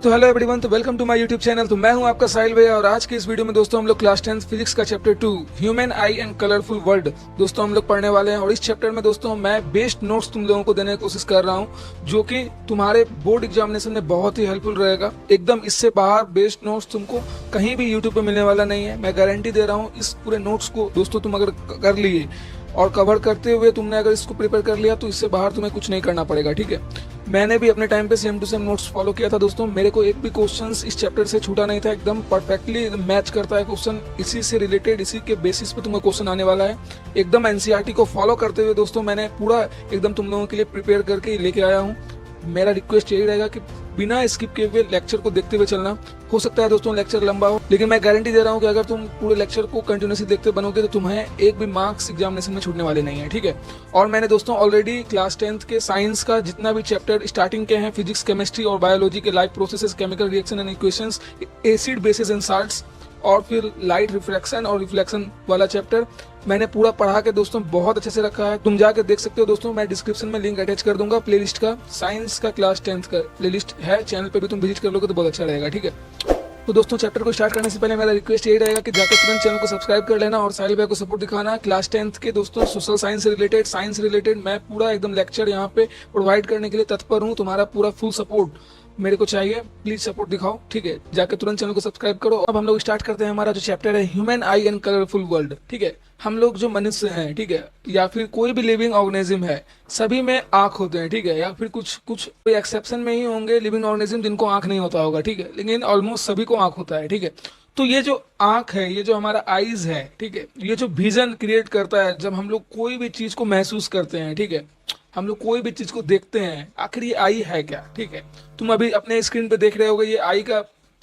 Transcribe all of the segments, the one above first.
तो hello everyone, तो welcome to my YouTube channel. तो मैं हूं आपका साहिल भैया और आज के इस वीडियो में दोस्तों हम लोग क्लास 10 फिजिक्स का chapter 2 human I and colourful world दोस्तों हम लोग पढ़ने वाले हैं। और इस चैप्टर में दोस्तों मैं बेस्ट नोट्स तुम लोगों को देने की कोशिश कर रहा हूं जो कि तुम्हारे बोर्ड एग्जामिनेशन में बहुत ही हेल्पफुल रहेगा। एकदम इससे बाहर बेस्ट नोट्स तुमको कहीं भी यूट्यूब पे मिलने वाला नहीं है। मैं गारंटी दे रहा हूँ इस पूरे नोट्स को दोस्तों तुम अगर कर लिए और कवर करते हुए तुमने अगर इसको प्रिपेयर कर लिया तो इससे बाहर तुम्हें कुछ नहीं करना पड़ेगा। ठीक है, मैंने भी अपने टाइम पे same to same notes follow किया था दोस्तों। मेरे को एक भी क्वेश्चन इस चैप्टर से छूटा नहीं था, एकदम परफेक्टली मैच करता है क्वेश्चन, इसी से रिलेटेड इसी के बेसिस पे तुम्हें क्वेश्चन आने वाला है। एकदम एनसीईआरटी को फॉलो करते हुए दोस्तों मैंने पूरा एकदम तुम लोगों के लिए प्रिपेयर करके लेके आया हूँ। मेरा रिक्वेस्ट यही रहेगा कि बिना स्किप किए हुए लेक्चर को देखते हुए चलना। हो सकता है दोस्तों लेक्चर लंबा हो, लेकिन मैं गारंटी दे रहा हूं कि अगर तुम पूरे लेक्चर को कंटिन्यूसली देखते बनोगे तो तुम्हें एक भी मार्क्स एग्जामिनेशन में छूटने वाले नहीं है। ठीक है, और मैंने दोस्तों ऑलरेडी क्लास 10th के साइंस का जितना भी चैप्टर स्टार्टिंग के हैं, फिजिक्स, केमिस्ट्री और बायोलॉजी के live processes, chemical reaction and equations, acid, basis and salts और फिर लाइट रिफ्रैक्शन और रिफ्लेक्शन वाला चैप्टर मैंने पूरा पढ़ा के दोस्तों बहुत अच्छे से रखा है। तुम जाकर देख सकते हो दोस्तों, मैं डिस्क्रिप्शन में लिंक अटैच कर दूंगा प्लेलिस्ट का। साइंस का क्लास 10th का प्लेलिस्ट है, चैनल पे भी तुम विजिट कर लोगे तो बहुत अच्छा रहेगा। ठीक है, तो दोस्तों चैप्टर को स्टार्ट करने से पहले मेरा रिक्वेस्ट यही रहेगा कि जाकर तुरंत चैनल को सब्सक्राइब कर लेना और साहिल भाई को सपोर्ट दिखाना। क्लास 10th के दोस्तों सोशल साइंस से रिलेटेड, साइंस से रिलेटेड मैं पूरा एकदम लेक्चर यहाँ पे प्रोवाइड करने के लिए तत्पर हूँ। तुम्हारा पूरा फुल सपोर्ट मेरे को चाहिए, प्लीज सपोर्ट दिखाओ। ठीक है, जाकर तुरंत चैनल को सब्सक्राइब करो। अब हम लोग स्टार्ट करते हैं हमारा जो चैप्टर है human I and colourful world. ठीक है, हम लोग जो मनुष्य हैं, ठीक है, या फिर कोई भी लिविंग ऑर्गेनिज्म है, सभी में आंख होते हैं। ठीक है, या फिर कुछ कुछ कोई एक्सेप्शन में ही होंगे लिविंग ऑर्गेनिज्म जिनको आंख नहीं होता होगा। ठीक है, लेकिन ऑलमोस्ट सभी को आंख होता है। ठीक है, तो ये जो आंख है, ये जो हमारा आईज है, ठीक है, ये जो विजन क्रिएट करता है जब हम लोग कोई भी चीज को महसूस करते हैं। ठीक है, हम लोग कोई भी चीज को देखते हैं, आखिर ये आई है क्या। ठीक है, तुम अभी अपने स्क्रीन पे देख रहे होगे ये आई का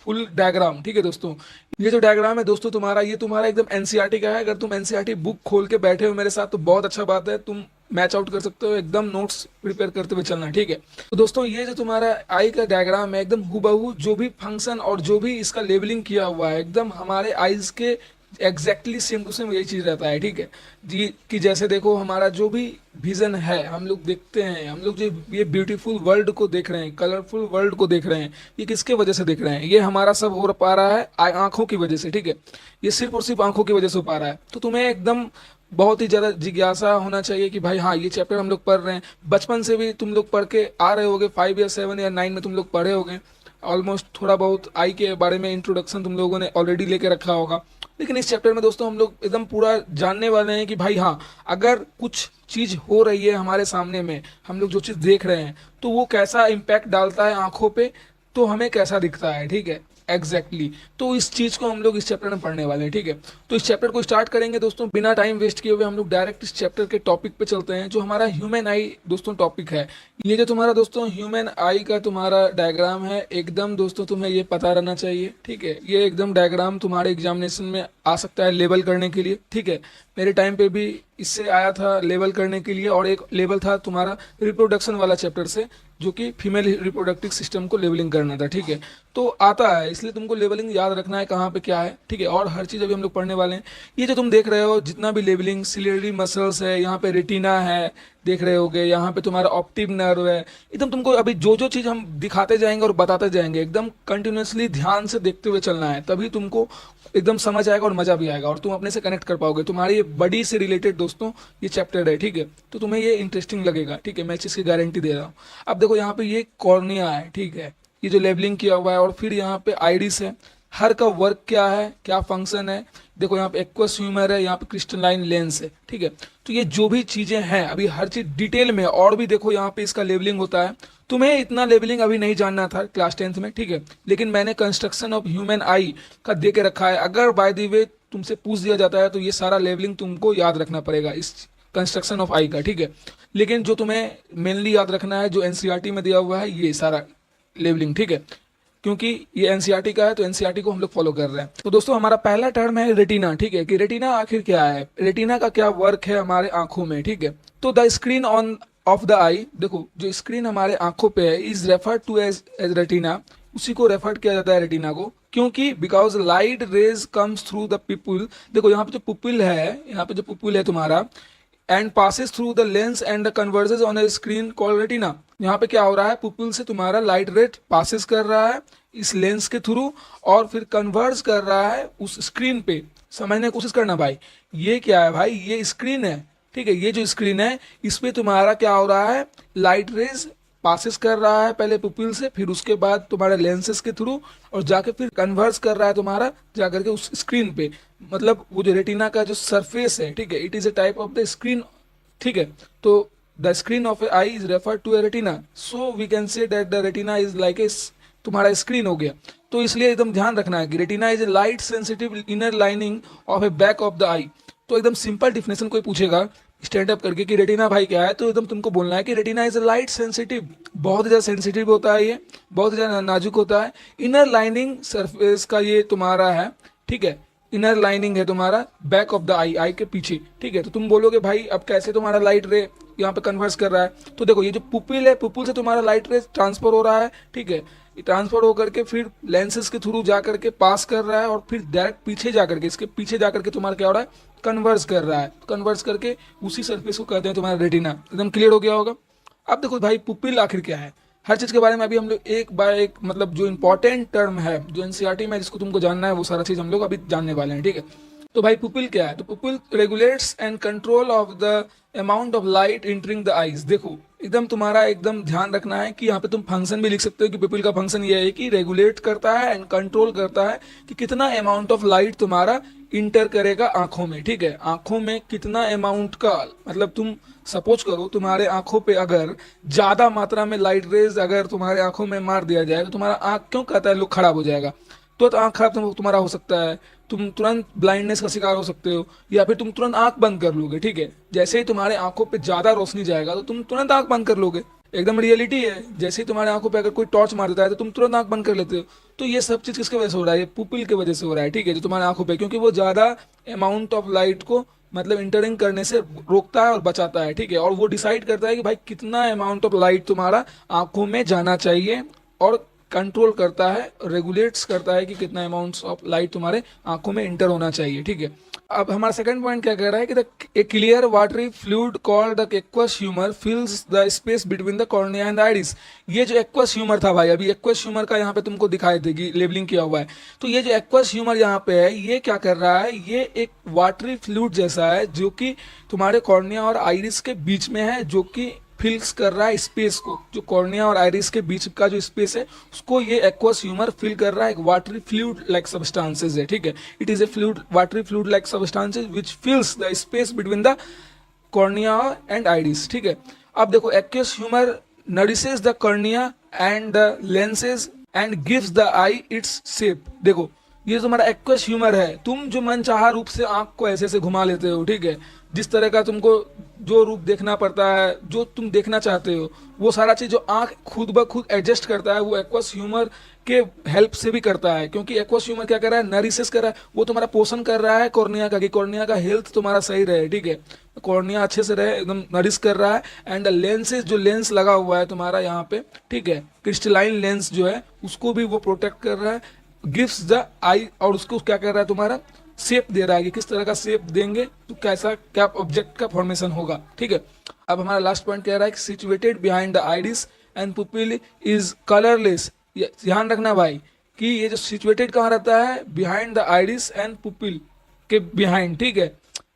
फुल डायग्राम। ठीक है दोस्तों, ये जो डायग्राम है दोस्तों तुम्हारा, ये तुम्हारा एकदम एनसीईआरटी का है। अगर तुम एनसीईआरटी बुक खोल के बैठे हो मेरे साथ तो बहुत अच्छा बात है, तुम मैच आउट कर सकते हो, एकदम नोट्स प्रिपेयर करते हुए चलना। ठीक है, तो दोस्तों ये जो तुम्हारा आई का डायग्राम है, एकदम हूबहू जो भी फंक्शन और जो भी इसका लेबलिंग किया हुआ है, एकदम हमारे आईज के एग्जैक्टली सेम टू सेम यही चीज रहता है। ठीक है जी, कि जैसे देखो हमारा जो भी विजन है, हम लोग देखते हैं, हम लोग जो ये ब्यूटीफुल वर्ल्ड को देख रहे हैं, कलरफुल वर्ल्ड को देख रहे हैं, ये किसके वजह से देख रहे हैं? ये हमारा सब हो पा रहा है आंखों की वजह से। ठीक है, ये सिर्फ और सिर्फ आंखों की वजह से हो पा रहा है। तो तुम्हें एकदम बहुत ही ज्यादा जिज्ञासा होना चाहिए कि भाई हाँ, ये चैप्टर हम लोग पढ़ रहे हैं, बचपन से भी तुम लोग पढ़ के आ रहे होगे, 5 या 7 या 9 में तुम लोग पढ़े होगे ऑलमोस्ट। थोड़ा बहुत आई के बारे में इंट्रोडक्शन तुम लोगों ने ऑलरेडी लेके रखा होगा, लेकिन इस चैप्टर में दोस्तों हम लोग एकदम पूरा जानने वाले हैं कि भाई हाँ, अगर कुछ चीज हो रही है हमारे सामने में, हम लोग जो चीज देख रहे हैं तो वो कैसा इम्पैक्ट डालता है आंखों पे, तो हमें कैसा दिखता है। ठीक है, एग्जैक्टली तो इस चीज को हम लोग इस चैप्टर में पढ़ने वाले हैं। ठीक है, तो इस चैप्टर को स्टार्ट करेंगे दोस्तों बिना टाइम वेस्ट किए हुए। हम लोग डायरेक्ट इस चैप्टर के टॉपिक पे चलते हैं जो हमारा ह्यूमन आई दोस्तों टॉपिक है। ये जो तुम्हारा दोस्तों ह्यूमन आई का तुम्हारा डायग्राम है, एकदम दोस्तों तुम्हें ये पता रहना चाहिए। ठीक है, ये एकदम डायग्राम तुम्हारे एग्जामिनेशन में आ सकता है लेबल करने के लिए। ठीक है, मेरे टाइम पे भी इससे आया था लेबल करने के लिए, और एक लेबल था तुम्हारा रिप्रोडक्शन वाला चैप्टर से, जो कि फीमेल रिप्रोडक्टिव सिस्टम को लेबलिंग करना था। ठीक है, तो आता है, इसलिए तुमको लेबलिंग याद रखना है कहाँ पे क्या है। ठीक है, और हर चीज़ अभी हम लोग पढ़ने वाले हैं। ये जो तुम देख रहे हो जितना भी लेबलिंग, सिलियरी मसल्स है, यहाँ पे रेटिना है देख रहे होगे, यहाँ पे तुम्हारा ऑप्टिक नर्व है, एकदम तुमको अभी जो जो चीज़ हम दिखाते जाएंगे और बताते जाएंगे एकदम कंटिन्यूसली ध्यान से देखते हुए चलना है, तभी तुमको एकदम समझ आएगा और मजा भी आएगा और तुम अपने से कनेक्ट कर पाओगे। तुम्हारी ये बॉडी से रिलेटेड दोस्तों ये चैप्टर है। ठीक है, तो तुम्हें ये इंटरेस्टिंग लगेगा। ठीक है, मैं इस चीज़ की गारंटी दे रहा हूँ। अब देखो यहाँ पे ये कॉर्निया है। ठीक है, ये जो लेबलिंग किया हुआ है, और फिर यहाँ पे आइरिस है, हर का वर्क क्या है, क्या फंक्शन है। देखो यहाँ पे एक्वस ह्यूमर है, यहाँ पे क्रिस्टलाइन लेंस है। ठीक है, तो ये जो भी चीजें हैं अभी हर चीज डिटेल में, और भी देखो यहाँ पे इसका लेबलिंग होता है। तुम्हें इतना लेबलिंग अभी नहीं जानना था क्लास 10th में। ठीक है, लेकिन मैंने कंस्ट्रक्शन ऑफ ह्यूमन आई का दे के रखा है। अगर बाय द वे तुमसे पूछ दिया जाता है तो ये सारा लेबलिंग तुमको याद रखना पड़ेगा इस कंस्ट्रक्शन ऑफ आई का। ठीक है, लेकिन जो तुम्हें मेनली याद रखना है जो एनसीईआरटी में दिया हुआ है ये सारा लेबलिंग। ठीक है, क्योंकि ये एनसीईआरटी का है तो एनसीईआरटी को हम लोग फॉलो कर रहे हैं। तो दोस्तों हमारा पहला टर्म है रेटिना। ठीक है, कि रेटिना आखिर क्या है, रेटिना का क्या वर्क है हमारे आंखों में। ठीक है, तो the screen on of the eye, देखो जो स्क्रीन हमारे आंखों पे है, is referred to as retina, उसी को रेफर किया जाता है रेटिना को, क्योंकि because light rays comes through the pupil. देखो यहाँ पे जो पुपिल है, यहाँ पे जो पुपिल है तुम्हारा, and passes through the lens and the converges on A screen called retina. यहाँ पे क्या हो रहा है, पुपिल से तुम्हारा लाइट रेट पासिस कर रहा है इस लेंस के थ्रू और फिर कन्वर्ज कर रहा है उस स्क्रीन पे। समझने की कोशिश करना भाई, ये क्या है भाई, ये स्क्रीन है, ठीक है। ये जो स्क्रीन है इस पे तुम्हारा क्या हो रहा है, लाइट रेज पासिस कर रहा है पहले पुपिल से, फिर उसके बाद तुम्हारे लेंसेस के थ्रू और जाके फिर कन्वर्स कर रहा है तुम्हारा जाकर के उस स्क्रीन पे। मतलब वो जो रेटिना का जो सरफेस है, ठीक है, it is a type of the screen, ठीक है। तो the screen of a eye is refer to a retina, so we can say that the retina is like a तुम्हारा स्क्रीन हो गया। तो इसलिए एकदम ध्यान रखना है कि retina is a light sensitive inner lining of a back of the eye. तो एकदम सिंपल डिफिनेशन कोई पूछेगा स्टैंड अप करके कि रेटिना भाई क्या है, तो एकदम तुमको बोलना है कि retina is a light sensitive, बहुत ज़्यादा सेंसिटिव होता है, ये बहुत ज़्यादा नाजुक होता है। इनर लाइनिंग सरफेस का ये तुम्हारा है, ठीक है, इनर लाइनिंग है तुम्हारा बैक ऑफ द आई, आई के पीछे, ठीक है। तो तुम बोलोगे भाई अब कैसे तुम्हारा लाइट रे यहाँ पे कन्वर्स कर रहा है, तो देखो ये जो पुपिल है, पुपिल से तुम्हारा लाइट रे ट्रांसफर हो रहा है, ठीक है, ट्रांसफर होकर के फिर लेंसेज के थ्रू जा करके पास कर रहा है और फिर डायरेक्ट पीछे जा करके, इसके पीछे जा करके तुम्हारा क्या हो रहा है, कन्वर्स कर रहा है। कन्वर्स करके उसी सरफेस को कहते हैं तुम्हारा रेटिना। एकदम क्लियर हो गया होगा। अब देखो भाई पुपिल आखिर क्या है, हर चीज़ के बारे में अभी हम लोग एक बाय एक, मतलब जो इंपॉर्टेंट टर्म है जो एनसीईआरटी में जिसको तुमको जानना है वो सारा चीज़ हम लोग अभी जानने वाले हैं, ठीक है। तो भाई पुपिल क्या है, तो pupil regulates and control of the amount of light entering the eyes. देखो एकदम तुम्हारा एकदम ध्यान रखना है कि यहाँ पे तुम फंक्शन भी लिख सकते हो कि पुपिल का फंक्शन ये है कि रेगुलेट करता है एंड कंट्रोल करता है कि कितना अमाउंट ऑफ लाइट तुम्हारा इंटर करेगा आंखों में, ठीक है। आंखों में कितना अमाउंट का, मतलब तुम सपोज करो तुम्हारे आंखों पे अगर ज्यादा मात्रा में लाइट रेज अगर तुम्हारे आंखों में मार दिया जाए तो तुम्हारा आंख क्यों कहता है लुक खराब हो जाएगा, तो आंख खराब तुम्हारा हो सकता है, तुम तुरंत ब्लाइंडनेस का शिकार हो सकते हो, या फिर तुम तुरंत आंख बंद कर लोगे, ठीक है। जैसे ही तुम्हारे आंखों पे ज्यादा रोशनी जाएगा तो तुम तुरंत आंख बंद कर लोगे, एकदम रियलिटी है। जैसे ही तुम्हारे आंखों पे अगर कोई टॉर्च मार देता है तो तुम तुरंत आंख बंद कर लेते हो। तो ये सब चीज किसकी वजह से हो रहा है, ये पुपिल की वजह से हो रहा है, ठीक है, जो तुम्हारे आंखों पे, क्योंकि वो ज्यादा अमाउंट ऑफ लाइट को मतलब इंटरिंग करने से रोकता है और बचाता है, ठीक है। और वो डिसाइड करता है कि भाई कितना अमाउंट ऑफ लाइट तुम्हारा आंखों में जाना चाहिए और कंट्रोल करता है, रेगुलेट्स करता है कि कितना अमाउंट्स ऑफ लाइट तुम्हारे आंखों में इंटर होना चाहिए, ठीक है। अब हमारा सेकंड पॉइंट क्या कह रहा है कि a clear watery fluid called the aqueous humour fills the space between the cornea and the iris. ये जो एक्वस ह्यूमर था भाई, अभी एक्वस ह्यूमर का यहाँ पे तुमको दिखाई देगी लेबलिंग किया हुआ है, तो ये जो एक्वस ह्यूमर यहाँ पे है ये क्या कर रहा है, ये एक वाटरी फ्लूइड जैसा है जो कि तुम्हारे कॉर्निया और आइरिस के बीच में है, जो कि फिल्स कर रहा है स्पेस को, जो कॉर्निया और आइरिस के बीच का जो स्पेस है उसको ये एक्वस ह्यूमर फिल कर रहा है। एक वाटरी फ्लूइड लाइक सब्सटेंसेस है, ठीक है। It is A fluid, watery fluid like substances which फिल्स the space between the cornea and iris, ठीक है। अब देखो aqueous humour nourishes the cornea and the lenses and gives the eye its shape. देखो ये तुम्हारा एक्वस ह्यूमर है, तुम जो मनचाहा रूप से आंख को ऐसे ऐसे घुमा लेते हो, ठीक है, जिस तरह का तुमको जो रूप देखना पड़ता है, जो तुम देखना चाहते हो, वो सारा चीज जो आंख खुद ब खुद एडजस्ट करता है वो एक्वस ह्यूमर के हेल्प से भी करता है। क्योंकि एक्वस ह्यूमर क्या कर रहा है, नरिशेस कर रहा है, वो तुम्हारा पोषण कर रहा है कॉर्निया का, कि कॉर्निया का हेल्थ तुम्हारा सही रहे, ठीक है, कॉर्निया अच्छे से रहे, एकदम नरिश कर रहा है। एंड लेंसेज, जो लेंस लगा हुआ है तुम्हारा यहाँ पे, ठीक है, क्रिस्टलाइन लेंस जो है उसको भी वो प्रोटेक्ट कर रहा है, गिव्स द आई, और उसको क्या कर रहा है तुम्हारा शेप दे रहा है कि किस तरह का शेप देंगे तो कैसा क्या ऑब्जेक्ट का फॉर्मेशन होगा, ठीक है। अब हमारा लास्ट पॉइंट कह रहा है कि situated behind the iris and pupil is colourless. ध्यान रखना भाई कि ये जो सिचुएटेड कहाँ रहता है, behind the iris and pupil के बिहाइंड, ठीक है,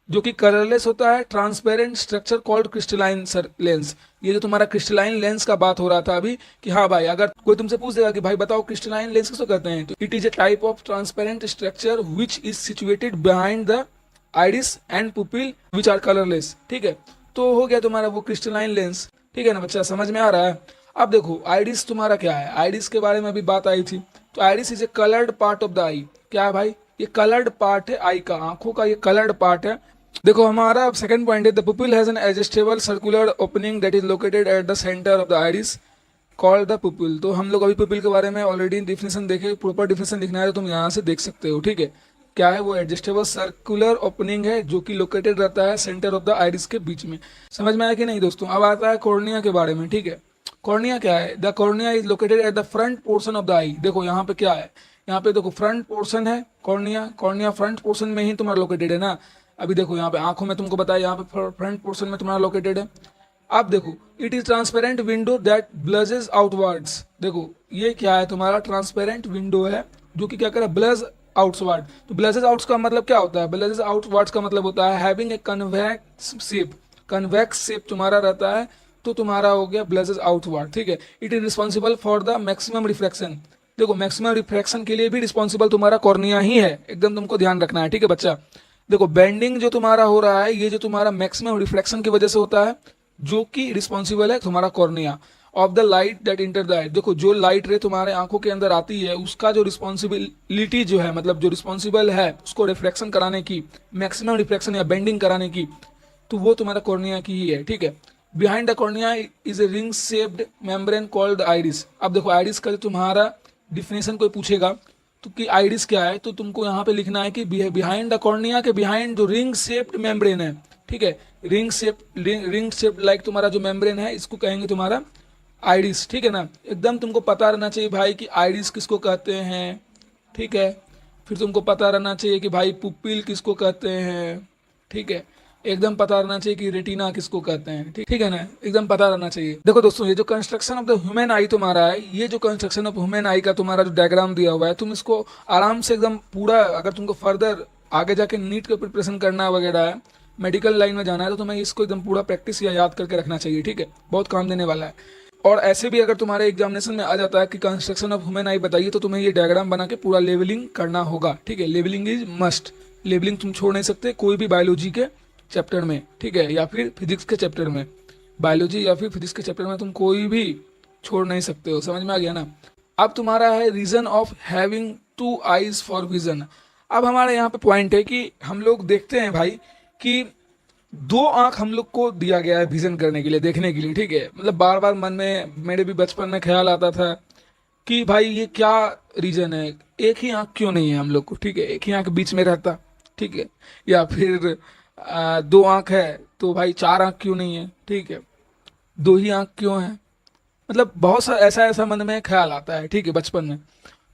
जो कि कलरलेस होता है, transparent structure called crystalline lens. ये जो तुम्हारा क्रिस्टलाइन लेंस का बात हो रहा था अभी कि हाँ भाई, अगर कोई तुमसे पूछ देगा कि भाई बताओ क्रिस्टलाइन लेंस किसको कहते हैं, तो it is a type of transparent structure which is situated behind the iris and pupil which are colourless, ठीक है। तो हो गया तुम्हारा वो क्रिस्टलाइन लेंस, ठीक है ना बच्चा, समझ में आ रहा है। अब देखो आइरिस तुम्हारा क्या है, आइरिस के बारे में अभी बात आई थी, तो iris is a coloured part of the eye. क्या है भाई, ये कलर्ड पार्ट है आई का, आंखों का ये कलर्ड पार्ट है। देखो हमारा सेकंड पॉइंट है, the pupil has an adjustable circular opening that is located at the centre of the iris called the pupil. तो हम लोग अभी पुपिल के बारे में ऑलरेडी डिफिनेशन देखे, प्रॉपर डिफिनेशन लिखना है तो तुम यहाँ से देख सकते हो, ठीक है। क्या है वो, एडजस्टेबल सर्कुलर ओपनिंग है जो कि लोकेटेड रहता है सेंटर ऑफ द आइरिस के बीच में। समझ में आया कि नहीं दोस्तों। अब आता है कॉर्निया के बारे में, ठीक है। कॉर्निया क्या है, the cornea is located at the front portion of the eye. देखो यहाँ पे क्या है, यहाँ पे देखो फ्रंट पोर्शन है कॉर्निया, कॉर्निया फ्रंट पोर्शन में ही तुम्हारा लोकेटेड है ना। अभी देखो यहाँ पे आंखों में तुमको बताया, यहाँ पे फ्रंट पोर्शन में तुम्हारा लोकेटेड है। अब देखो, it is transparent window that bulges outwards. देखो ये क्या है, तुम्हारा ट्रांसपेरेंट विंडो है जो कि क्या करे, ब्लज आउटवर्ड। तो ब्लजेस आउट्स का मतलब क्या होता है, ब्लजेस आउटवर्ड्स का मतलब होता है having a convex shape. Convex shape तुम्हारा रहता है तो तुम्हारा हो गया ब्लजेस आउटवर्ड, ठीक है। It is responsible for the maximum refraction. देखो मैक्सिमम रिफ्रैक्शन के लिए भी रिस्पॉन्सिबल तुम्हारा कॉर्निया ही है, एकदम तुमको ध्यान रखना है, ठीक है बच्चा। देखो बेंडिंग जो तुम्हारा हो रहा है, ये जो तुम्हारा मैक्सिमम रिफ्लेक्शन की वजह से होता है, जो कि रिस्पॉन्सिबल है तुम्हारा cornea of the light that enter the eye. देखो जो लाइट रे तुम्हारे आंखों के अंदर आती है, उसका जो रिस्पॉन्सिबिलिटी जो है, मतलब जो रिस्पॉन्सिबल है उसको रिफ्लेक्शन कराने की, मैक्सिमम रिफ्लेक्शन या बेंडिंग कराने की, तो वो तुम्हारा कॉर्निया की ही है, ठीक है। Behind the cornea is a ring shaped membrane called iris. अब देखो आइरिस का जो तुम्हारा डिफिनेशन कोई पूछेगा तो कि आइरिस क्या है, तो तुमको यहाँ पे लिखना है कि बिहाइंड द कॉर्निया के बिहाइंड जो रिंग शेप्ड मेम्ब्रेन है, ठीक है, रिंग शेप लाइक तुम्हारा जो मेम्ब्रेन है, इसको कहेंगे तुम्हारा आइरिस, ठीक है ना। एकदम तुमको पता रहना चाहिए भाई कि आइरिस किसको कहते हैं, ठीक है। फिर तुमको पता रहना चाहिए कि भाई पुपिल किसको कहते हैं, ठीक है। एकदम पता रहना चाहिए कि रेटिना किसको कहते हैं, ठीक है ना, एकदम पता रहना चाहिए। देखो दोस्तों, ये जो कंस्ट्रक्शन ऑफ द ह्यूमन आई तुम्हारा है, ये जो कंस्ट्रक्शन ऑफ ह्यूमन आई का तुम्हारा जो डायग्राम दिया हुआ है, तुम इसको आराम से एकदम पूरा, अगर तुमको फर्दर आगे जाके नीट का प्रिपरेशन करना वगैरह है, मेडिकल लाइन में जाना है, तो तुम्हें इसको एकदम पूरा प्रैक्टिस या याद करके रखना चाहिए, ठीक है, बहुत काम देने वाला है। और ऐसे भी अगर तुम्हारे एग्जामिनेशन में आ जाता है कि कंस्ट्रक्शन ऑफ ह्यूमन आई बताइए, तो तुम्हें ये डायग्राम बना के पूरा लेवलिंग करना होगा, ठीक है। लेवलिंग इज मस्ट, लेवलिंग तुम छोड़ नहीं सकते कोई भी बायोलॉजी के चैप्टर में, ठीक है, या फिर फिजिक्स के चैप्टर में, बायोलॉजी या फिर फिजिक्स के चैप्टर में तुम कोई भी छोड़ नहीं सकते हो, समझ में आ गया ना। अब तुम्हारा है reason of having two eyes for vision. अब हमारे यहाँ पे पॉइंट है कि हम लोग देखते हैं भाई कि दो आंख हम लोग को दिया गया है विजन करने के लिए, देखने के लिए, ठीक है। मतलब बार बार मन में, मेरे भी बचपन में ख्याल आता था कि भाई ये क्या रीजन है, एक ही आंख क्यों नहीं है हम लोग को, ठीक है, एक ही आंख बीच में रहता, ठीक है, या फिर दो आंख है तो भाई चार आंख क्यों नहीं है, ठीक है, दो ही आंख क्यों है, मतलब बहुत सा ऐसा ऐसा मन में ख्याल आता है, ठीक है, बचपन में।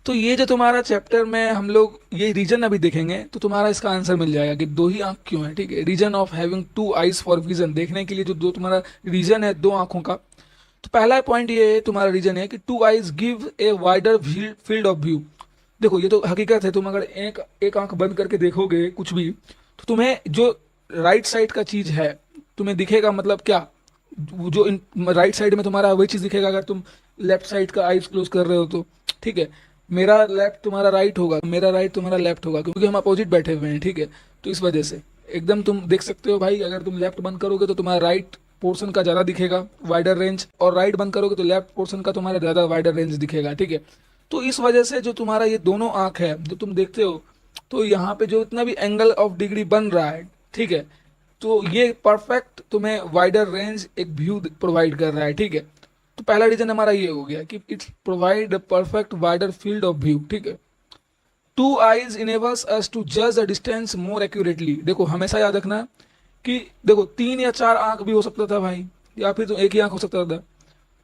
तो ये जो तुम्हारा चैप्टर में हम लोग ये रीजन अभी देखेंगे, तो तुम्हारा इसका आंसर मिल जाएगा कि दो ही आंख क्यों है, ठीक है। Reason of having two eyes for vision, देखने के लिए जो दो तुम्हारा रीजन है दो आंखों का। तो पहला पॉइंट ये है, तुम्हारा रीजन है कि two eyes give a wider field of view. देखो ये तो हकीकत है, तुम अगर एक आंख बंद करके देखोगे कुछ भी, तो तुम्हें जो राइट साइड का चीज है तुम्हें दिखेगा, मतलब क्या, जो राइट साइड में तुम्हारा वही चीज दिखेगा अगर तुम लेफ्ट साइड का आईज क्लोज कर रहे हो तो, ठीक है। मेरा लेफ्ट तुम्हारा राइट होगा, मेरा राइट तुम्हारा लेफ्ट होगा, क्योंकि हम अपोजिट बैठे हुए हैं, ठीक है। तो इस वजह से एकदम तुम देख सकते हो भाई, अगर तुम लेफ्ट बंद करोगे तो तुम्हारा राइट पोर्शन का ज्यादा दिखेगा वाइडर रेंज, और राइट बंद करोगे तो लेफ्ट पोर्शन का तुम्हारा ज्यादा वाइडर रेंज दिखेगा, ठीक है। तो इस वजह से जो तुम्हारा ये दोनों आंख है जो तुम देखते हो, तो यहाँ पे जो इतना भी एंगल ऑफ डिग्री बन रहा है, ठीक है, तो ये परफेक्ट तुम्हें वाइडर रेंज एक व्यू प्रोवाइड कर रहा है, ठीक है। तो पहला रीजन हमारा ये हो गया कि it's provide a perfect wider field of view, ठीक है। Two eyes enables us to जज द डिस्टेंस मोर एक्यूरेटली। देखो हमेशा याद रखना कि देखो तीन या चार आंख भी हो सकता था भाई, या फिर तो एक ही आंख हो सकता था।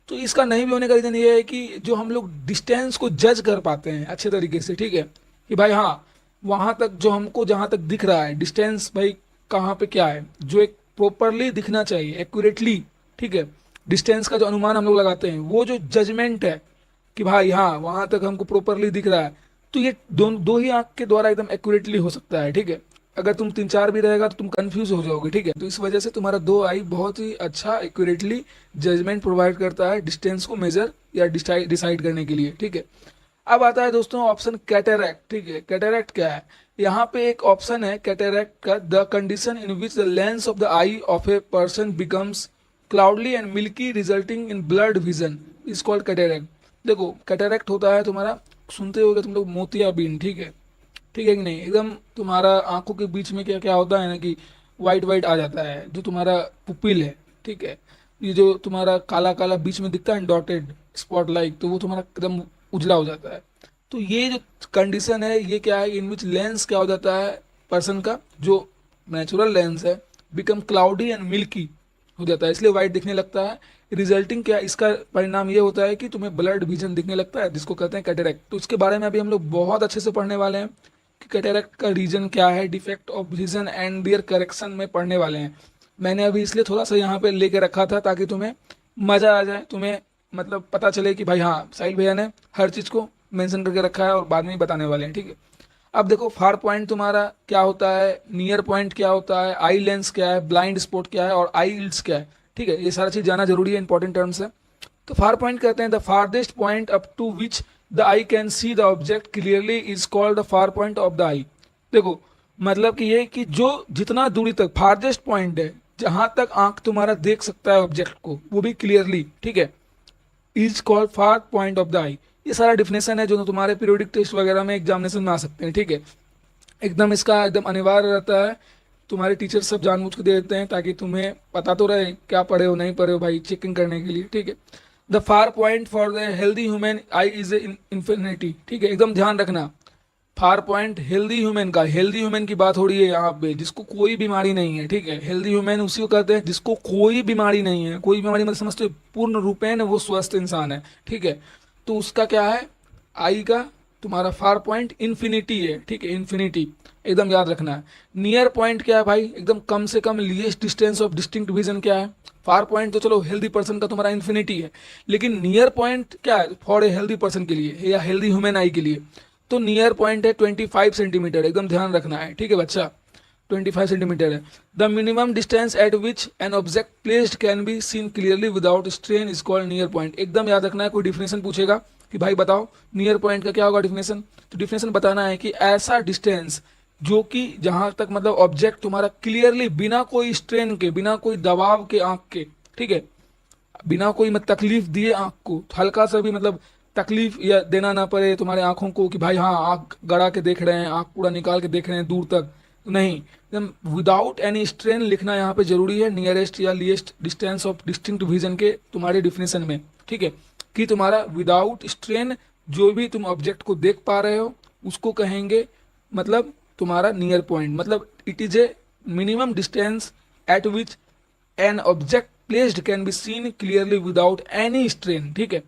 तो इसका नहीं भी होने का रीजन ये है कि जो हम लोग डिस्टेंस को जज कर पाते हैं अच्छे तरीके से, ठीक है, कि भाई हाँ वहां तक जो हमको जहां तक दिख रहा है डिस्टेंस, भाई कहाँ पे क्या है, जो एक प्रॉपरली दिखना चाहिए एक्यूरेटली, ठीक है। डिस्टेंस का जो अनुमान हम लोग लगाते हैं, वो जो जजमेंट है कि भाई हाँ वहां तक हमको प्रॉपरली दिख रहा है, तो ये दो ही आंख के द्वारा एकदम एक्यूरेटली हो सकता है, ठीक है। अगर तुम तीन चार भी रहेगा तो तुम कंफ्यूज हो जाओगे, ठीक है। तो इस वजह से तुम्हारा दो आई बहुत ही अच्छा एक्यूरेटली जजमेंट प्रोवाइड करता है डिस्टेंस को मेजर या डिसाइड करने के लिए, ठीक है। अब आता है दोस्तों ऑप्शन कैटेरैक्ट, ठीक है। कैटेरैक्ट क्या है, यहाँ पे एक ऑप्शन है कैटेरैक्ट का, the condition in which the lens of the eye of a person becomes cloudy and milky resulting in blood vision is called cataract. देखो कैटेरैक्ट होता है तुम्हारा, सुनते होगे तुम लोग मोतियाबिंद, ठीक है, ठीक है कि नहीं, एकदम तुम्हारा आंखों के बीच में क्या क्या होता है ना कि वाइट वाइट आ जाता है, जो तुम्हारा पुपिल है, ठीक है, ये जो तुम्हारा काला काला बीच में दिखता है डॉटेड स्पॉट लाइक, तो वो तुम्हारा एकदम उजला हो जाता है। तो ये जो कंडीशन है ये क्या है, इन विच लेंस क्या हो जाता है पर्सन का जो नेचुरल लेंस है बिकम क्लाउडी एंड मिल्की हो जाता है, इसलिए वाइट दिखने लगता है। रिजल्टिंग क्या, इसका परिणाम ये होता है कि तुम्हें ब्लड विजन दिखने लगता है, जिसको कहते हैं कैटरेक्ट। तो इसके बारे में अभी हम लोग बहुत अच्छे से पढ़ने वाले हैं कि कैटरैक्ट का रीजन क्या है, defect of vision and their correction में पढ़ने वाले हैं। मैंने अभी इसलिए थोड़ा सा यहाँ पे लेके रखा था ताकि तुम्हें मज़ा आ जाए, तुम्हें मतलब पता चले कि भाई हाँ साहिल भैया ने हर चीज़ को मेंशन करके रखा है और बाद में ही बताने वाले हैं, ठीक है। अब देखो फार पॉइंट तुम्हारा क्या होता है, नियर पॉइंट क्या होता है, आई लेंस क्या है, ब्लाइंड स्पॉट क्या है और आई इल्ड्स क्या है, ठीक है। ये सारा चीज़ जाना जरूरी है, इंपॉर्टेंट टर्म्स है। तो फार पॉइंट कहते हैं the farthest point up to which the eye can see the object clearly is called the far point of the eye. देखो मतलब कि ये कि जो जितना दूरी तक फारदेस्ट पॉइंट है, जहां तक आंख तुम्हारा देख सकता है ऑब्जेक्ट को, वो भी क्लियरली, ठीक है, is called far point of the eye. ये सारा डिफिनेशन है जो तुम्हारे पीरियोडिक टेस्ट वगैरह में एग्जामिनेशन में आ सकते हैं, ठीक है। एकदम इसका एकदम अनिवार्य रहता है, तुम्हारे टीचर सब जानबूझ के दे देते हैं ताकि तुम्हें पता तो रहे क्या पढ़े हो नहीं पढ़े हो भाई, चेकिंग करने के लिए, ठीक है। The far point for the healthy human I is infinity, ठीक है, एकदम ध्यान रखना। फार पॉइंट हेल्दी ह्यूमन का, हेल्दी ह्यूमन की बात हो रही है यहाँ पे, जिसको कोई बीमारी नहीं है, ठीक है। हेल्दी ह्यूमन उसी को कहते हैं जिसको कोई बीमारी नहीं है, कोई बीमारी मतलब समझते हो पूर्ण रूपेण वो स्वस्थ इंसान है, ठीक है। तो उसका क्या है, आई का तुम्हारा फार पॉइंट इन्फिनिटी है, ठीक है, इन्फिनिटी एकदम याद रखना है। नियर पॉइंट क्या है भाई, एकदम कम से कम least distance of distinct vision क्या है। फार पॉइंट तो चलो हेल्दी पर्सन का तुम्हारा इन्फिनिटी है, लेकिन नियर पॉइंट क्या है फॉर ए हेल्दी पर्सन के लिए या हेल्दी ह्यूमन आई के लिए, तो नियर पॉइंट है 25 सेंटीमीटर, एकदम ध्यान रखना है, ठीक है बच्चा, 25 सेंटीमीटर है। The minimum distance eight which an object placed can be seen clearly without strain is called near point. एकदम याद रखना है, कोई डिफिनेशन पूछेगा कि भाई बताओ नियर पॉइंट का क्या होगा डिफिनेशन, तो डिफिनेशन बताना है कि ऐसा डिस्टेंस जो कि जहां तक मतलब ऑब्जेक्ट तुम्हारा क्लियरली बिना कोई स्ट्रेन के, बिना कोई दबाव के आंख के, ठीक है, बिना कोई मतलब तकलीफ दिए आंख को, हल्का सा भी मतलब तकलीफ या देना ना पड़े तुम्हारे आंखों को कि भाई हाँ आंख गड़ा के देख रहे हैं, आंख पूरा निकाल के देख रहे हैं दूर तक, नहीं, एकदम विदाउट एनी स्ट्रेन लिखना यहाँ पे जरूरी है, नियरेस्ट या least distance of distinct vision के तुम्हारे डिफिनेशन में, ठीक है, कि तुम्हारा विदाउट स्ट्रेन जो भी तुम ऑब्जेक्ट को देख पा रहे हो उसको कहेंगे मतलब तुम्हारा नियर पॉइंट, मतलब it is A minimum distance eight which an object placed can be seen clearly without any strain, ठीक है,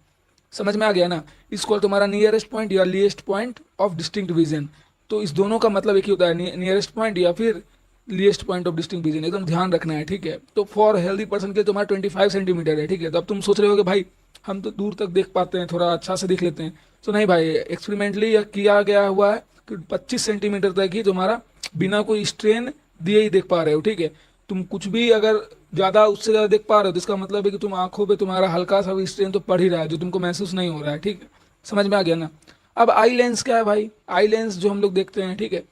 समझ में आ गया ना। इसको तुम्हारा नियरेस्ट पॉइंट या least point of distinct vision, तो इस दोनों का मतलब एक ही होता है, नियरेस्ट पॉइंट या फिर least point of distinct vision, एकदम ध्यान रखना है, ठीक है। तो फॉर हेल्दी पर्सन के तुम्हारा 25 सेंटीमीटर है, ठीक है। तो अब तुम सोच रहे हो कि भाई हम तो दूर तक देख पाते हैं, थोड़ा अच्छा से देख लेते हैं, तो नहीं भाई, एक्सपेरिमेंटली किया गया हुआ है कि 25 सेंटीमीटर तक ही तुम्हारा बिना कोई स्ट्रेन दिए ही देख पा रहे हो, ठीक है। तुम कुछ भी अगर ज़्यादा उससे ज़्यादा देख पा रहे हो तो इसका मतलब है कि तुम आंखों पे तुम्हारा हल्का सा भी स्ट्रेन तो पड़ ही रहा है जो तुमको महसूस नहीं हो रहा है, ठीक है, समझ में आ गया ना। अब आई लेंस क्या है भाई, आई लेंस जो हम लोग देखते हैं, ठीक है,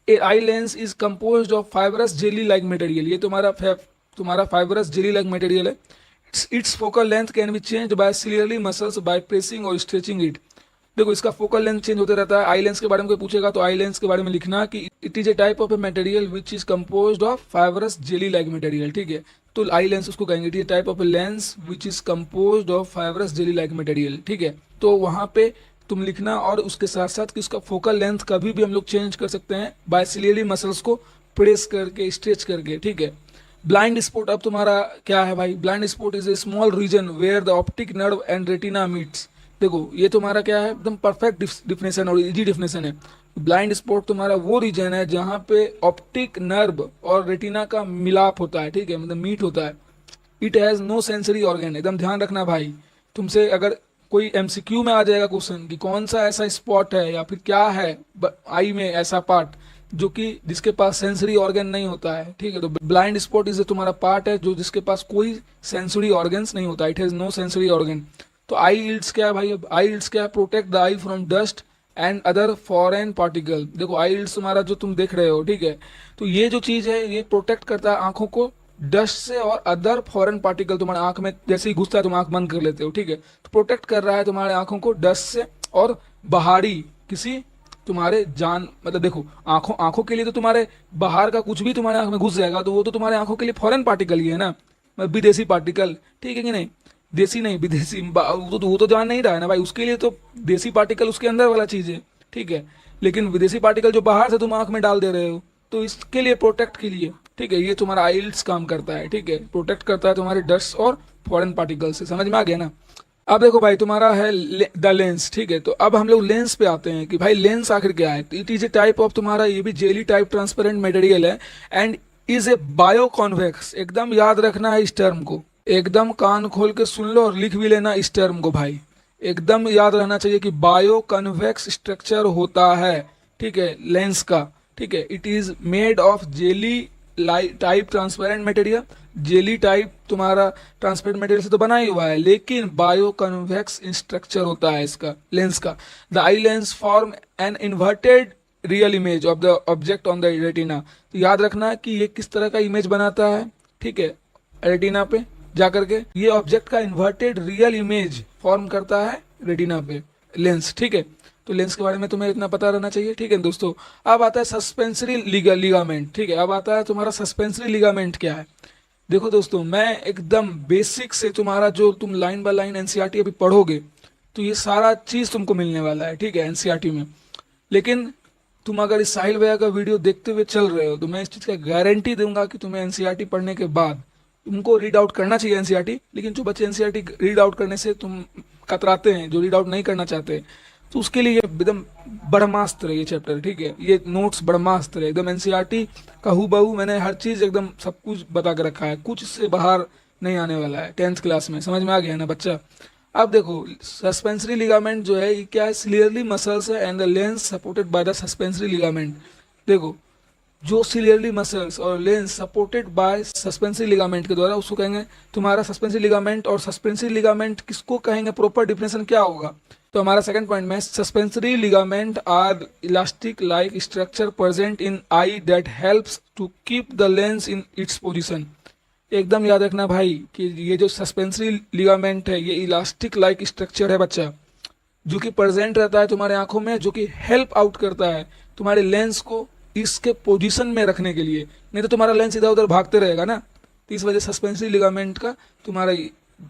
a eye lens is compose of fibrous jelly like material, ये तुम्हारा फाइबरस जेली लाइक मटेरियल है। Its focal length can be change by ciliary muscles by pressing और स्ट्रेचिंग इट। देखो इसका फोकल लेंथ चेंज होते रहता है। आई लेंस के बारे में कोई पूछेगा तो आई लेंस के बारे में लिखना कि it is a type of a material which is composed of fibrous jelly like material, ठीक है। तो आई लेंस उसको कहेंगे, it is type of a lens which is composed of fibrous jelly like material, ठीक है। तो वहाँ पे तुम लिखना, और उसके साथ साथ कि उसका फोकल लेंथ कभी भी हम लोग चेंज कर सकते हैं बाय सिलियरली मसल्स को प्रेस करके, स्ट्रेच करके, ठीक है। ब्लाइंड स्पॉट अब तुम्हारा क्या है भाई, blind spot is a small region where the optic nerve and retina meets. देखो ये तुम्हारा क्या है, एकदम परफेक्ट डिफिनेशन और इजी डिफिनेशन है। ब्लाइंड स्पॉट तुम्हारा वो रीजन है जहाँ पे ऑप्टिक नर्व और रेटिना का मिलाप होता है, ठीक है, मतलब मीट होता है। It has no sensory organ, एकदम ध्यान रखना भाई, तुमसे अगर कोई एमसीक्यू में आ जाएगा क्वेश्चन कि कौन सा ऐसा स्पॉट है या फिर क्या है आई में ऐसा पार्ट जो कि जिसके पास सेंसरी ऑर्गन नहीं होता है, ठीक है। तो ब्लाइंड स्पॉट इज तुम्हारा पार्ट है जो जिसके पास कोई सेंसरी ऑर्गन्स नहीं होता, it has no sensory organ. तो आई इल्ड्स क्या है भाई, अब आई इल्ड्स क्या है, protect the I from dust and other foreign particle. देखो आई इल्ड्स तुम्हारा जो तुम देख रहे हो, ठीक है, तो ये जो चीज है ये प्रोटेक्ट करता है आंखों को डस्ट से और अदर फॉरेन पार्टिकल। तुम्हारे आंख में जैसे ही घुसता है तुम आंख बंद कर लेते हो, ठीक है, तो प्रोटेक्ट कर रहा है तुम्हारे आंखों को डस्ट से और बाहरी किसी तुम्हारे जान, मतलब देखो आंखों के लिए तो तुम्हारे बाहर का कुछ भी तुम्हारे आंख में घुस जाएगा तो वो तो तुम्हारे आंखों के लिए फॉरेन पार्टिकल ही है ना, विदेशी पार्टिकल, ठीक है कि नहीं, देसी नहीं विदेशी, वो तो जान नहीं रहा है ना भाई, उसके लिए तो देसी पार्टिकल उसके अंदर वाला चीज है, ठीक है, लेकिन विदेशी पार्टिकल जो बाहर से तुम आंख में डाल दे रहे हो तो इसके लिए प्रोटेक्ट के लिए, ठीक है, ये तुम्हारा आइल्ड्स काम करता है, ठीक है, प्रोटेक्ट करता है तुम्हारे डस्ट और फॉरेन पार्टिकल से, समझ में आ गया ना। अब देखो भाई तुम्हारा है द लेंस, ठीक है। तो अब हम लोग लेंस पे आते हैं कि भाई लेंस आखिर क्या है। It is a type of, तुम्हारा ये भी जेली टाइप ट्रांसपेरेंट मटेरियल है and is a bio convex. एकदम याद रखना है इस टर्म को, एकदम कान खोल के सुन लो और लिख भी लेना इस टर्म को भाई, एकदम याद रहना चाहिए कि बायो कन्वेक्स स्ट्रक्चर होता है, ठीक है, लेंस का, ठीक है। It is made of jelly type transparent material, jelly type तुम्हारा ट्रांसपेरेंट मटेरियल से तो बना ही हुआ है, लेकिन बायो कन्वेक्स स्ट्रक्चर होता है इसका लेंस का। The eye lens form an inverted real image of the object on the retina. तो याद रखना कि ये किस तरह का इमेज बनाता है, ठीक है, रेटिना पे जाकर के ये ऑब्जेक्ट का इन्वर्टेड रियल इमेज फॉर्म करता है रेटिना पे लेंस, ठीक है। तो लेंस के बारे में तुम्हें इतना पता रहना चाहिए, ठीक है दोस्तों। अब आता है सस्पेंसरी लिगामेंट, ठीक है। अब आता है तुम्हारा सस्पेंसरी लिगामेंट क्या है। देखो दोस्तों, मैं एकदम बेसिक से तुम्हारा जो तुम लाइन बाय लाइन एनसीईआरटी अभी पढ़ोगे तो ये सारा चीज तुमको मिलने वाला है, ठीक है, एनसीईआरटी में। लेकिन तुम अगर इस साहिल भैया का वीडियो देखते हुए चल रहे हो तो मैं इस चीज का गारंटी दूंगा कि तुम्हें एनसीईआरटी पढ़ने के बाद तुमको रीड आउट करना चाहिए एनसीईआरटी। लेकिन जो बच्चे एनसीईआरटी रीड आउट करने से तुम कतराते हैं, जो रीड आउट नहीं करना चाहते, तो उसके लिए एकदम ब्रह्मास्त्र है ये चैप्टर, ठीक है। ये नोट्स ब्रह्मास्त्र है एकदम, एनसीईआरटी का हूबहू मैंने हर चीज एकदम सब कुछ बता के रखा है, कुछ इससे बाहर नहीं आने वाला है 10th क्लास में। समझ में आ गया ना बच्चा। अब देखो सस्पेंसरी लिगामेंट जो है ये क्या है, सिलियरली मसल्स है and the lens supported by the suspensory ligament. देखो जो सिलियरली मसल्स और lens supported by suspensory ligament के द्वारा, उसको कहेंगे तुम्हारा सस्पेंसरी लिगामेंट। और सस्पेंसरी लिगामेंट किसको कहेंगे, प्रॉपर डिफिनेशन क्या होगा। तो हमारा सेकंड पॉइंट में, suspensory ligament are elastic like structure present in eye that helps to keep the lens in its position. एकदम याद रखना भाई कि ये जो सस्पेंसरी लिगामेंट है ये इलास्टिक लाइक स्ट्रक्चर है बच्चा, जो कि प्रेजेंट रहता है तुम्हारे आंखों में, जो कि हेल्प आउट करता है तुम्हारे लेंस को इसके पोजीशन में रखने के लिए। नहीं तो तुम्हारा लेंस इधर उधर भागते रहेगा ना। तो इस वजह सस्पेंसरी लिगामेंट का तुम्हारा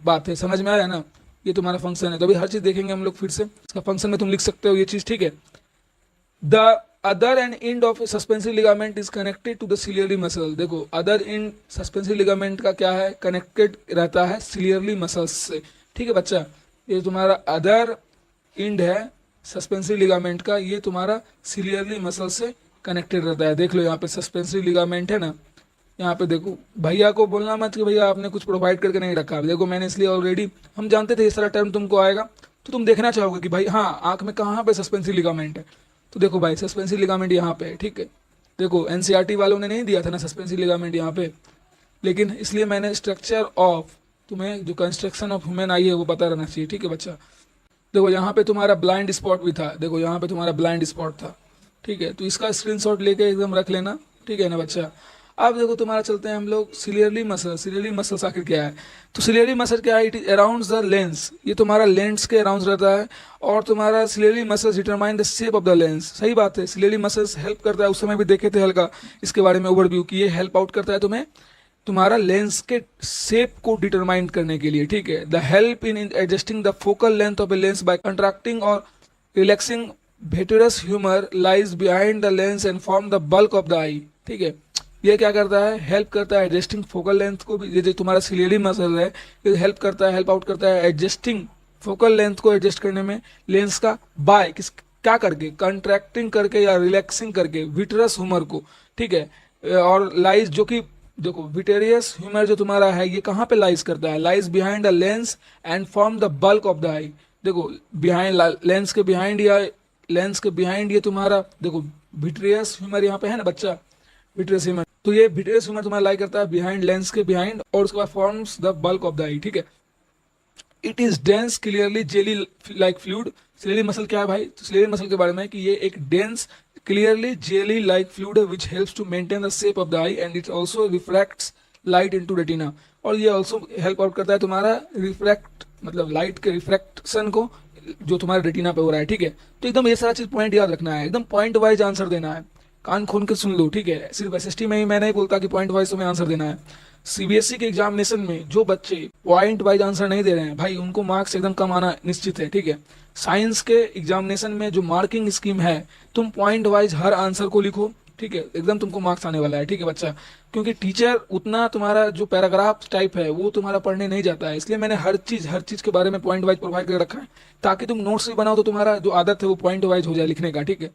बात है, समझ में आया ना। ये तुम्हारा फंक्शन है। तो अभी हर चीज देखेंगे हम लोग फिर से, इसका फंक्शन में तुम लिख सकते हो ये चीज, ठीक है। The other end end of suspensory ligament is connected to the ciliary muscle. देखो अदर एंड सस्पेंसरी लिगामेंट का क्या है, कनेक्टेड रहता है सिलियरली मसल्स से, ठीक है बच्चा। ये तुम्हारा अदर एंड है सस्पेंसरी लिगामेंट का, ये तुम्हारा सिलियरली मसल से कनेक्टेड रहता है। देख लो यहाँ पे सस्पेंसरी लिगामेंट है ना, यहाँ पे देखो। भैया को बोलना मत कि भैया आपने कुछ प्रोवाइड करके नहीं रखा। देखो मैंने इसलिए ऑलरेडी, हम जानते थे इस सारा टर्म तुमको आएगा तो तुम देखना चाहोगे कि भाई हाँ आंख में कहाँ पे सस्पेंसरी लिगामेंट है। तो देखो भाई सस्पेंसरी लिगामेंट यहाँ पे है, ठीक है। देखो एनसीईआरटी वालों ने नहीं दिया था ना सस्पेंसरी लिगामेंट यहाँ पे, लेकिन इसलिए मैंने स्ट्रक्चर ऑफ, तुम्हें जो कंस्ट्रक्शन ऑफ ह्यूमन आई है वो पता रहना चाहिए, ठीक है बच्चा। देखो यहाँ पे तुम्हारा ब्लाइंड स्पॉट भी था, देखो यहाँ पे तुम्हारा ब्लाइंड स्पॉट था, ठीक है। तो इसका स्क्रीनशॉट लेके एकदम रख लेना, ठीक है ना बच्चा। अब देखो तुम्हारा चलते हैं हम लोग सिलियरली मसल। सिलियरली मसल्स आखिर क्या है, तो सिलियरली मसल क्या है, it is around the lens. ये तुम्हारा लेंस के अराउंड रहता है और तुम्हारा ciliary muscles determine the shape of the lens. सही बात है, सिलियरली मसल्स हेल्प करता है, उस समय भी देखे थे हल्का इसके बारे में ओवरव्यू कि ये हेल्प आउट करता है तुम्हें तुम्हारा लेंस के शेप को डिटरमाइन करने के लिए, ठीक है। The help in adjusting the focal length of a lens by contracting और relaxing vitreous humor lies behind the lens and form the bulk of the eye, ठीक है। ये क्या करता है, हेल्प करता है एडजस्टिंग फोकल लेंथ को भी। ये जो तुम्हारा सिलियरली मसल है ये हेल्प करता है, हेल्प आउट करता है एडजस्टिंग फोकल लेंथ को एडजस्ट करने में लेंस का, बाय किस क्या करके, कंट्रैक्टिंग करके या रिलैक्सिंग करके विट्रस ह्यूमर को, ठीक है। और लाइज जो कि देखो विटेरियस ह्यूमर जो तुम्हारा है ये कहाँ पे लाइज करता है, lies behind the lens and form the bulk of the eye. देखो बिहाइंड लेंस के बिहाइंड या लेंस के बिहाइंड ये तुम्हारा देखो विट्रियस ह्यूमर यहाँ पे है ना बच्चा, विट्रियस ह्यूमर। तो ये विट्रियस ह्यूमर तुम्हारा लाई करता है बिहाइंड लेंस के बिहाइंड और उसके बाद forms the bulk of the eye, ठीक है। It is dense clearly jelly like fluid. Ciliary muscle क्या है भाई, तो सिलियरी मसल के बारे में कि ये एक dense clearly jelly like fluid है which helps to maintain the shape of the eye and it also refracts light into retina. और ये ऑल्सो हेल्प आउट करता है तुम्हारा रिफ्रैक्ट मतलब लाइट के रिफ्रैक्शन को जो तुम्हारे रेटिना पे हो रहा है, ठीक है। तो एकदम ये सारा चीज पॉइंट याद रखना है, एकदम पॉइंट वाइज आंसर देना है, कान खोल के सुन लो, ठीक है। सिर्फ एसएसटी में ही मैं नहीं बोलता कि पॉइंट वाइज तुम्हें आंसर देना है। सीबीएसई के एग्जामिनेशन में जो बच्चे पॉइंट वाइज आंसर नहीं दे रहे हैं भाई उनको मार्क्स एकदम कम आना निश्चित है, ठीक है। साइंस के एग्जामिनेशन में जो मार्किंग स्कीम है तुम पॉइंट वाइज हर आंसर को लिखो, ठीक है, एकदम तुमको मार्क्स आने वाला है, ठीक है बच्चा। क्योंकि टीचर उतना तुम्हारा जो पैराग्राफ टाइप है वो तुम्हारा पढ़ने नहीं जाता है, इसलिए मैंने हर चीज के बारे में पॉइंट वाइज प्रोवाइड कर रखा है, ताकि तुम नोट्स भी बनाओ तो तुम्हारा जो आदत है वो पॉइंट वाइज हो जाए लिखने का, ठीक है।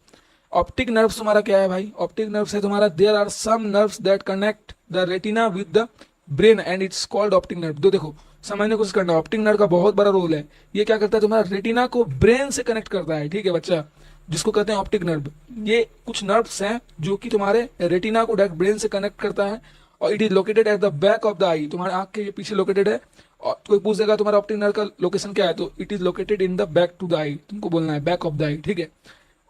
ऑप्टिक नर्व्स तुम्हारा क्या है भाई? ऑप्टिक नर्व्स है तुम्हारा, there are some nerves that connect the retina with the brain and it's called optic nerve. तो देखो समझने की कोशिश करना, ऑप्टिक नर्व का बहुत बड़ा रोल है। ये क्या करता है, तुम्हारा रेटिना को ब्रेन से कनेक्ट करता है, ठीक है बच्चा, जिसको कहते हैं ऑप्टिक नर्व। ये कुछ नर्व्स हैं जो कि तुम्हारे रेटिना को डायरेक्ट ब्रेन से कनेक्ट करता है, और it is located at the back of the eye, तुम्हारे आंख के पीछे लोकेटेड है। और कोई पूछ देगा तुम्हारा ऑप्टिक नर्व का लोकेशन क्या है, तो it is located in the back to the eye, तुमको बोलना है बैक ऑफ द आई, ठीक है।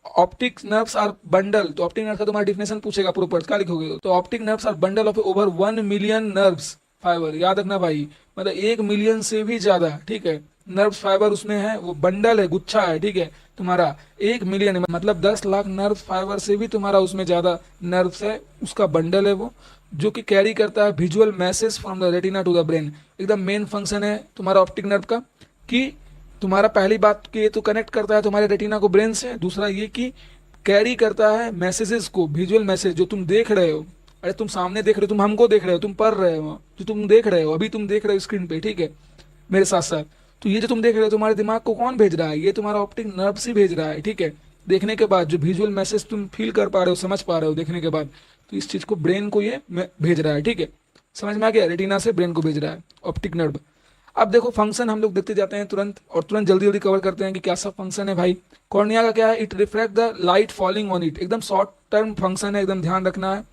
ऑप्टिक नर्व्स आर बंडल, तो ऑप्टिक नर्व का तुम्हारा डिफिनेशन पूछेगा प्रॉपर, क्या लिखोगे? तो optic nerves are bundle of over 1 million nerves fiber, याद रखना भाई, मतलब 1 मिलियन से भी ज्यादा, ठीक है, नर्व्स फाइबर उसमें है, वो बंडल है, गुच्छा है, ठीक है तुम्हारा 1 मिलियन मतलब 10 लाख नर्व फाइबर से भी तुम्हारा उसमें ज्यादा नर्व्स है, उसका बंडल है वो, जो कि कैरी करता है visual message from the retina to the brain. एकदम मेन फंक्शन है तुम्हारा ऑप्टिक नर्व का, कि तुम्हारा पहली बात कि ये तो कनेक्ट करता है तुम्हारे रेटिना को ब्रेन से, दूसरा ये कि कैरी करता है मैसेजेस को, विजुअल मैसेज जो तुम देख रहे हो, अरे तुम सामने देख रहे हो, तुम हमको देख रहे हो, तुम पढ़ रहे हो, जो तुम देख रहे हो अभी तुम देख रहे हो स्क्रीन पे, ठीक है मेरे साथ साथ, तो ये जो तुम देख रहे हो तुम्हारे दिमाग को कौन भेज रहा है? ये तुम्हारा ऑप्टिक नर्व से भेज रहा है, ठीक है। देखने के बाद जो विजुअल मैसेज तुम फील कर पा रहे हो, समझ पा रहे हो देखने के बाद, तो इस चीज को ब्रेन को ये भेज रहा है, ठीक है, समझ में आ गया? रेटिना से ब्रेन को भेज रहा है ऑप्टिक नर्व। अब देखो फंक्शन हम लोग देखते जाते हैं तुरंत, और तुरंत जल्दी जल्दी कवर करते हैं कि क्या सब फंक्शन है भाई। कॉर्निया का क्या है? It reflect the light falling on it, एकदम शॉर्ट टर्म फंक्शन है, एकदम ध्यान रखना है,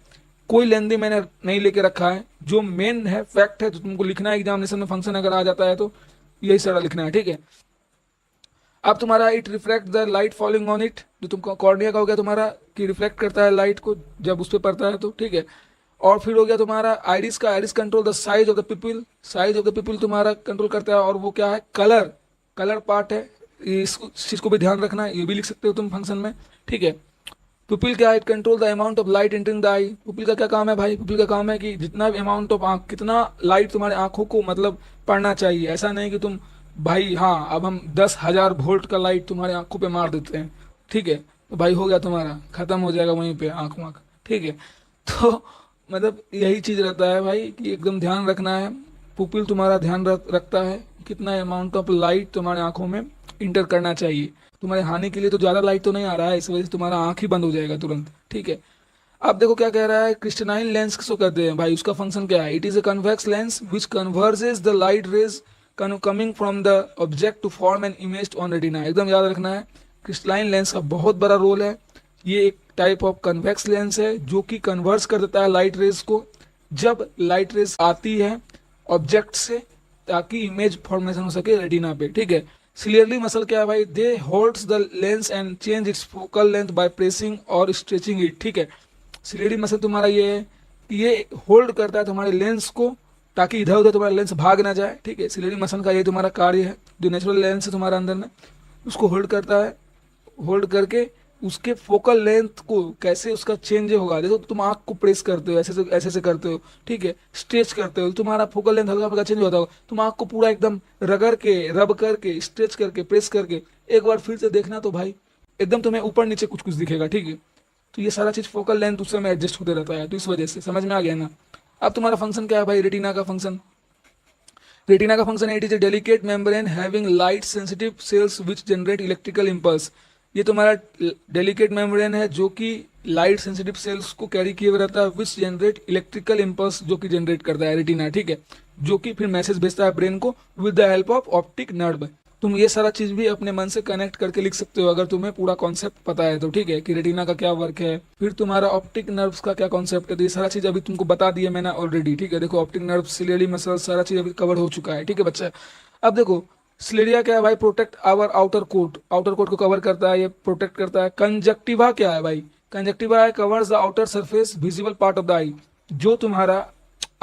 कोई लेंदी मैंने नहीं लेके रखा है, जो मेन है फैक्ट है जो तुमको लिखना है एग्जामिनेशन में, फंक्शन अगर आ जाता है तो यही सारा लिखना है, ठीक है। अब तुम्हारा it reflect the light falling on it, जो तुमको कॉर्निया का हो गया तुम्हारा कि रिफ्लेक्ट करता है लाइट को जब उस पर पड़ता है तो, ठीक है। और फिर हो गया तुम्हारा आइरिस का, iris control the size of the pupil, size of the pupil तुम्हारा कंट्रोल करता है, और वो क्या है? कलर, कलर पार्ट है, इस चीज को भी ध्यान रखना है, ये भी लिख सकते हो तुम फंक्शन में, ठीक है। पुपिल क्या है? It control the amount of light entering the I. Pupil का क्या काम है भाई? पुपिल का काम है कि जितना भी अमाउंट ऑफ आंख, कितना लाइट तुम्हारे आंखों को मतलब पड़ना चाहिए, ऐसा नहीं कि तुम भाई हाँ अब हम 10,000 वोल्ट का लाइट तुम्हारे आंखों पे मार देते हैं, ठीक है, तो भाई हो गया तुम्हारा, खत्म हो जाएगा वहीं पे आंख, ठीक है। तो मतलब यही चीज रहता है भाई कि एकदम ध्यान रखना है, पुपिल तुम्हारा ध्यान रखता है कितना अमाउंट ऑफ लाइट तुम्हारे आंखों में इंटर करना चाहिए। तुम्हारे हानि के लिए तो ज्यादा लाइट तो नहीं आ रहा है, इस वजह से तुम्हारा आंख ही बंद हो जाएगा तुरंत, ठीक है। अब देखो क्या कह रहा है, क्रिस्टलाइन लेंस किसको कहते हैं भाई? उसका फंक्शन क्या है? It is a convex lens which converges the light rays coming from the object to form an image on retina. एकदम याद रखना है, क्रिस्टलाइन लेंस का बहुत बड़ा रोल है, ये एक टाइप ऑफ कन्वेक्स लेंस है जो कि कन्वर्स कर देता है लाइट रेज को, जब लाइट रेज आती है ऑब्जेक्ट से, ताकि इमेज फॉर्मेशन हो सके रेटिना पे, ठीक है। सिलियरली मसल क्या है भाई? They holds the lens and change its focal length by pressing और स्ट्रेचिंग इट, ठीक है। सिलियरली मसल तुम्हारा ये है कि ये होल्ड करता है तुम्हारे लेंस को, ताकि इधर उधर तुम्हारा लेंस भाग ना जाए, ठीक है। सिलियरली मसल का ये तुम्हारा कार्य है, जो नेचुरल लेंस है तुम्हारा अंदर में, उसको होल्ड करता है, होल्ड करके उसके फोकल लेंथ को कैसे उसका चेंज होगा। देखो तुम आंख को प्रेस करते हो, ऐसे से करते हो, ठीक है, स्ट्रेच करते हो, तुम्हारा फोकल लेंथ हल्का हल्का चेंज होता होगा। तुम आंख को पूरा एकदम रगड़ के, रब करके, स्ट्रेच करके, प्रेस करके एक बार फिर से देखना, तो भाई एकदम तुम्हें ऊपर नीचे कुछ कुछ दिखेगा, ठीक है। तो ये सारा चीज फोकल लेंथ उस समय एडजस्ट होते रहता है, तो इस वजह से समझ में आ गया ना। अब तुम्हारा फंक्शन क्या है भाई? रेटिना का फंक्शन, रेटिना का फंक्शन है it is A delicate membrane having light sensitive cells which generate electrical impulse. ये तुम्हारा डेलिकेट मेम्ब्रेन है जो कि लाइट सेंसिटिव सेल्स को कैरी किए हुए रहता है, विच जनरेट इलेक्ट्रिकल इंपल्स, जो कि जनरेट करता है रेटिना, ठीक है, जो कि फिर मैसेज भेजता है ब्रेन को with the help of optic nerve. तुम ये सारा चीज भी अपने मन से कनेक्ट करके लिख सकते हो अगर तुम्हें पूरा कॉन्सेप्ट पता है तो, ठीक है, कि रेटिना का क्या वर्क है, फिर तुम्हारा ऑप्टिक नर्व्स का क्या कॉन्सेप्ट है। तो ये सारा चीज अभी तुमको बता दिया मैंने ऑलरेडी, ठीक है। देखो ऑप्टिक नर्व, सिलियरी मसल, सारा चीज अभी कवर हो चुका है, ठीक है बच्चा। अब देखो सिलेरिया क्या है भाई? Protect our outer coat, outer coat को कवर करता है, ये प्रोटेक्ट करता है। कंजक्टिवा क्या है भाई? कंजक्टिवा है covers the outer surface visible part of the eye, जो तुम्हारा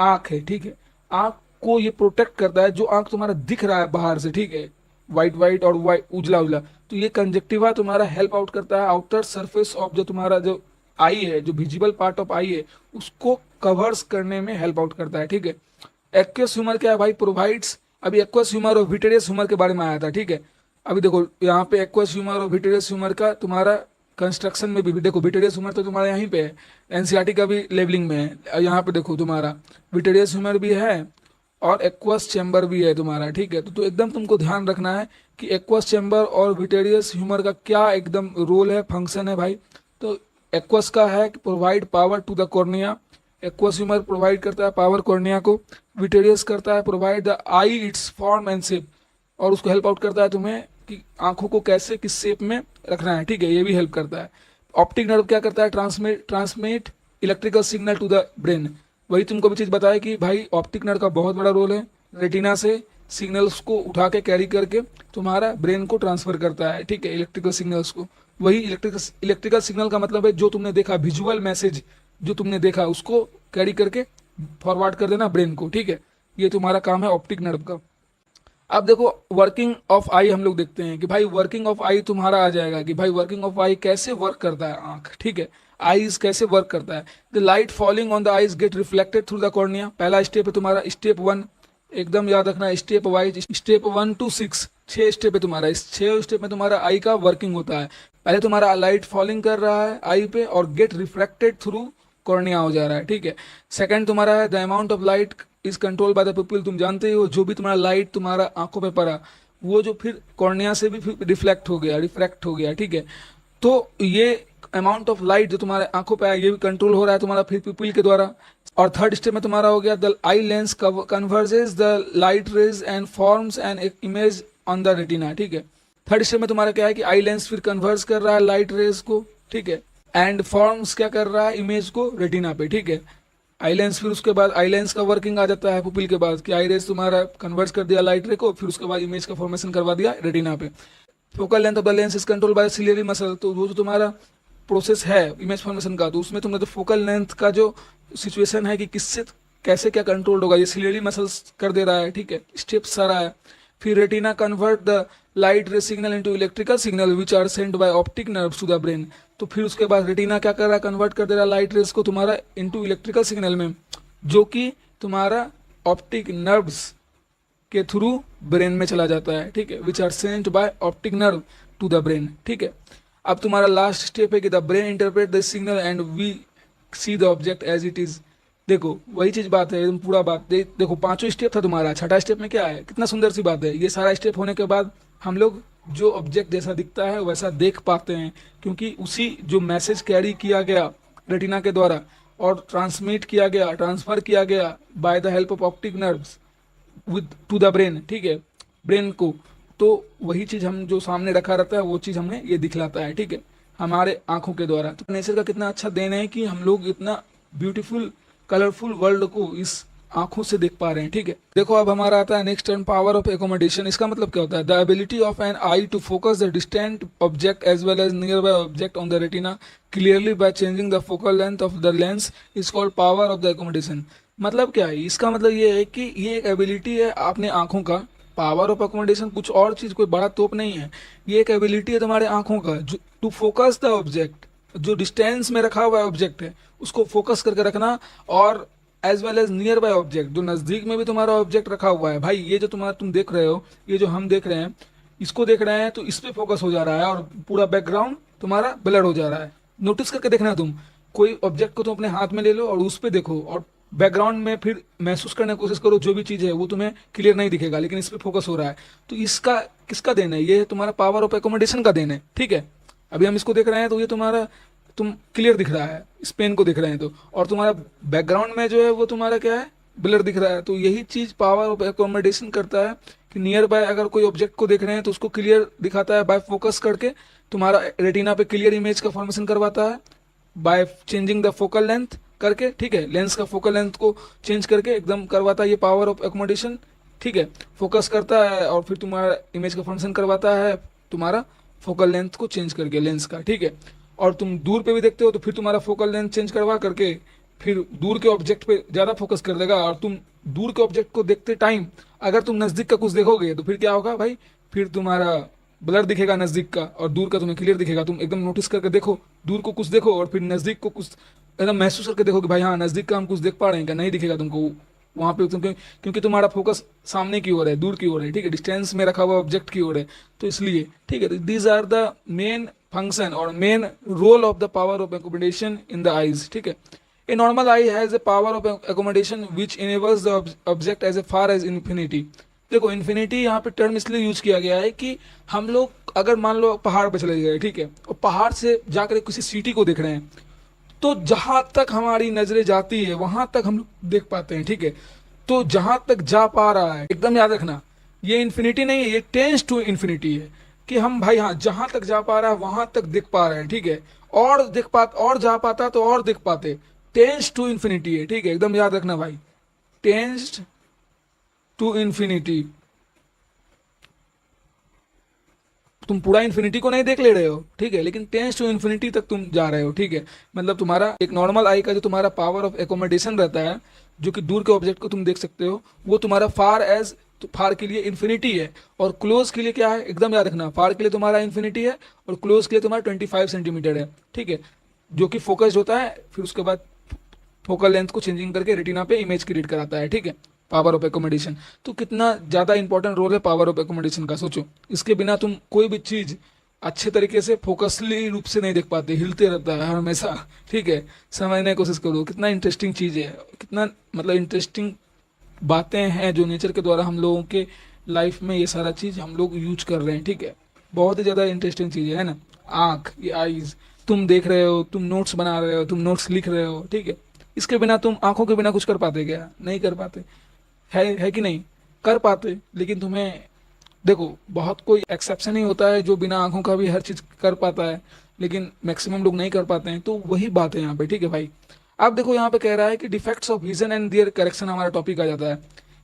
आंख है, ठीक है, आंख को ये प्रोटेक्ट करता है, जो आंख तुम्हारा दिख रहा है बाहर से, ठीक है, व्हाइट व्हाइट और व्हाइट उजला उजला, तो ये कंजक्टिवा तुम्हारा हेल्प आउट करता है आउटर सरफेस ऑफ जो तुम्हारा जो आई है, जो विजिबल पार्ट ऑफ आई है, उसको कवर्स करने में हेल्प आउट करता है, ठीक है। एक्वस ह्यूमर क्या है भाई? प्रोवाइड्स, अभी एक्वस ह्यूमर और विटेरियस ह्यूमर के बारे में आया था, ठीक है। अभी देखो यहाँ पे एक्वस ह्यूमर और विटेरियस ह्यूमर का तुम्हारा कंस्ट्रक्शन में भी देखो विटेरियस ह्यूमर तो तुम्हारा यहीं पे है, एनसीईआरटी का भी लेबलिंग में है, यहाँ पे देखो तुम्हारा विटेरियस ह्यूमर भी है और एक्वस चैम्बर भी है तुम्हारा, ठीक है। तो एकदम तुमको ध्यान रखना है कि एक्वस चैम्बर और विटेरियस ह्यूमर का क्या एकदम रोल है, फंक्शन है भाई। तो एक्वस का है कि provide power to the cornea, aqueous humour provide करता है पावर कॉर्निया को। विटेरियस करता है provide the eye its form and shape, और उसको हेल्प आउट करता है तुम्हें कि आंखों को कैसे किस शेप में रखना है, ठीक है, ये भी हेल्प करता है। ऑप्टिक नर्व क्या करता है, transmit electrical signal to the brain. वही तुमको भी चीज़ बताया कि भाई ऑप्टिक नर्व का बहुत बड़ा रोल है, रेटिना से सिग्नल्स को उठा के कैरी करके तुम्हारा ब्रेन को ट्रांसफर करता है, ठीक है, इलेक्ट्रिकल सिग्नल्स को। वही इलेक्ट्रिकल सिग्नल का मतलब है जो तुमने देखा, विजुअल मैसेज जो तुमने देखा उसको कैरी करके फॉरवर्ड कर देना ब्रेन को, ठीक है। ये तुम्हारा काम है ऑप्टिक नर्व का। अब देखो वर्किंग ऑफ आई हम लोग देखते हैं कि भाई वर्किंग ऑफ आई तुम्हारा आ जाएगा कि भाई वर्किंग ऑफ आई कैसे वर्क करता है आंख, ठीक है, आईज कैसे वर्क करता है। The light falling on the eyes gate reflected through the cornea. पहला स्टेप है तुम्हारा स्टेप 1, एकदम याद रखना, step wise, step 1 to 6, 6 step है तुम्हारा। इस 6 स्टेप में तुम्हारा आई का वर्किंग होता है। पहले तुम्हारा लाइट फॉलिंग कर रहा है आई पे और गेट रिफ्लेक्टेड थ्रू कॉर्निया हो जा रहा है, ठीक है। सेकंड तुम्हारा है the amount of light is control by the people. तुम जानते हो जो भी तुम्हारा लाइट तुम्हारा आंखों पे पड़ा वो जो फिर कॉर्निया से भी रिफ्लेक्ट हो गया, रिफ्रैक्ट हो गया, ठीक है। तो ये अमाउंट ऑफ लाइट जो तुम्हारे आंखों पे आया ये भी कंट्रोल हो रहा है तुम्हारा फिर पिपल के द्वारा। और थर्ड स्टेप में तुम्हारा हो गया the eye lens converges the light raise and forms an image on the retina, ठीक है। थर्ड स्टेप में तुम्हारा क्या है कि आई लेंस फिर कन्वर्ज कर रहा है लाइट रेज को, ठीक है, एंड फॉर्म्स क्या कर रहा है इमेज को रेटिना पे, ठीक है। आई लेंस फिर उसके बाद आई लेंस का वर्किंग आ जाता है पुपिल के बाद कि आई रेज तुम्हारा कन्वर्ट कर दिया लाइट रे को, फिर उसके बाद इमेज का फॉर्मेशन करवा दिया रेटिना पे। Focal length of the lens is control by ciliary muscle. तो वो जो तुम्हारा प्रोसेस है इमेज फॉर्मेशन का, तो उसमें तुमने तो फोकल लेंथ का जो सिचुएशन है कि किससे कैसे क्या कंट्रोल होगा ये सिलियरी मसल्स कर दे रहा है, ठीक है, स्टेप्स सारा है। फिर retina convert the light ray signal into electrical signal which are sent by optic nerves to the brain. तो फिर उसके बाद रेटिना क्या कर रहा है, कन्वर्ट कर दे रहा है लाइट रेस को तुम्हारा इनटू इलेक्ट्रिकल सिग्नल में, जो कि तुम्हारा ऑप्टिक नर्व्स के थ्रू ब्रेन में चला जाता है, ठीक है, which are sent by optic nerve to the brain, ठीक है। अब तुम्हारा लास्ट स्टेप है कि the brain interpret the signal and we see the object as it is. देखो वही चीज बात है, एकदम पूरा बात देखो, पांचों स्टेप था तुम्हारा, छठा स्टेप में क्या है, कितना सुंदर सी बात है। ये सारा स्टेप होने के बाद हम लोग जो ऑब्जेक्ट जैसा दिखता है वैसा देख पाते हैं, क्योंकि उसी जो मैसेज कैरी किया गया रेटिना के द्वारा और ट्रांसमिट किया गया, ट्रांसफर किया गया by the help of optic nerves with two the brain, ठीक है, ब्रेन को। तो वही चीज हम जो सामने रखा रहता है वो चीज हमें ये दिखलाता है, ठीक है, हमारे आंखों के द्वारा। तो नेचर का कितना अच्छा देन है कि हम लोग इतना ब्यूटीफुल कलरफुल वर्ल्ड को इस आंखों से देख पा रहे हैं, ठीक है। देखो अब हमारा आता है next term power of accommodation. इसका मतलब क्या होता है, the ability of an eye to focus the distant object as well as near by object on the retina clearly by changing the focal length of the lens is called power of the accommodation. मतलब क्या है, इसका मतलब ये है कि ये एक एबिलिटी है अपने आंखों का। पावर ऑफ एकोमोडेशन कुछ और चीज, कोई बड़ा तोप नहीं है, ये एक एबिलिटी है तुम्हारे आंखों का जो टू फोकस द ऑब्जेक्ट, जो डिस्टेंस में रखा हुआ ऑब्जेक्ट है उसको फोकस करके रखना, और as well as near by object, जो नजदीक में भी तुम्हारा ऑब्जेक्ट रखा हुआ है। भाई ये जो तुम देख रहे हो, ये जो हम देख रहे हैं, इसको देख रहे हैं तो इस पे फोकस हो जा रहा है और पूरा बैकग्राउंड तुम्हारा ब्लर हो जा रहा है। नोटिस करके देखना, तुम कोई ऑब्जेक्ट को तुम अपने हाथ में ले लो और उस पे देखो और बैकग्राउंड में फिर महसूस करने की कोशिश करो, जो भी चीज है वो तुम्हें क्लियर नहीं दिखेगा, लेकिन इस पे फोकस हो रहा है। तो इसका किसका देन है, ये तुम्हारा पावर ऑफ एकोमोडेशन का देन है, ठीक है। अभी हम इसको देख रहे हैं तो ये तुम्हारा तुम क्लियर दिख रहा है, इस पेन को दिख रहे हैं तो, और तुम्हारा बैकग्राउंड में जो है वो तुम्हारा क्या है, ब्लर दिख रहा है। तो यही चीज पावर ऑफ एकोमोडेशन करता है कि नियर बाय अगर कोई ऑब्जेक्ट को देख रहे हैं तो उसको क्लियर दिखाता है बाय फोकस करके, तुम्हारा रेटिना पे क्लियर इमेज का फॉर्मेशन करवाता है bye changing the focal length करके, ठीक है, लेंस का फोकल लेंथ को चेंज करके एकदम करवाता है ये पावर ऑफ एकोमोडेशन, ठीक है। फोकस करता है और फिर तुम्हारा इमेज का फॉर्मेशन करवाता है तुम्हारा फोकल लेंथ को चेंज करके लेंस का, ठीक है। और तुम दूर पे भी देखते हो तो फिर तुम्हारा फोकल लेंथ चेंज करवा करके फिर दूर के ऑब्जेक्ट पे ज्यादा फोकस कर देगा, और तुम दूर के ऑब्जेक्ट को देखते टाइम अगर तुम नजदीक का कुछ देखोगे तो फिर क्या होगा भाई, फिर तुम्हारा ब्लर दिखेगा नजदीक का और दूर का तुम्हें क्लियर दिखेगा। तुम एकदम नोटिस करके देखो, दूर को कुछ देखो और फिर नजदीक को कुछ एकदम महसूस करके देखो कि भाई हाँ नजदीक का हम कुछ देख पा रहे हैं क्या, नहीं दिखेगा तुमको, वहां पे क्योंकि तुम्हारा फोकस सामने की ओर है, दूर की ओर है, ठीक है, डिस्टेंस में रखा हुआ ऑब्जेक्ट की ओर है, तो इसलिए, ठीक है। These are the main function और main role of the power of accommodation in the eyes, ठीक है। A normal eye has a power of accommodation which enables the object as a far as infinity. देखो infinity यहाँ पे term इसलिए use किया गया है कि हम लोग अगर मान लो पहाड़ पे चले गए, ठीक है, और पहाड़ से जाकर किसी सिटी को देख रहे हैं, तो जहां तक हमारी नजरें जाती है वहां तक हम लोग देख पाते हैं, ठीक है। तो जहां तक जा पा रहा है, एकदम याद रखना, ये इन्फिनिटी नहीं है, ये टेंस टू इन्फिनिटी है, कि हम भाई हाँ जहां तक जा पा रहा है वहां तक देख पा रहे हैं, ठीक है। और देख पा और जा पाता तो और देख पाते, टेंस टू इन्फिनिटी है, ठीक है, एकदम याद रखना भाई, टेंस टू इन्फिनिटी। तुम पूरा इन्फिनिटी को नहीं देख ले रहे हो, ठीक है, लेकिन टेंस टू इन्फिनिटी तक तुम जा रहे हो, ठीक है। मतलब तुम्हारा एक नॉर्मल आई का जो तुम्हारा पावर ऑफ एकोमोडेशन रहता है, जो कि दूर के ऑब्जेक्ट को तुम देख सकते हो, वो तुम्हारा फार एज, तो फार के लिए इन्फिनिटी है, और क्लोज के लिए क्या है, एकदम याद रखना, फार के लिए तुम्हारा इन्फिनिटी है और क्लोज के लिए तुम्हारा 25 सेंटीमीटर है, ठीक है, जो कि फोकस्ड होता है, फिर उसके बाद फोकल लेंथ को चेंजिंग करके रेटिना पे इमेज क्रिएट कराता है, ठीक है, पावर ऑफ एकोमोडेशन। तो कितना ज़्यादा इंपॉर्टेंट रोल है पावर ऑफ एकोमोडेशन का, सोचो। इसके बिना तुम कोई भी चीज़ अच्छे तरीके से फोकसली रूप से नहीं देख पाते, हिलते रहता है हमेशा, ठीक है। समझने की कोशिश करो, कितना इंटरेस्टिंग चीज़ है, कितना मतलब इंटरेस्टिंग बातें हैं जो नेचर के द्वारा हम लोगों के लाइफ में ये सारा चीज़ हम लोग यूज कर रहे हैं, ठीक है। बहुत ही ज़्यादा इंटरेस्टिंग चीज़ है ना। आँख, ये आईज, तुम देख रहे हो, तुम नोट्स बना रहे हो, तुम नोट्स लिख रहे हो, ठीक है। इसके बिना तुम आंखों के बिना कुछ कर पाते क्या? नहीं कर पाते, है कि नहीं? कर पाते, लेकिन तुम्हें देखो बहुत कोई एक्सेप्शन ही होता है जो बिना आंखों का भी हर चीज कर पाता है, लेकिन मैक्सिमम लोग नहीं कर पाते हैं। तो वही बात है यहाँ पे, ठीक है भाई। अब देखो यहाँ पे कह रहा है कि defects of vision and their correction, हमारा टॉपिक आ जाता है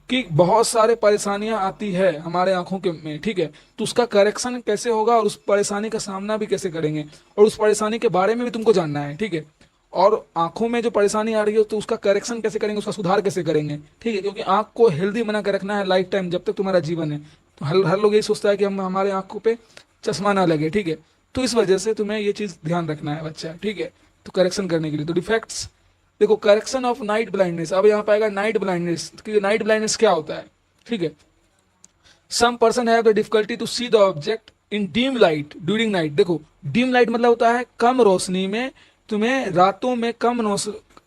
कि बहुत सारे परेशानियां आती है हमारे आंखों के में, ठीक है। तो उसका करेक्शन कैसे होगा और उस परेशानी का सामना भी कैसे करेंगे, और उस परेशानी के बारे में भी तुमको जानना है, ठीक है। और आंखों में जो परेशानी आ रही है तो उसका करेक्शन कैसे करेंगे, उसका सुधार कैसे करेंगे, ठीक है। क्योंकि आंख को हेल्दी बना कर रखना है लाइफ टाइम, जब तक तुम्हारा जीवन है। तो हर लोग यही सोचता है कि हम हमारे आंखों पे चश्मा ना लगे, ठीक है। तो इस वजह से तुम्हें ये चीज ध्यान रखना है बच्चा, ठीक है। तो करेक्शन करने के लिए तो डिफेक्ट्स देखो, करेक्शन ऑफ नाइट ब्लाइंडनेस। अब यहाँ पाएगा नाइट ब्लाइंडनेस, क्योंकि नाइट ब्लाइंडनेस क्या होता है, ठीक है। Some person have the difficulty to see the object in dim light during night. देखो डीम लाइट मतलब होता है कम रोशनी में, तुम्हें रातों में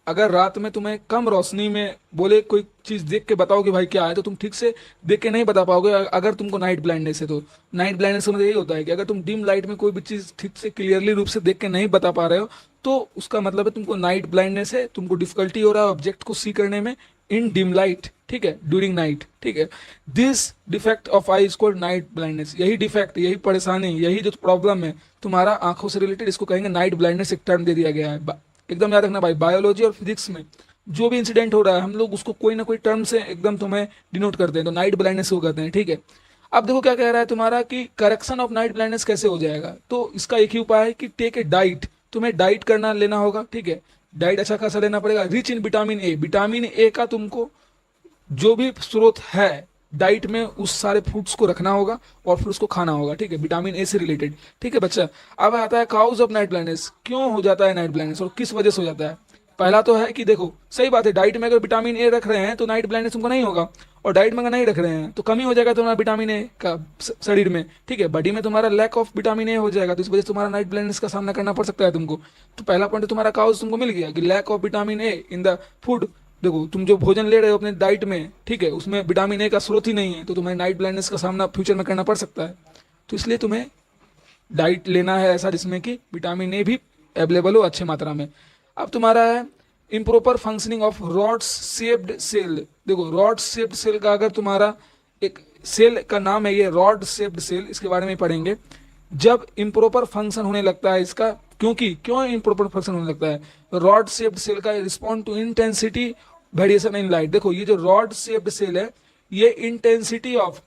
अगर रात में तुम्हें कम रोशनी में बोले कोई चीज देख के बताओ कि भाई क्या है, तो तुम ठीक से देख के नहीं बता पाओगे अगर तुमको नाइट ब्लाइंडनेस है। तो नाइट ब्लाइंडनेस का मतलब यही होता है कि अगर तुम डिम लाइट में कोई भी चीज ठीक से क्लियरली रूप से देख के नहीं बता पा रहे हो, तो उसका मतलब है तुमको नाइट ब्लाइंडनेस है, तुमको डिफिकल्टी हो रहा है ऑब्जेक्ट को सी करने में इन डिम लाइट, ठीक है, ड्यूरिंग नाइट, ठीक है। This defect of I is called night blindness. यही डिफेक्ट, यही परेशानी, यही जो प्रॉब्लम है तुम्हारा आंखों से रिलेटेड, इसको कहेंगे नाइट ब्लाइंडनेस। एक टर्म दे दिया गया है, एकदम याद रखना भाई। बायोलॉजी और फिजिक्स में जो भी इंसिडेंट हो रहा है हम लोग उसको कोई ना कोई टर्म से एकदम तुम्हें डिनोट करते हैं, तो नाइट ब्लाइंडनेस को कहते हैं, ठीक है। अब देखो क्या कह रहा है तुम्हारा कि करेक्शन ऑफ नाइट ब्लाइंडनेस कैसे हो जाएगा। तो इसका एक ही उपाय है कि टेक ए डाइट, तुम्हें डाइट करना लेना होगा, ठीक है। डाइट अच्छा खासा लेना पड़ेगा, rich in vitamin A. Vitamin A का तुमको जो भी स्रोत है डाइट में, उस सारे फूड्स को रखना होगा और फिर उसको खाना होगा, ठीक है, विटामिन ए से रिलेटेड, ठीक है बच्चा। अब आता है काउज ऑफ नाइट ब्लाइंडनेस। क्यों हो जाता है नाइट ब्लाइंडनेस और किस वजह से हो जाता है। पहला तो है कि देखो सही बात है, डाइट में अगर विटामिन ए रख रहे हैं तो नाइट ब्लाइंडनेस तुमको नहीं होगा, और डाइट में अगर नहीं रख रहे हैं तो कमी हो जाएगा तुम्हारा विटामिन ए का शरीर में, ठीक है। बॉडी में तुम्हारा लैक ऑफ विटामिन ए हो जाएगा, तो इस वजह से तुम्हारा नाइट ब्लाइंडनेस का सामना करना पड़ सकता है तुमको। तो पहला पॉइंट तुम्हारा काउज तुमको मिल गया कि lack of vitamin A in the food. देखो तुम जो भोजन ले रहे हो अपने डाइट में, ठीक है, उसमें विटामिन ए का स्रोत ही नहीं है, तो तुम्हें नाइट ब्लाइंडनेस का सामना फ्यूचर में करना पड़ सकता है। तो इसलिए तुम्हें डाइट लेना है ऐसा जिसमें कि विटामिन ए भी अवेलेबल हो अच्छे मात्रा में। अब तुम्हारा है improper functioning of rod shaped cell. देखो रॉड शेप्ड सेल का अगर तुम्हारा एक सेल का नाम है ये रॉड शेप्ड सेल, इसके बारे में पढ़ेंगे। जब इम्प्रोपर फंक्शन होने लगता है इसका, क्यों इम्प्रोपर फंक्शन होने लगता है, रॉड शेप्ड सेल का respond to intensity variation in light. देखो ये जो रॉड शेप्ड सेल है ये इंटेंसिटी ऑफ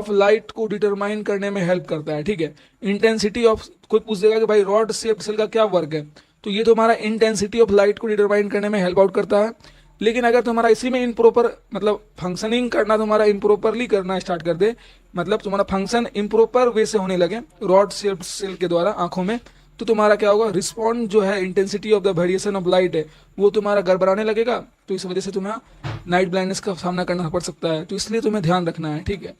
लाइट को डिटरमाइन करने में हेल्प करता है, ठीक है। इंटेंसिटी ऑफ, कोई पूछ देगा कि भाई रॉड शेप्ड सेल का क्या वर्क है, तो ये तुम्हारा इंटेंसिटी ऑफ लाइट को डिटरमाइन करने में हेल्प आउट करता है। लेकिन अगर तुम्हारा इसी में इम्प्रोपर मतलब फंक्शनिंग करना, तुम्हारा इम्प्रोपरली करना स्टार्ट कर दे, मतलब तुम्हारा फंक्शन इम्प्रोपर वे से होने लगे रॉड शेप्ड सेल के द्वारा आंखों में, तो तुम्हारा क्या होगा, रिस्पॉन्ड जो है, intensity of the variation of light है वो तुम्हारा गड़बड़ाने लगेगा। तो इस वजह से तुम्हें नाइट ब्लाइंडनेस का सामना करना पड़ सकता है। तो इसलिए तुम्हें ध्यान रखना है, ठीक है।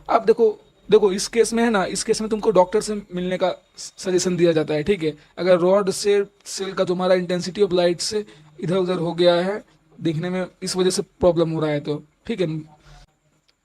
अब देखो देखो इस केस में है ना, इस केस में तुमको डॉक्टर से मिलने का सजेशन दिया जाता है, ठीक है। अगर रॉड से सेल का तुम्हारा इंटेंसिटी ऑफ लाइट से इधर उधर हो गया है देखने में, इस वजह से प्रॉब्लम हो रहा है, तो ठीक है।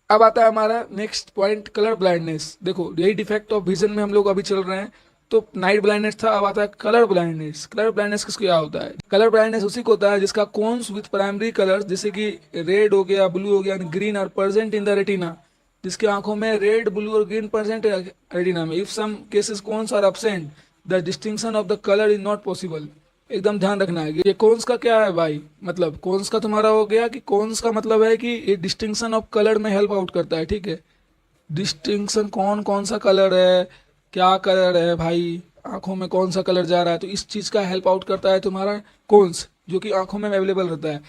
अब आता है हमारा नेक्स्ट पॉइंट, कलर ब्लाइंडनेस। देखो यही डिफेक्ट ऑफ विजन में हम लोग अभी चल रहे हैं। तो नाइट ब्लाइंडनेस था, अब आता है कलर ब्लाइंडनेस। कलर ब्लाइंडनेस किसको क्या होता है? कलर ब्लाइंडनेस उसी को होता है जिसका कोन्स विथ प्राइमरी कलर्स जैसे कि रेड हो गया, ब्लू हो गया, green are present in the retina, जिसके आंखों में रेड, ब्लू और ग्रीन प्रेजेंट है रेटिना में। If some cases cones are absent the distinction of the colour is not possible. एकदम ध्यान रखना है। ये कोन्स का क्या है भाई, मतलब कोन्स का तुम्हारा हो गया कि कोन्स का मतलब है कि ये डिस्टिंक्शन ऑफ कलर में हेल्प आउट करता है, ठीक है। डिस्टिंक्शन कौन कौन सा कलर है, क्या कलर है भाई, आंखों में कौन सा कलर जा रहा है, तो इस चीज का हेल्प आउट करता है तुम्हारा कोन्स, जो कि आंखों में अवेलेबल रहता है।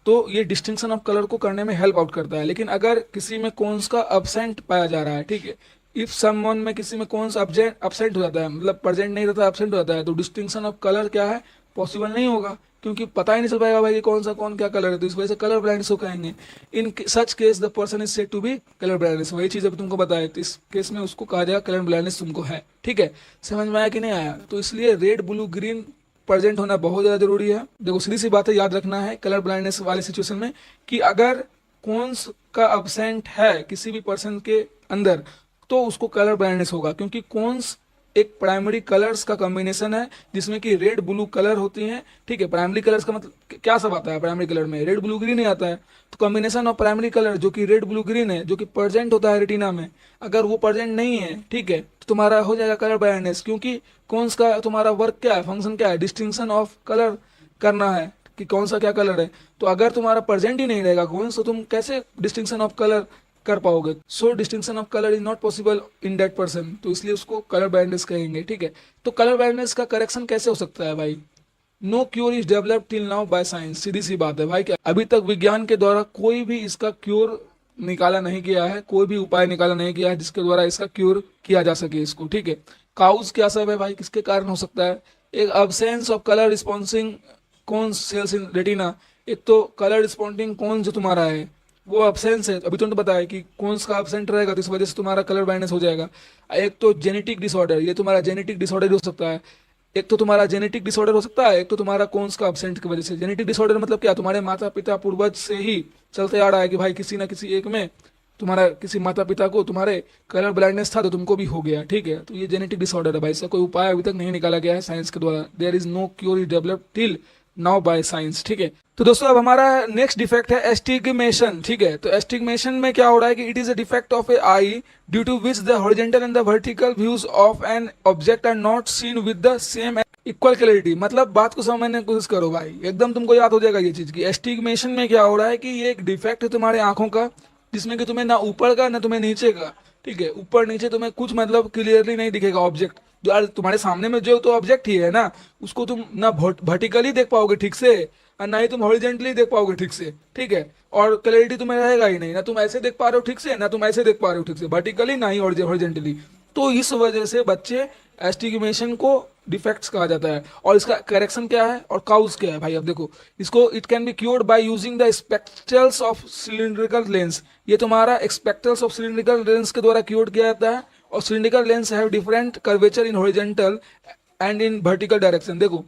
तो ये डिस्टिंक्शन ऑफ कलर को करने में हेल्प आउट करता है। लेकिन अगर किसी में कोन्स का अब्सेंट पाया जा रहा है, ठीक है, इफ समवन में किसी में कोन्स अब्सेंट हो जाता है, मतलब प्रेजेंट नहीं रहता, अब्सेंट हो जाता है, तो डिस्टिंक्शन ऑफ कलर क्या है, पॉसिबल नहीं होगा, क्योंकि पता ही नहीं चल पाएगा भाई कि कौन सा कौन क्या कलर है। तो इस वजह से कलर ब्लाइंडनेस को कहेंगे। In such case the person is said to be colour blindness. वही चीज अभी तुमको बताया, तो इस केस में उसको कहा जाएगा कलर ब्लाइंडनेस तुमको है, ठीक है। समझ में आया कि नहीं आया? तो इसलिए रेड, ब्लू, ग्रीन प्रेजेंट होना बहुत ज्यादा जरूरी है। देखो सीधी सी बात है, याद रखना है कलर ब्लाइंडनेस वाले सिचुएशन में कि अगर कोन्स का अब्सेंट है किसी भी पर्सन के अंदर तो उसको कलर ब्लाइंडनेस होगा, क्योंकि कोन्स एक प्राइमरी कलर्स का कॉम्बिनेशन है जिसमें कि रेड, ब्लू कलर होती हैं, ठीक है। प्राइमरी कलर्स का मतलब क्या सब आता है प्राइमरी कलर में? रेड, ब्लू, ग्रीन ही आता है। तो कॉम्बिनेशन ऑफ प्राइमरी कलर जो कि रेड, ब्लू, ग्रीन है, जो कि प्रेजेंट होता है रेटिना में, अगर वो प्रेजेंट नहीं है, ठीक है, तो तुम्हारा हो जाएगा कलर ब्लाइंडनेस। क्योंकि कौन सा तुम्हारा वर्क क्या है, फंक्शन क्या है, डिस्टिंक्शन ऑफ कलर करना है कि कौन सा क्या कलर है। तो अगर तुम्हारा प्रेजेंट ही नहीं रहेगा कौन, तो तुम कैसे डिस्टिंक्शन ऑफ कलर कर पाओगे? So distinction of colour is not possible in that person, तो इसलिए उसको कलर ब्लाइंडनेस कहेंगे, ठीक है। तो कलर ब्लाइंडनेस का करेक्शन कैसे हो सकता है भाई? No cure is developed till now by science. सीधी सी बात है भाई, क्या अभी तक विज्ञान के द्वारा कोई भी इसका क्योर निकाला नहीं गया है, कोई भी उपाय निकाला नहीं गया है जिसके द्वारा इसका क्योर किया जा सके इसको, ठीक है। काउज क्या सब है भाई, किसके कारण हो सकता है? एक absence of colour रिस्पॉन्सिंग cone cells in retina. एक तो कलर रिस्पॉन्डिंग कौन जो तुम्हारा है वो अब्सेंस है, अभी तुमने बताया कि कौन सा अब्सेंट रहेगा तो इस वजह से तुम्हारा कलर ब्लाइंडनेस हो जाएगा। एक तो जेनेटिक डिसऑर्डर, ये तुम्हारा जेनेटिक डिसऑर्डर हो सकता है। एक तो तुम्हारा जेनेटिक डिसऑर्डर हो सकता है, एक तो तुम्हारा कौन का अब्सेंट की वजह से। जेनेटिक डिसऑर्डर मतलब क्या, तुम्हारे माता पिता पूर्वज से ही चलते आ रहा है कि भाई किसी ना किसी एक में तुम्हारा किसी माता पिता को तुम्हारे कलर ब्लाइंडनेस था तो तुमको भी हो गया, ठीक है। तो ये जेनेटिक डिसऑर्डर है भाई, इसका कोई उपाय अभी तक नहीं निकाला गया है साइंस के द्वारा। There is no cure is developed till now by science, ठीक है। तो दोस्तों अब हमारा नेक्स्ट डिफेक्ट है एस्टिग्मेशन, ठीक है। तो एस्टिग्मेशन में क्या हो रहा है कि it is a defect of a eye due to which the horizontal and the vertical views of an object are not seen with the same equal clarity. मतलब बात को समझने की कोशिश करो भाई, एकदम तुमको याद हो जाएगा ये चीज की। एस्टिग्मेशन में क्या हो रहा है कि ये एक डिफेक्ट है तुम्हारे आंखों का, जिसमें कि तुम्हें ना ऊपर का ना तुम्हें नीचे का, ठीक है, ऊपर नीचे तुम्हें कुछ मतलब क्लियरली नहीं दिखेगा ऑब्जेक्ट। जो यार तुम्हारे सामने में जो तो ऑब्जेक्ट ही है ना, उसको तुम ना वर्टिकली देख पाओगे ठीक से और ना ही तुम हॉरिजॉन्टली देख पाओगे ठीक से, ठीक है। और क्लैरिटी तुम्हें रहेगा ही नहीं, ना तुम ऐसे देख पा रहे हो ठीक से, ना तुम ऐसे देख पा रहे हो ठीक से, वर्टिकली ना ही हॉरिजॉन्टली। तो इस वजह से बच्चे एस्टिग्मेशन को डिफेक्ट्स कहा जाता है। और इसका करेक्शन क्या है और काउज क्या है भाई? अब देखो इसको, it can be cured by using the spectacles of cylindrical lens. ये तुम्हारा स्पेक्ट्रल्स ऑफ सिलिंड्रिकल लेंस के द्वारा क्योर्ड किया जाता है। और cylindrical lens have different curvature in horizontal and in vertical direction. देखो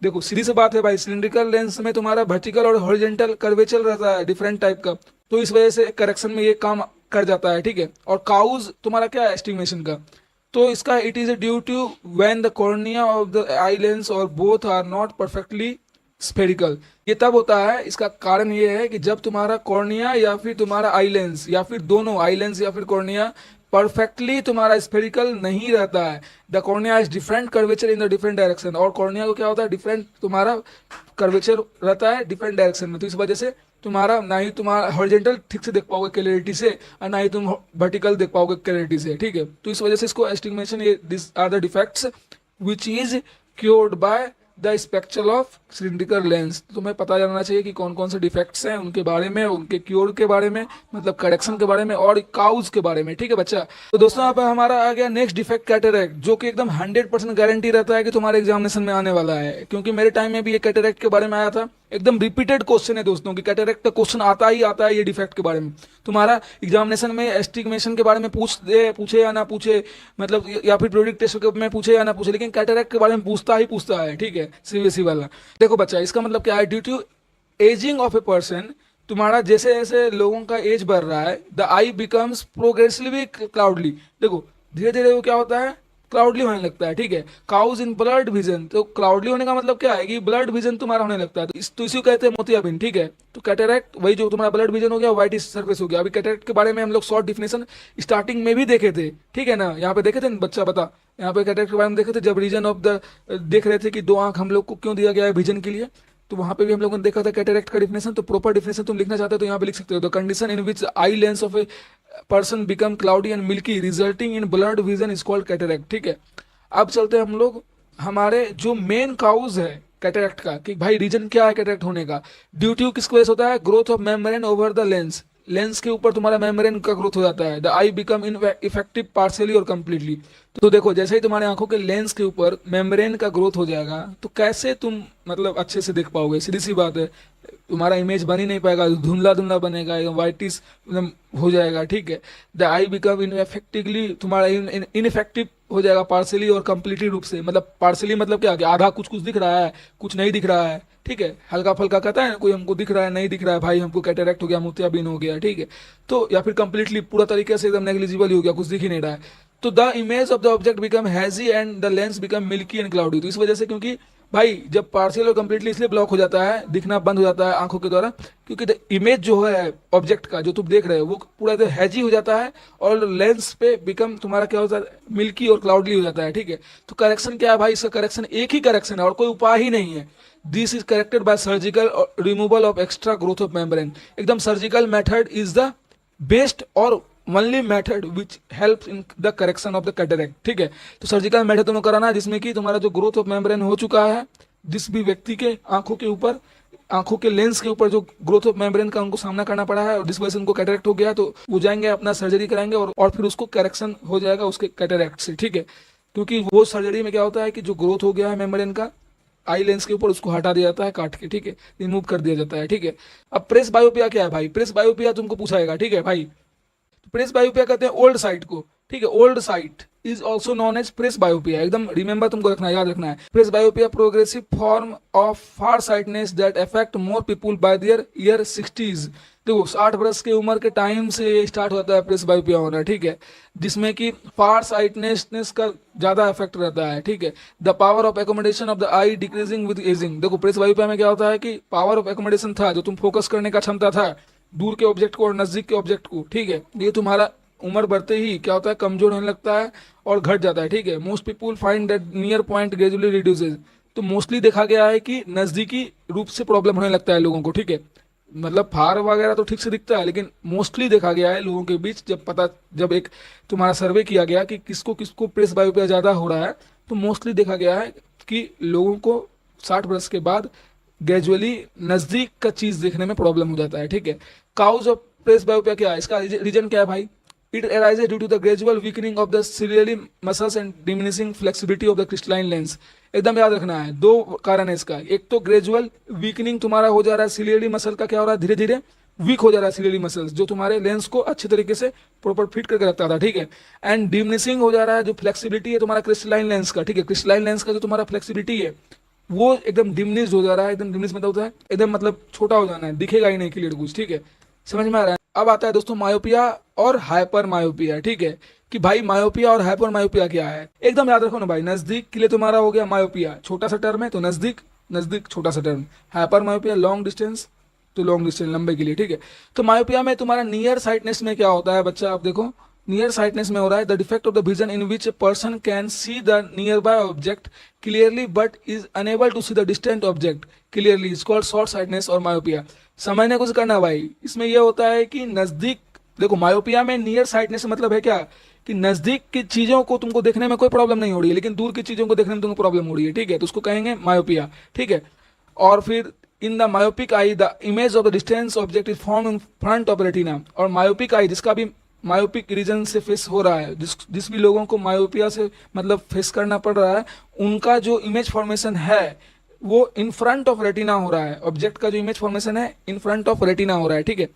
देखो सीधी सी बात है भाई, सिलिंड्रिकल लेंस में तुम्हारा वर्टिकल और हॉरिजॉन्टल कर्वेचर रहता है डिफरेंट टाइप का, तो इस वजह से करेक्शन में ये काम कर जाता है, ठीक है। और काउज तुम्हारा क्या है एस्टिग्मेशन का, तो इसका it is due to when the cornea of the eye lens और both are not perfectly spherical. ये तब होता है, इसका कारण ये है कि जब तुम्हारा कॉर्निया या फिर तुम्हारा आई लेंस या फिर दोनों आई लेंस या फिर कॉर्निया परफेक्टली तुम्हारा स्फेरिकल नहीं रहता है। The cornea is different curvature in the different direction. और कॉर्निया को क्या होता है, डिफरेंट तुम्हारा कर्वेचर रहता है डिफरेंट डायरेक्शन में। तो इस वजह से तुम्हारा ना ही तुम्हारा हॉरिजॉन्टल ठीक से देख पाओगे क्लैरिटी से और ना ही तुम वर्टिकल देख पाओगे क्लैरिटी से, ठीक है। तो इस वजह से इसको एस्टिग्मेशन, ये this are the defects which is cured by the spectral of cylindrical lens. तुम्हें पता जाना चाहिए कि कौन कौन से डिफेक्ट्स हैं, उनके बारे में, उनके क्योर के बारे में, मतलब करेक्शन के बारे में, और काउज के बारे में। ठीक है बच्चा। तो दोस्तों यहाँ पे हमारा आ गया नेक्स्ट डिफेक्ट कैटरेक्ट, जो कि एकदम 100% गारंटी रहता है कि तुम्हारे एग्जामिनेशन में आने वाला है, क्योंकि मेरे टाइम में भी ये कैटरेक्ट के बारे में आया था। एकदम रिपीटेड क्वेश्चन है दोस्तों कि कैटरेक्ट का क्वेश्चन आता ही आता है ये डिफेक्ट के बारे में। तुम्हारा एग्जामिनेशन में एस्टिग्मेशन के बारे में पूछे या ना पूछे, मतलब या फिर प्रोडिक्ट टेस्ट में पूछे या ना पूछे, लेकिन कैटरेक्ट के बारे में पूछता ही पूछता है। ठीक है, सीबीएसई वाला। देखो बच्चा, इसका मतलब क्या है, due to ageing of a person, तुम्हारा जैसे जैसे लोगों का एज बढ़ रहा है, the eye becomes progressively cloudy. देखो धीरे धीरे वो क्या होता है, क्लाउडली होने लगता है। ठीक है, काउज इन ब्लड विजन, तो क्लाउडली होने का मतलब क्या है कि ब्लड विजन तुम्हारा होने लगता है, तो इसी को कहते हैं मोतियाबिंद। ठीक है, तो कैटरेक्ट वही जो तुम्हारा ब्लड विजन हो गया, व्हाइट सरफेस हो गया। अभी कैटरेक्ट के बारे में हम लोग शॉर्ट डिफिनेशन स्टार्टिंग में भी देखे थे। ठीक है ना, यहाँ पे देखे थे बच्चा, बता यहाँ पे कैटरेक्ट के बारे में देखे थे, जब रीजन ऑफ द देख रहे थे कि दो आंख हम लोग को क्यों दिया गया है विजन के लिए, तो वहां पे भी हम लोगों ने देखा था कैटरेक्ट का डिफिनेशन। तो प्रॉपर डिफिनेशन तुम लिखना चाहते हो तो यहाँ पे लिख सकते हो, the condition in which eye lens of a person become cloudy and milky resulting in blood vision is called cataract. ठीक है, अब चलते हैं हम लोग हमारे जो मेन काउज है कैटरेक्ट का, कि भाई रीजन क्या है कैटरेक्ट होने का। ड्यू टू किसकी वजह से होता है, growth of membrane over the lens, lens के ऊपर तुम्हारा मेम्ब्रेन का ग्रोथ हो जाता है। The I become effective partially और कंप्लीटली। तो देखो जैसे ही तुम्हारे आंखों के लेंस के ऊपर मेम्ब्रेन का ग्रोथ हो जाएगा, तो कैसे तुम मतलब अच्छे से देख पाओगे, सीधी सी बात है, तुम्हारा इमेज बन ही नहीं पाएगा, धुंधला धुंधला बनेगा, वाइटिस हो जाएगा। ठीक है, द आई बिकम इनफेक्टिवली, तुम्हारा इनफेक्टिव हो जाएगा पार्सली और कंप्लीटली रूप से। मतलब पार्सली मतलब क्या, कि आधा कुछ कुछ दिख रहा है, कुछ नहीं दिख रहा है। ठीक है, हल्का फल्का कहता है ना कोई, हमको दिख रहा है नहीं दिख रहा है, भाई हमको कैटरेक्ट हो गया, मोतियाबिंद हो गया। ठीक है, तो या फिर कंप्लीटली पूरा तरीके से एकदम नेग्लिजिबल हो गया, कुछ दिख ही नहीं रहा है। तो the image of the object become hazy and the lens become milky and cloudy. तो इस वजह से, क्योंकि भाई जब पार्शियल और कंप्लीटली इसलिए ब्लॉक हो जाता है, दिखना बंद हो जाता है आंखों के द्वारा, क्योंकि द इमेज जो है ऑब्जेक्ट का जो तुम देख रहे हो वो पूरा हैजी हो जाता है, और लेंस पे बिकम तुम्हारा क्या होता है, मिल्की और क्लाउडली हो जाता है। ठीक है, तो करेक्शन क्या है भाई, इसका करेक्शन एक ही करेक्शन है और कोई उपाय ही नहीं है। This is corrected by surgical removal of extra growth of membrane. एकदम surgical method is the best और only method which help in the correction of the cataract. ठीक है, तो सर्जिकल मेथड तुम्हें कराना है जिसमें कि तुम्हारा जो ग्रोथ ऑफ मेम्ब्रेन हो चुका है, जिस भी व्यक्ति के आंखों के ऊपर, आंखों के लेंस के ऊपर जो ग्रोथ ऑफ मेम्ब्रेन का उनको सामना करना पड़ा है, और जिस वजह से उनको कैटरेक्ट हो गया, तो वो जाएंगे अपना सर्जरी कराएंगे और फिर उसको करेक्शन हो जाएगा उसके कैटरेक्ट से। ठीक है, क्योंकि वो सर्जरी में क्या होता है कि जो ग्रोथ हो गया है मेम्ब्रेन का आई लेंस के ऊपर, उसको हटा दिया जाता है काट के। ठीक है, रिमूव कर दिया जाता है। ठीक है, अब प्रेस बायोपिया क्या है भाई, प्रेस बायोपिया तुमको पूछाएगा। ठीक है भाई, प्रेस बायोपिया कहते हैं ओल्ड साइट को। ठीक है, old sight is also known as presbyopia. एकदम रिमेंबर तुमको रखना है, याद रखना है। Presbyopia progressive form of far sightedness that affect more people by their year 60s। देखो 60 वर्ष की उम्र के टाइम से स्टार्ट होता है प्रेस बायोपिया होना। ठीक है, जिसमें कि फार साइटनेस का ज्यादा इफेक्ट रहता है। ठीक है, the power of accommodation of the I decreasing with ageing. देखो प्रेस बायोपिया में क्या होता है कि पावर ऑफ एकोमोडेशन था, जो तुम फोकस करने का क्षमता था दूर के ऑब्जेक्ट को और नजदीक के ऑब्जेक्ट को। ठीक है, ये तुम्हारा उम्र बढ़ते ही क्या होता है, कमजोर होने लगता है और घट जाता है। ठीक है, most people find that near point gradually reduces. तो मोस्टली देखा गया है कि नजदीकी रूप से प्रॉब्लम होने लगता है लोगों को। ठीक है, मतलब फार वगैरह तो ठीक से दिखता है, लेकिन मोस्टली देखा गया है लोगों के बीच, जब एक तुम्हारा सर्वे किया गया कि किसको किसको प्रेस बायोपिया ज्यादा हो रहा है, तो मोस्टली देखा गया है कि लोगों को 60 वर्ष के बाद ग्रेजुअली नजदीक का चीज देखने में प्रॉब्लम हो जाता है। ठीक है, काउज ऑफ प्रेस बायोपिया क्या है, इसका रीजन क्या है भाई, it arises due to the gradual weakening of the ciliary muscles and diminishing flexibility of the crystalline lens। एकदम याद रखना है, दो कारण है इसका। एक तो ग्रेजुअल वीकनिंग तुम्हारा हो जा रहा है, सिलियरी मसल का क्या हो रहा है, धीरे धीरे वीक हो जा रहा है सिलियरी मसल्स, जो तुम्हारे लेंस को अच्छे तरीके से प्रॉपर फिट करके रखता था। ठीक है, एंड डिमिनिशिंग हो जा रहा है जो फ्लेक्सिबिलिटी है तुम्हारा क्रिस्टलाइन लेंस का। ठीक है, क्रिस्टलाइन लेंस का जो तुम्हारा फ्लेक्सिबिलिटी है वो एकदम डिमिनिश हो जा रहा है। एकदम डिमिनिश मतलब होता है एकदम मतलब छोटा हो जाना है, दिखेगा ही नहीं क्लियर कुछ। ठीक है, समझ में आ रहा है। अब आता है दोस्तों मायोपिया और हाइपर मायोपिया। ठीक है, कि भाई मायोपिया और हाइपर मायोपिया क्या है, एकदम याद रखो ना भाई। नजदीक के लिए तुम्हारा हो गया मायोपिया, छोटा सा टर्म है तो नजदीक, नजदीक छोटा सा term. Hyper myopia long distance, तो लॉन्ग डिस्टेंस लंबे के लिए। ठीक है, तो मायोपिया में तुम्हारा नियर साइटनेस में क्या होता है बच्चा, आप देखो नियर साइटनेस में हो रहा है the defect of the vision in which a person can see the near by object clearly but is unable to see the distant object clearly, is called short sightedness or myopia. समझने कुछ करना भाई, इसमें यह होता है कि नजदीक देखो मायोपिया में नियर साइटनेस से मतलब है क्या कि नजदीक की चीजों को तुमको देखने में कोई प्रॉब्लम नहीं हो रही है, लेकिन दूर की चीजों को देखने में तुमको प्रॉब्लम हो रही है, ठीक है, तो उसको कहेंगे मायोपिया, ठीक है। और फिर in the myopic I the image of the distance object is form in front of retina. और मायोपिक आई जिसका भी मायोपिक रीजन से फेस हो रहा है, जिस भी लोगों को मायोपिया से मतलब फेस करना पड़ रहा है, उनका जो इमेज फॉर्मेशन है वो इन फ्रंट ऑफ रेटिना हो रहा है। ऑब्जेक्ट का जो इमेज फॉर्मेशन है इन फ्रंट ऑफ रेटिना हो रहा है, ठीक है।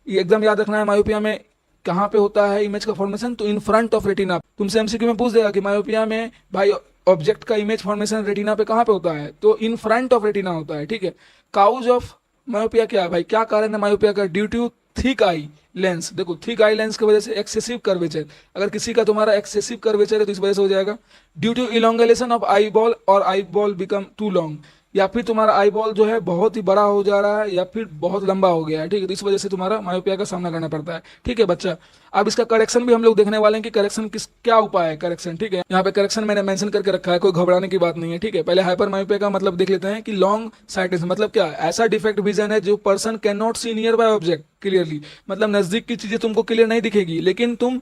ये एकदम याद रखना है, मायोपिया में कहाँ पे होता है इमेज का फॉर्मेशन, तो इन फ्रंट ऑफ रेटिना। तुमसे एमसीक्यू में पूछ देगा कि मायोपिया में भाई ऑब्जेक्ट का इमेज फॉर्मेशन रेटिना पे कहाँ पे होता है, तो इन फ्रंट ऑफ रेटिना होता है, ठीक है। काउज ऑफ मायोपिया क्या है भाई, क्या कारण है मायोपिया का, due to thick eye lens. देखो थिक आई लेंस की वजह से एक्सेसिव कर्वेचर, अगर किसी का तुम्हारा एक्सेसिव कर्वेचर है तो इस वजह से हो जाएगा। Due to elongation of eye ball और eye ball become too long, या फिर तुम्हारा आई बॉल जो है बहुत ही बड़ा हो जा रहा है या फिर बहुत लंबा हो गया है, ठीक है, तो इस वजह से तुम्हारा मायोपिया का सामना करना पड़ता है, ठीक है बच्चा। अब इसका करेक्शन भी हम लोग देखने वाले हैं कि करेक्शन क्या उपाय है करेक्शन, ठीक है। यहाँ पे करेक्शन मैंने मेंशन करके रखा है, कोई घबराने की बात नहीं है, ठीक है। पहले हाइपर मायोपिया का मतलब देख लेते हैं कि लॉन्ग साइटनेस मतलब क्या, ऐसा डिफेक्ट विजन है जो person can not see near by object clearly, मतलब नजदीक की चीजें तुमको क्लियर नहीं दिखेगी, लेकिन तुम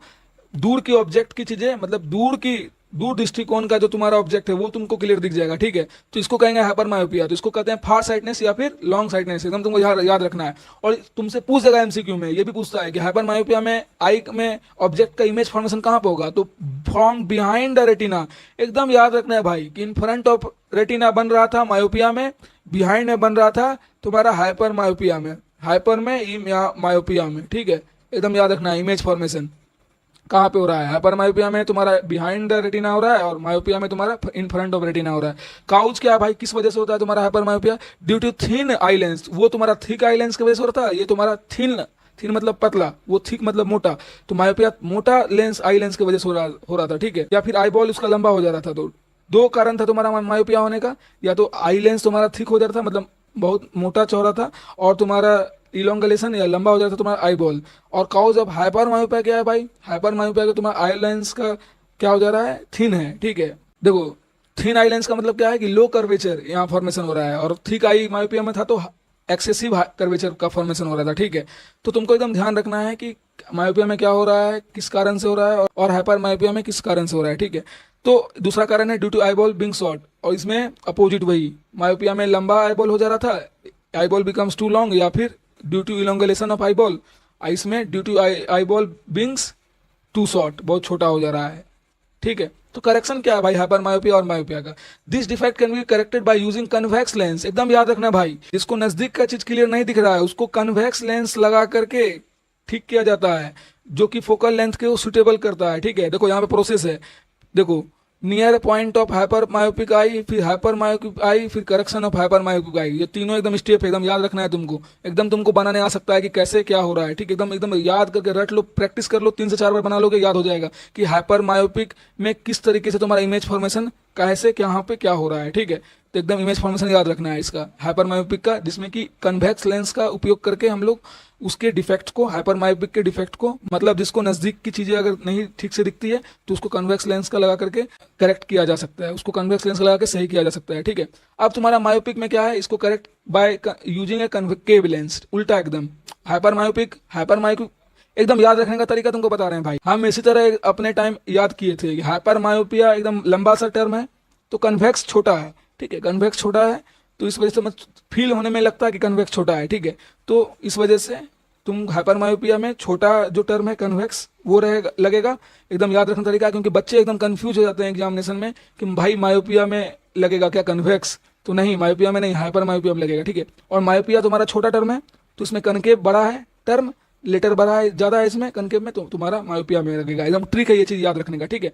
दूर की ऑब्जेक्ट की चीजें मतलब दूर दृष्टिकोण का जो तुम्हारा ऑब्जेक्ट है वो तुमको क्लियर दिख जाएगा, ठीक है, तो इसको कहेंगे हाइपर मायोपिया। तो इसको कहते हैं फार साइटनेस या फिर लॉन्ग साइटनेस, एकदम तुमको याद रखना है। और तुमसे पूछ देगा एमसीक्यू में, ये भी पूछता है कि हाइपर मायोपिया में आई में ऑब्जेक्ट का इमेज फॉर्मेशन कहाँ पे होगा, तो फ्रॉम बिहाइंड द रेटिना। एकदम याद रखना है भाई कि इन फ्रंट ऑफ रेटिना बन रहा था मायोपिया में, बिहाइंड में बन रहा था तुम्हारा हाइपर मायोपिया में, हाइपर में या मायोपिया में, ठीक है, एकदम याद रखना है। इमेज फॉर्मेशन कहाँ पे हो रहा है, हाइपर मायोपिया में तुम्हारा बिहाइंड द रेटिना हो रहा है और मायोपिया में तुम्हारा इन फ्रंट ऑफ रेटिना हो रहा है। काउज क्या है भाई, किस वजह से होता है तुम्हारा hyper myopia, due to thin eye lens, वो तुम्हारा थिक आई लेंस की वजह से हो रहा था, ये तुम्हारा थिन मतलब पतला, वो थिक मतलब मोटा, तो मायोपिया मोटा लेंस आई लेंस की वजह से हो रहा था, ठीक है। या फिर आई बॉल उसका लंबा हो जा रहा था, तो दो कारण था तुम्हारा मायोपिया होने का, या तो आई लेंस तुम्हारा थिक हो जा रहा था मतलब बहुत मोटा चौड़ा था, और तुम्हारा इलोंगेशन या लंबा हो जाता है तुम्हारा आई बॉल। और काउज ऑफ हाइपर मायोपिया क्या है भाई, हाइपर मायोपिया का तुम्हारा आई लेंस का क्या हो जा रहा है, थिन है, ठीक है। देखो थिन आई लेंस का मतलब क्या है कि लो कर्वेचर यहाँ फॉर्मेशन हो रहा है, और थिक आई मायोपिया में था तो एक्सेसिव कर्वेचर का फॉर्मेशन हो रहा था, ठीक है। तो तुमको एकदम ध्यान रखना है कि मायोपिया में क्या हो रहा है, किस कारण से हो रहा है, और हाइपर मायोपिया में किस कारण से हो रहा है, ठीक है। तो दूसरा कारण है due to eye ball being short, और इसमें अपोजिट वही, मायोपिया में लंबा आई बॉल हो जा रहा था, eye ball becomes too long, या फिर due to elongation of eye ball, इसमें due to eye ball beings too short, बहुत छोटा हो जा रहा है, ठीक है। तो करेक्शन क्या है भाई हाइपर मायोपिया और मायोपिया का, this defect can be corrected by using convex lens. एकदम याद रखना भाई, जिसको नजदीक का चीज क्लियर नहीं दिख रहा है उसको कन्वेक्स लेंस लगा करके ठीक किया जाता है, जो कि फोकल लेंथ के वो सुटेबल करता है, ठीक है। देखो यहाँ पे प्रोसेस है, देखो near point of hyper myopic eye, फिर हाइपर मायोपिक आई, फिर correction of hyper myopic eye, ये तीनों एकदम स्टेप एकदम याद रखना है तुमको, एकदम तुमको बनाने आ सकता है कि कैसे क्या हो रहा है, ठीक, एकदम एकदम याद करके रट लो, प्रैक्टिस कर लो, 3 से 4 बार बना लोगे, याद हो जाएगा कि हाइपर मायोपिक में किस तरीके से तुम्हारा इमेज फॉर्मेशन कैसे यहाँ पे क्या हो रहा है, ठीक है। तो एकदम इमेज फॉर्मेशन याद रखना है इसका हाइपर मायोपिक का, जिसमें कि कन्वेक्स लेंस का उपयोग करके हम लोग उसके डिफेक्ट को, हाइपर मायोपिक के डिफेक्ट को, मतलब जिसको नजदीक की चीजें अगर नहीं ठीक से दिखती है तो उसको कन्वेक्स लेंस का लगा करके करेक्ट किया जा सकता है, उसको कन्वेक्स लेंस लगा के सही किया जा सकता है, ठीक है। अब तुम्हारा मायोपिक में क्या है, इसको correct by using a concave lens, उल्टा एकदम हाइपर मायोपिक एकदम याद रखने का तरीका तुमको बता रहे हैं भाई, हम इसी तरह अपने टाइम याद किए थे कि हाइपर मायोपिया एकदम लंबा सा टर्म है तो कन्वेक्स छोटा है, ठीक है, कन्वेक्स छोटा है तो इस वजह से फील होने में लगता है कि कन्वेक्स छोटा है, ठीक है। तो इस वजह से तुम हाइपर मायोपिया में छोटा जो टर्म है कन्वेक्स वो रहेगा, लगेगा, एकदम याद रखना तरीका, क्योंकि बच्चे एकदम कंफ्यूज हो जाते हैं एग्जामिनेशन में कि भाई मायोपिया में लगेगा क्या कन्वेक्स, तो नहीं, मायोपिया में नहीं, हाइपर मायोपिया में लगेगा, ठीक है। और मायोपिया तुम्हारा छोटा टर्म है तो इसमें कनकेव बड़ा है, टर्म लेटर बड़ा है, ज्यादा है इसमें कनकेव में, तो तुम्हारा मायोपिया में लगेगा, एकदम ट्रिक है ये चीज याद रखने का, ठीक है।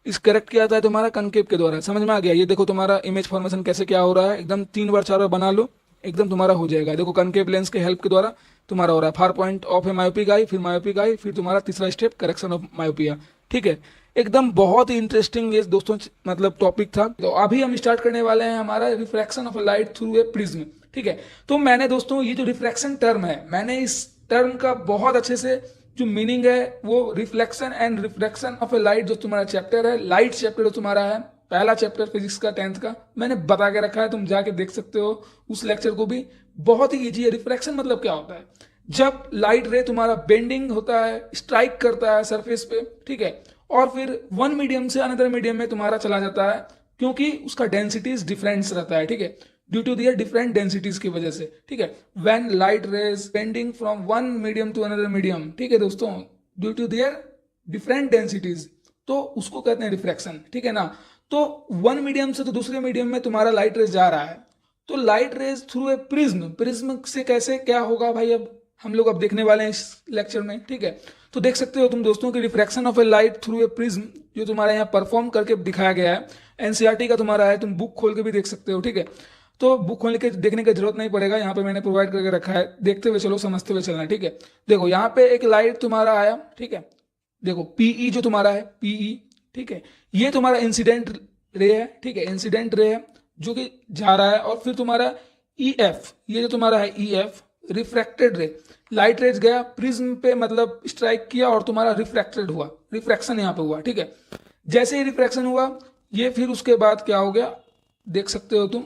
इस करेक्ट किया जाता है तुम्हारा कनकेव के द्वारा, समझ में आ गया। ये देखो तुम्हारा इमेज फॉर्मेशन कैसे क्या हो रहा है, एकदम 3 बार 4 बार बना लो, एकदम तुम्हारा हो जाएगा। देखो कनकेव लेंस के हेल्प के द्वारा तुम्हारा हो रहा है, फार point of A myopic eye, फिर मायोपिक आई, फिर तुम्हारा तीसरा स्टेप करेक्शन ऑफ मायोपिया, ठीक है। एकदम बहुत ही इंटरेस्टिंग ये दोस्तों मतलब टॉपिक था। तो अभी हम स्टार्ट करने वाले हैं हमारा refraction of light through a prism, ठीक है। तो मैंने दोस्तों ये जो रिफ्रैक्शन टर्म है, मैंने इस टर्म का बहुत अच्छे से जो मीनिंग है वो reflection and refraction of A light, जो तुम्हारा चैप्टर है, लाइट चैप्टर जो तुम्हारा है, पहला चैप्टर फिजिक्स का 10th का, मैंने बता के रखा है, तुम जाके देख सकते हो उस लेक्चर को भी, बहुत ही ईजी है। रिफ्रैक्शन मतलब क्या होता है, जब लाइट रे तुम्हारा बेंडिंग होता है, स्ट्राइक करता है सरफेस पे, ठीक है, और फिर वन मीडियम से अनदर मीडियम में तुम्हारा चला जाता है, क्योंकि उसका डेंसिटीज डिफरेंस रहता है, ठीक है, due to their different densities की वजह से, ठीक है। When light rays bending from one medium to another medium, ठीक है दोस्तों, due to their different densities, तो उसको कहते हैं रिफ्रैक्शन, ठीक है ना। तो वन मीडियम से तो दूसरे मीडियम में तुम्हारा लाइट रेज जा रहा है, तो light rays through a prism, prism से कैसे क्या होगा भाई, अब हम लोग अब देखने वाले हैं इस लेक्चर में, ठीक है। तो देख सकते हो तुम दोस्तों कि refraction of A light through a prism जो तुम्हारा यहाँ परफॉर्म करके दिखाया गया है, एनसीईआरटी का तुम्हारा है, तुम बुक खोल के भी देख सकते हो, ठीक है। तो बुक खोल के देखने की जरूरत नहीं पड़ेगा, यहाँ पे मैंने प्रोवाइड करके रखा है, देखते हुए चलो, समझते हुए चलना, ठीक है। देखो यहाँ पे एक लाइट तुम्हारा आया, ठीक है, देखो पीई जो तुम्हारा है, पीई, ठीक है, ये तुम्हारा इंसिडेंट रे है, ठीक है, इंसिडेंट रे है जो कि जा रहा है, और फिर तुम्हारा ईएफ, ये जो तुम्हारा है ईएफ, रिफ्रैक्टेड रे, लाइट रेज गया प्रिज्म पे, मतलब स्ट्राइक किया और तुम्हारा रिफ्रैक्टेड हुआ, रिफ्रैक्शन यहाँ पे हुआ, ठीक है। जैसे ही रिफ्रैक्शन हुआ, ये फिर उसके बाद क्या हो गया, देख सकते हो तुम,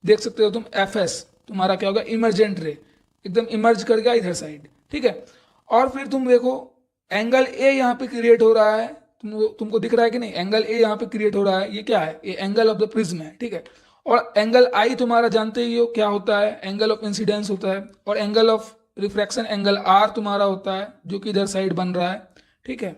देख सकते हो तुम, एफ एस तुम्हारा क्या होगा, इमरजेंट रे, एकदम इमर्ज कर गया इधर साइड, ठीक है। और फिर तुम देखो एंगल ए यहाँ पे क्रिएट हो रहा है, तुमको दिख रहा है कि नहीं, एंगल ए यहाँ पे क्रिएट हो रहा है, ये क्या है, ये एंगल ऑफ द प्रिज्म है, ठीक है। और एंगल आई तुम्हारा जानते ही हो क्या होता है, एंगल ऑफ इंसिडेंस होता है, और angle of refraction angle r तुम्हारा होता है जो कि इधर साइड बन रहा है, ठीक है।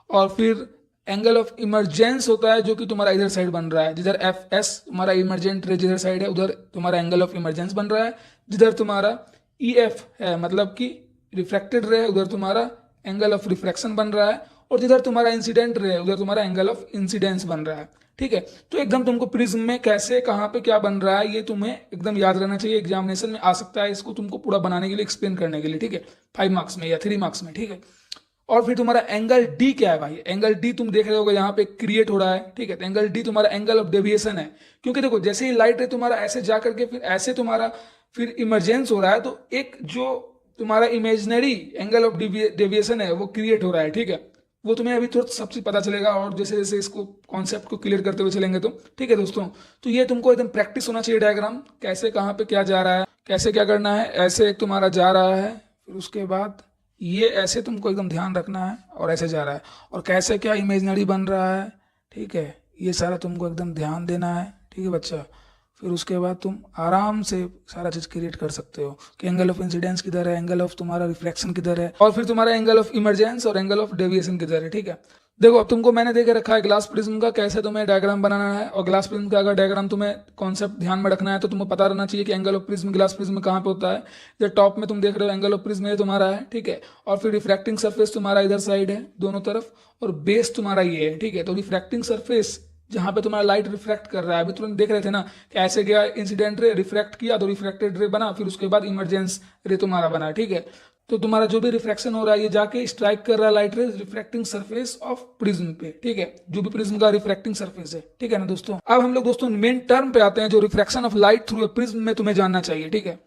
और फिर एंगल ऑफ इमरजेंस होता है जो कि तुम्हारा इधर साइड बन रहा है, जिधर एफ एस तुम्हारा इमरजेंट रे जिधर साइड है उधर तुम्हारा एंगल ऑफ इमरजेंस बन रहा है, जिधर तुम्हारा ई एफ है मतलब कि रिफ्रैक्टेड रे है उधर तुम्हारा एंगल ऑफ रिफ्रैक्शन बन रहा है, और जिधर तुम्हारा इंसिडेंट रे है उधर तुम्हारा एंगल ऑफ इंसिडेंस बन रहा है, ठीक है। तो एकदम तुमको प्रिज्म में कैसे कहाँ पे क्या बन रहा है ये तुम्हें एकदम याद रहना चाहिए, एग्जामिनेशन में आ सकता है इसको तुमको पूरा बनाने के लिए, एक्सप्लेन करने के लिए, ठीक है, 5 मार्क्स में या 3 मार्क्स में, ठीक है। और फिर तुम्हारा एंगल डी क्या है भाई, एंगल डी तुम देख रहे होगे यहाँ पे क्रिएट हो रहा है, ठीक है। तो एंगल डी तुम्हारा एंगल ऑफ डेविएशन है, क्योंकि देखो जैसे ही लाइट रे तुम्हारा ऐसे जा करके फिर ऐसे तुम्हारा फिर इमरजेंस हो रहा है, तो एक जो तुम्हारा इमेजिनरी एंगल ऑफ डेविएशन है वो क्रिएट हो रहा है, ठीक है। वो तुम्हें अभी तुरंत सब चीज पता चलेगा, और जैसे जैसे इसको कॉन्सेप्ट को क्लियर करते हुए चलेंगे तो, ठीक है दोस्तों। तो ये तुमको एकदम प्रैक्टिस होना चाहिए, डायग्राम कैसे कहाँ पे क्या जा रहा है, कैसे क्या करना है, ऐसे एक तुम्हारा जा रहा है, फिर उसके बाद ये ऐसे तुमको एकदम ध्यान रखना है, और ऐसे जा रहा है, और कैसे क्या इमेजिनरी बन रहा है, ठीक है, ये सारा तुमको एकदम ध्यान देना है, ठीक है बच्चा। फिर उसके बाद तुम आराम से सारा चीज क्रिएट कर सकते हो कि एंगल ऑफ इंसिडेंस किधर है, एंगल ऑफ तुम्हारा रिफ्लेक्शन किधर है, और फिर तुम्हारा एंगल ऑफ इमरजेंस और एंगल ऑफ डेविएशन किधर है, ठीक है। देखो अब तुमको मैंने देके रखा है ग्लास प्रिज्म का कैसे तुम्हें डायग्राम बनाना है, और ग्लास प्रिज्म का अगर डायग्राम तुम्हें कॉन्सेप्ट ध्यान में रखना है तो तुम्हें पता रहना चाहिए कि angle of prism glass prism कहाँ पे होता है। जो टॉप में तुम देख रहे हो एंगल ऑफ प्रिज्म ये तुम्हारा है, ठीक है, और फिर रिफ्रैक्टिंग सरफेस तुम्हारा इधर साइड है दोनों तरफ, और बेस तुम्हारा ये है, ठीक है। तो रिफ्रैक्टिंग सरफेस जहां पे तुम्हारा लाइट रिफ्रैक्ट कर रहा है, अभी तुरंत देख रहे थे ना कि ऐसे गया इंसिडेंट रे, रिफ्रैक्ट किया तो रिफ्रैक्टेड रे बना, फिर उसके बाद इमरजेंस रे तुम्हारा बना, ठीक है। तो तुम्हारा जो भी रिफ्रैक्शन हो रहा है ये जाके स्ट्राइक कर रहा है लाइट रे रिफ्रैक्टिंग सरफेस ऑफ प्रिज्म पे, ठीक है, जो भी प्रिज्म का रिफ्रैक्टिंग सरफेस है, ठीक है ना दोस्तों। अब हम लोग दोस्तों मेन टर्म पे आते हैं जो refraction of light through prism में तुम्हें जानना चाहिए, ठीक है।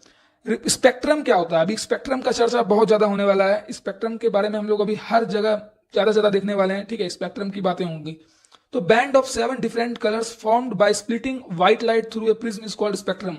स्पेक्ट्रम क्या होता है, अभी स्पेक्ट्रम का चर्चा बहुत ज्यादा होने वाला है, स्पेक्ट्रम के बारे में हम लोग अभी हर जगह ज्यादा ज्यादा देखने वाले हैं, ठीक है, स्पेक्ट्रम की बातें होंगी। तो band of 7 different colours formed by splitting white light through a prism is called spectrum.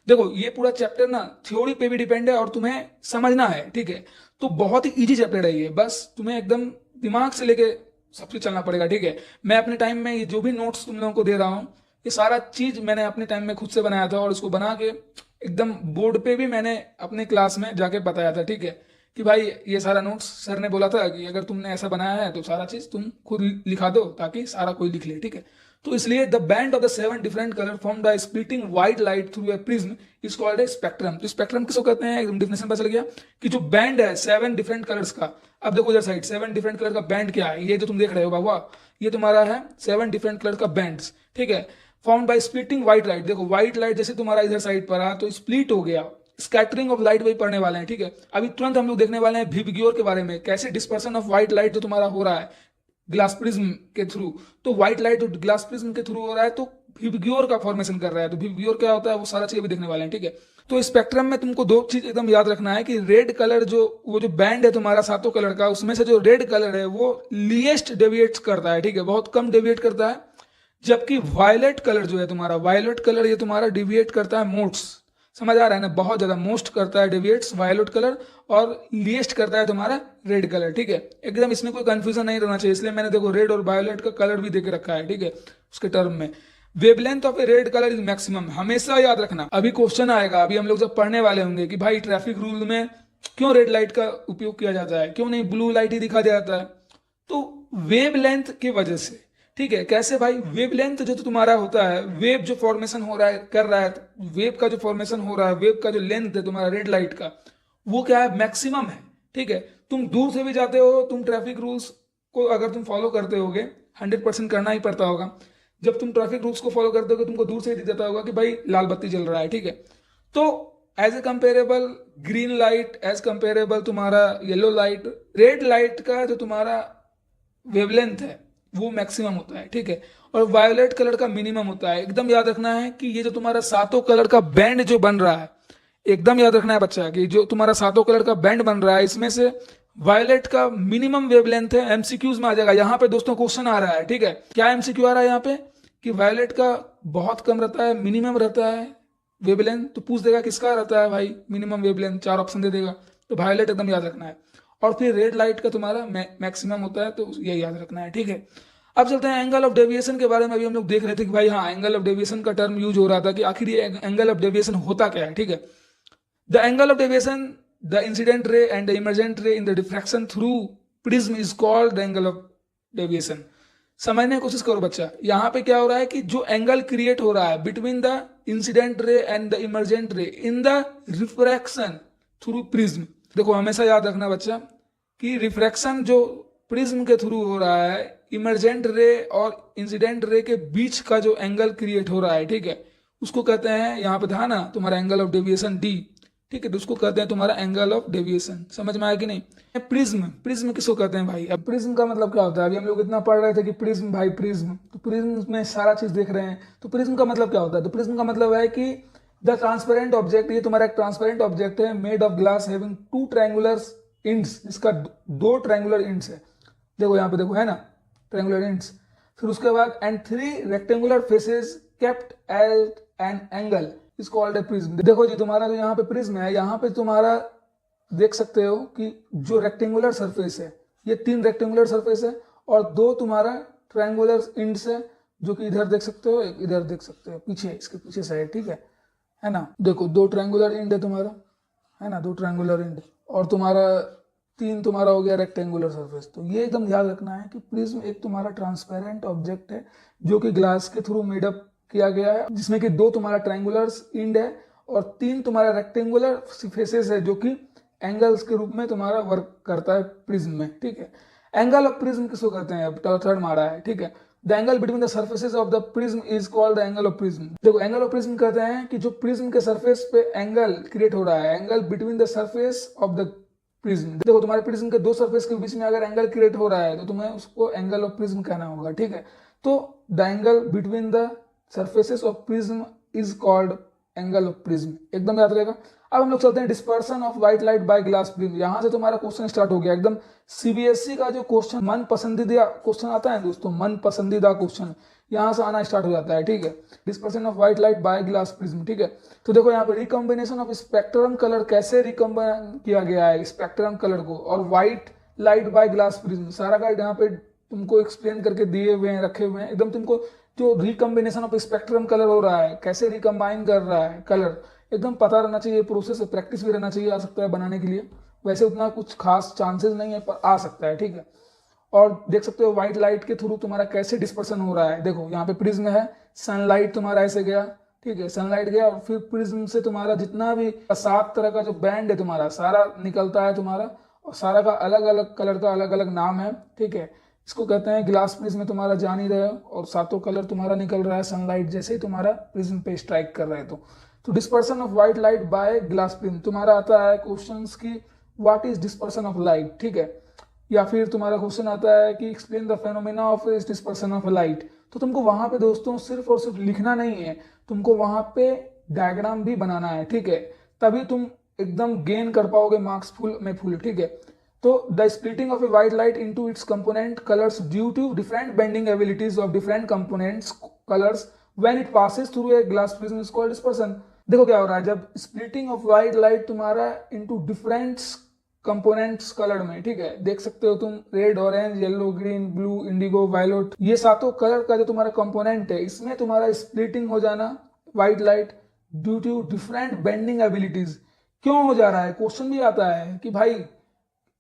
देखो ये पूरा चैप्टर ना थ्योरी पे भी डिपेंड है और तुम्हें समझना है, ठीक है। तो बहुत ही इजी चैप्टर है ये, बस तुम्हें एकदम दिमाग से लेके सबसे चलना पड़ेगा, ठीक है। मैं अपने टाइम में ये जो भी नोट्स तुम लोगों को दे रहा हूँ ये सारा चीज मैंने अपने टाइम में खुद से बनाया था, और इसको बना के एकदम बोर्ड पे भी मैंने अपने क्लास में जाके बताया था, ठीक है, कि भाई ये सारा नोट्स सर ने बोला था कि अगर तुमने ऐसा बनाया है तो सारा चीज तुम खुद लिखा दो ताकि सारा कोई लिख ले, ठीक है। तो इसलिए the band of the 7 different colour form by splitting white light through a prism is called a spectrum. तो स्पेक्ट्रम किसको कहते हैं, एकदम डिफिनेशन पता चल गया कि जो बैंड है 7 डिफरेंट कलर्स का। अब देखो इधर साइड 7 डिफरेंट कलर का बैंड क्या है, ये जो तुम देख रहे हो बाबा ये तुम्हारा है 7 डिफरेंट कलर का बैंड, ठीक है, form by splitting white light. देखो व्हाइट लाइट जैसे तुम्हारा इधर साइड पर आ तो स्प्लिट हो गया, स्कैटरिंग ऑफ लाइट वही पढ़ने वाले हैं, ठीक है। अभी तुरंत हम लोग देखने वाले हैं विबग्योर के बारे में, कैसे डिस्पर्सन ऑफ व्हाइट लाइट जो तुम्हारा हो रहा है ग्लास प्रिज्म के थ्रू, तो व्हाइट लाइट जो ग्लास प्रिज्म के थ्रू हो रहा है तो विबग्योर का फॉर्मेशन कर रहा है, तो विबग्योर क्या होता है वो सारा चीज भी देखने वाले हैं, ठीक है। तो स्पेक्ट्रम में तुमको 2 चीज एकदम याद रखना है कि रेड कलर जो वो जो बैंड है तुम्हारा 7 कलर का, उसमें से जो रेड कलर है वो लीएस्ट डेविएट करता है, ठीक है, बहुत कम डेविएट करता है, जबकि वायलेट कलर जो है तुम्हारा वायलेट कलर ये तुम्हारा डिविएट करता है मोड्स, समझ आ रहा है ना, बहुत ज्यादा। मोस्ट करता है डेविएट्स वायलेट कलर और लीस्ट करता है तुम्हारा रेड कलर, ठीक है। एकदम इसमें कोई कंफ्यूजन नहीं रहना चाहिए, इसलिए मैंने देखो रेड और वायलेट का कलर भी देके रखा है, ठीक है, उसके टर्म में। Wavelength of A red colour is maximum, हमेशा याद रखना। अभी क्वेश्चन आएगा, अभी हम लोग जब पढ़ने वाले होंगे कि भाई ट्रैफिक रूल में क्यों रेड लाइट का उपयोग किया जाता है, क्यों नहीं ब्लू लाइट ही दिखा जाता है, तो वेवलेंथ की वजह से, ठीक है। कैसे भाई, वेवलेंथ जो तुम्हारा होता है, वेव जो फॉर्मेशन हो रहा है कर रहा है, वेव का जो फॉर्मेशन हो रहा है, वेव का जो लेंथ है तुम्हारा रेड लाइट का, वो क्या है, मैक्सिमम है, ठीक है। तुम दूर से भी जाते हो, तुम ट्रैफिक रूल्स को अगर तुम फॉलो करते होगे, 100% करना ही पड़ता होगा। जब तुम ट्रैफिक रूल्स को फॉलो करते हो तुमको दूर से ही दिख जाता होगा कि भाई लाल बत्ती जल रहा है, ठीक है। तो as a comparable green light, as comparable तुम्हारा येलो लाइट, रेड लाइट का जो तुम्हारा वेवलेंथ है वो मैक्सिमम होता है, ठीक है। और वायोलेट कलर का मिनिमम होता है। एकदम याद रखना है कि ये जो तुम्हारा सातों कलर का बैंड जो बन रहा है, एकदम याद रखना है बच्चा कि जो तुम्हारा सातों कलर का बैंड बन रहा है, इसमें से वायलेट का मिनिमम वेवलेंथ है। एमसीक्यूज में आ जाएगा, यहाँ पे दोस्तों क्वेश्चन आ रहा है, ठीक है। क्या एमसीक्यू आ रहा है यहाँ पे कि वायलेट का बहुत कम रहता है, मिनिमम रहता है वेवलेंथ, तो पूछ देगा किसका रहता है भाई मिनिमम वेवलेंथ, 4 ऑप्शन दे देगा, तो वायलेट एकदम याद रखना है। और फिर रेड लाइट का तुम्हारा मैक्सिमम होता है, तो ये याद रखना है, ठीक है। अब चलते हैं एंगल ऑफ डेविएशन के बारे में। अभी हम लोग देख रहे थे कि भाई हाँ, एंगल ऑफ डेविएशन का टर्म यूज हो रहा था कि आखिर ये एंगल ऑफ डेविएशन होता क्या है, ठीक है। The angle of deviation, the incident ray and the emergent रे in the diffraction through prism is called the angle of deviation. समझने की कोशिश करो बच्चा, यहाँ पे क्या हो रहा है कि जो एंगल क्रिएट हो रहा है between the incident ray and the emergent रे in the refraction through prism. देखो हमेशा याद रखना बच्चा कि रिफ्रैक्शन जो प्रिज्म के थ्रू हो रहा है, इमर्जेंट रे और इंसिडेंट रे के बीच का जो एंगल क्रिएट हो रहा है, ठीक है, उसको कहते हैं, यहाँ पे था ना तुम्हारा एंगल ऑफ डेविएशन डी, ठीक है, तो उसको कहते हैं तुम्हारा एंगल ऑफ डेविएशन। समझ में आया कि नहीं। प्रिज्म, प्रिज्म किसको कहते हैं भाई। अब प्रिज्म का मतलब क्या होता है, अभी हम लोग इतना पढ़ रहे थे कि प्रिज्म भाई प्रिज्म, तो प्रिज्म में सारा चीज देख रहे हैं, तो प्रिज्म का मतलब क्या होता है। तो प्रिज्म का मतलब है कि द ट्रांसपेरेंट ऑब्जेक्ट, ये तुम्हारा एक ट्रांसपेरेंट ऑब्जेक्ट है made of glass having 2 triangular ends, इसका 2 ट्रायंगुलर इंड्स है, देखो यहाँ पे देखो है ना ट्रायंगुलर इंड्स। फिर उसके बाद and 3 rectangular faces kept at an angle is called a prism. देखो जी तुम्हारा जो यहाँ पे प्रिज्म है, यहाँ पे तुम्हारा देख सकते हो कि जो रेक्टेंगुलर सरफेस है, ये 3 रेक्टेंगुलर सरफेस है और 2 तुम्हारा ट्रायंगुलर इंड्स है, जो कि इधर देख सकते हो, इधर देख सकते हो, पीछे इसके पीछे साइड, ठीक है ना। देखो 2 ट्रायंगुलर इंड है तुम्हारा, है ना, 2 ट्रायंगुलर इंड, और तुम्हारा 3 तुम्हारा हो गया रेक्टेंगुलर सरफेस। तो ये एकदम याद रखना है कि प्रिज्म एक तुम्हारा ट्रांसपेरेंट ऑब्जेक्ट है जो कि ग्लास के थ्रू मेडअप किया गया है, जिसमें कि 2 तुम्हारा ट्रायंगुलर इंड है और 3 तुम्हारा रेक्टेंगुलर फेसेस है, जो कि एंगल्स के रूप में तुम्हारा वर्क करता है प्रिज्म में, ठीक है। एंगल ऑफ प्रिज्म किसको कहते हैं, अब थर्ड मारा है, ठीक है। The angle between the surfaces of the prism is called the angle of prism. देखो एंगल ऑफ प्रिज्म कहते हैं कि जो प्रिज्म के सरफेस पे एंगल क्रिएट हो रहा है, angle between the surface of the prism. देखो तुम्हारे प्रिज्म के 2 सरफेस के बीच में अगर एंगल क्रिएट हो रहा है तो तुम्हें उसको एंगल ऑफ प्रिज्म कहना होगा, ठीक है। तो the angle between the surfaces of prism is called angle of prism, एकदम याद रहेगा। अब हम लोग चलते हैं dispersion of white light by glass prism. यहां से तुम्हारा क्वेश्चन स्टार्ट हो गया एकदम सीबीएसई का जो क्वेश्चन, मन पसंदीदा क्वेश्चन आता है दोस्तों, मन पसंदीदा क्वेश्चन यहां से आना स्टार्ट हो जाता है, ठीक है। Dispersion of white light by glass prism, ठीक है। तो देखो यहाँ पे रिकॉम्बिनेशन ऑफ स्पेक्ट्रम कलर कैसे रिकॉम्बाइन किया गया है स्पेक्ट्रम कलर को, और white light by glass prism, सारा का यहाँ पे तुमको एक्सप्लेन करके दिए हुए हैं, रखे हुए हैं एकदम। तुमको जो रिकॉम्बिनेशन ऑफ स्पेक्ट्रम कलर हो रहा है, कैसे रिकम्बाइन कर रहा है कलर, एकदम पता रहना चाहिए, प्रोसेस प्रैक्टिस भी रहना चाहिए, आ सकता है बनाने के लिए। वैसे उतना कुछ खास चांसेस नहीं है पर आ सकता है, ठीक है। और देख सकते हो व्हाइट लाइट के थ्रू तुम्हारा कैसे डिस्पर्सन हो रहा है। देखो यहाँ पे प्रिज्म है, सनलाइट तुम्हारा ऐसे गया, ठीक है, सनलाइट गया और फिर प्रिज्म से तुम्हारा जितना भी 7 तरह का जो बैंड है तुम्हारा सारा निकलता है तुम्हारा, और सारा का अलग अलग कलर का अलग अलग नाम है, ठीक है। इसको कहते हैं ग्लास प्रिज्म में तुम्हारा जान ही रहे हो, और 7 कलर तुम्हारा निकल रहा है सनलाइट जैसे ही तुम्हारा प्रिज्म पे स्ट्राइक कर रहा है। तो dispersion of white light by glass prism तुम्हारा आता है क्वेश्चंस की what is dispersion of light, ठीक है। या फिर तुम्हारा क्वेश्चन आता है कि explain the phenomena of dispersion of light. तो तुमको वहां पे दोस्तों सिर्फ और सिर्फ लिखना नहीं है, तुमको वहां पे डायग्राम भी बनाना है, ठीक है, तभी तुम एकदम गेन कर पाओगे मार्क्स फुल में फुल, ठीक है। तो the splitting of a white light into its component colours due to different bending abilities of different components colours when it passes through a glass prism is called dispersion. देखो क्या हो रहा है, जब स्प्लिटिंग ऑफ व्हाइट लाइट तुम्हारा into different components colour में, ठीक है, देख सकते हो तुम red, orange, yellow, green, blue, indigo, violet, ये सातों कलर का जो तुम्हारा कंपोनेंट है, इसमें तुम्हारा स्प्लिटिंग हो जाना white light due to different bending abilities. क्यों हो जा रहा है, क्वेश्चन भी आता है कि भाई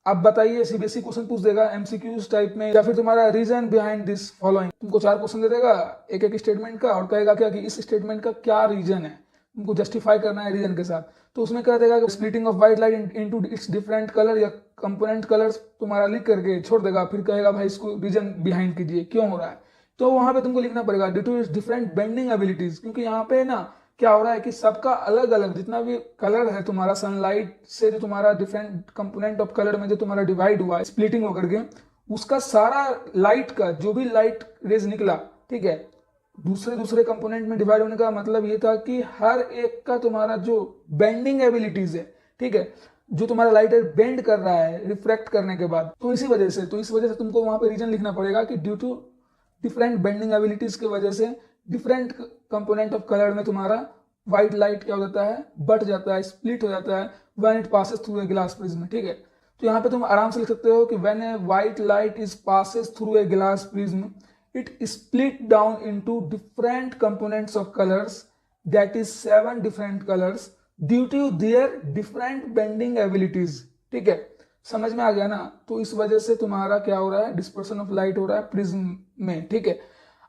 आप बताइए, सीबीएसई क्वेश्चन पूछ देगा एमसीक्यूज टाइप में, या फिर तुम्हारा रीजन बिहाइंड दिस फॉलोइंग, तुमको 4 क्वेश्चन दे देगा एक एक स्टेटमेंट का, और कहेगा क्या कि इस स्टेटमेंट का क्या रीजन है, तुमको जस्टिफाई करना है रीजन के साथ। तो उसमें कह देगा कि splitting of white light into it's different colour या कंपोनेंट कलर्स तुम्हारा लिख करके छोड़ देगा, फिर कहेगा भाई इसको रीजन बिहाइंड कीजिए क्यों हो रहा है। तो वहां पे तुमको लिखना पड़ेगा due to its different bending abilities, क्योंकि यहाँ पे ना क्या हो रहा है कि सबका अलग अलग जितना भी कलर है तुम्हारा सनलाइट से, जो तुम्हारा डिफरेंट कंपोनेंट ऑफ कलर में जो तुम्हारा डिवाइड हुआ है स्प्लिटिंग होकर के, उसका सारा लाइट का जो भी लाइट रेज निकला, ठीक है, दूसरे दूसरे कंपोनेंट में डिवाइड होने का मतलब ये था कि हर एक का तुम्हारा जो बेंडिंग एबिलिटीज है, ठीक है, जो तुम्हारा लाइट बेंड कर रहा है रिफ्रैक्ट करने के बाद, तो इस वजह से तुमको वहां पे रीजन लिखना पड़ेगा कि due to different bending abilities की वजह से डिफरेंट कंपोनेंट ऑफ कलर में तुम्हारा व्हाइट लाइट क्या हो जाता है, बट जाता है, स्प्लिट हो जाता है when it passes through a glass prism, ठीक है। तो यहाँ पे तुम आराम से लिख सकते हो कि when A white light is passes through a glass prism it split down into different components of colors, that is 7 different colors due to their different bending abilities, ठीक है, समझ में आ गया ना। तो इस वजह से तुम्हारा क्या हो रहा है, डिस्पर्सन ऑफ लाइट हो रहा है प्रिज्म में, ठीक है।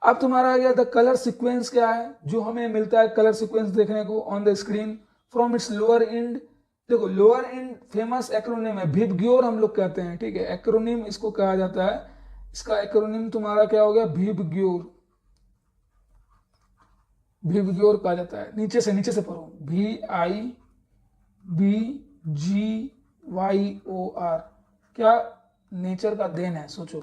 अब तुम्हारा आ गया द कलर सीक्वेंस, क्या है जो हमें मिलता है कलर सीक्वेंस देखने को on the screen from its lower and. देखो लोअर एंड फेमस एक्रोनिम है, विबग्योर हम लोग कहते हैं, ठीक है, एक्रोनिम इसको कहा जाता है, इसका एक्रोनिम तुम्हारा क्या हो गया, विबग्योर, विबग्योर कहा जाता है। नीचे से पढ़ो, VIBGYOR, क्या नेचर का देन है, सोचो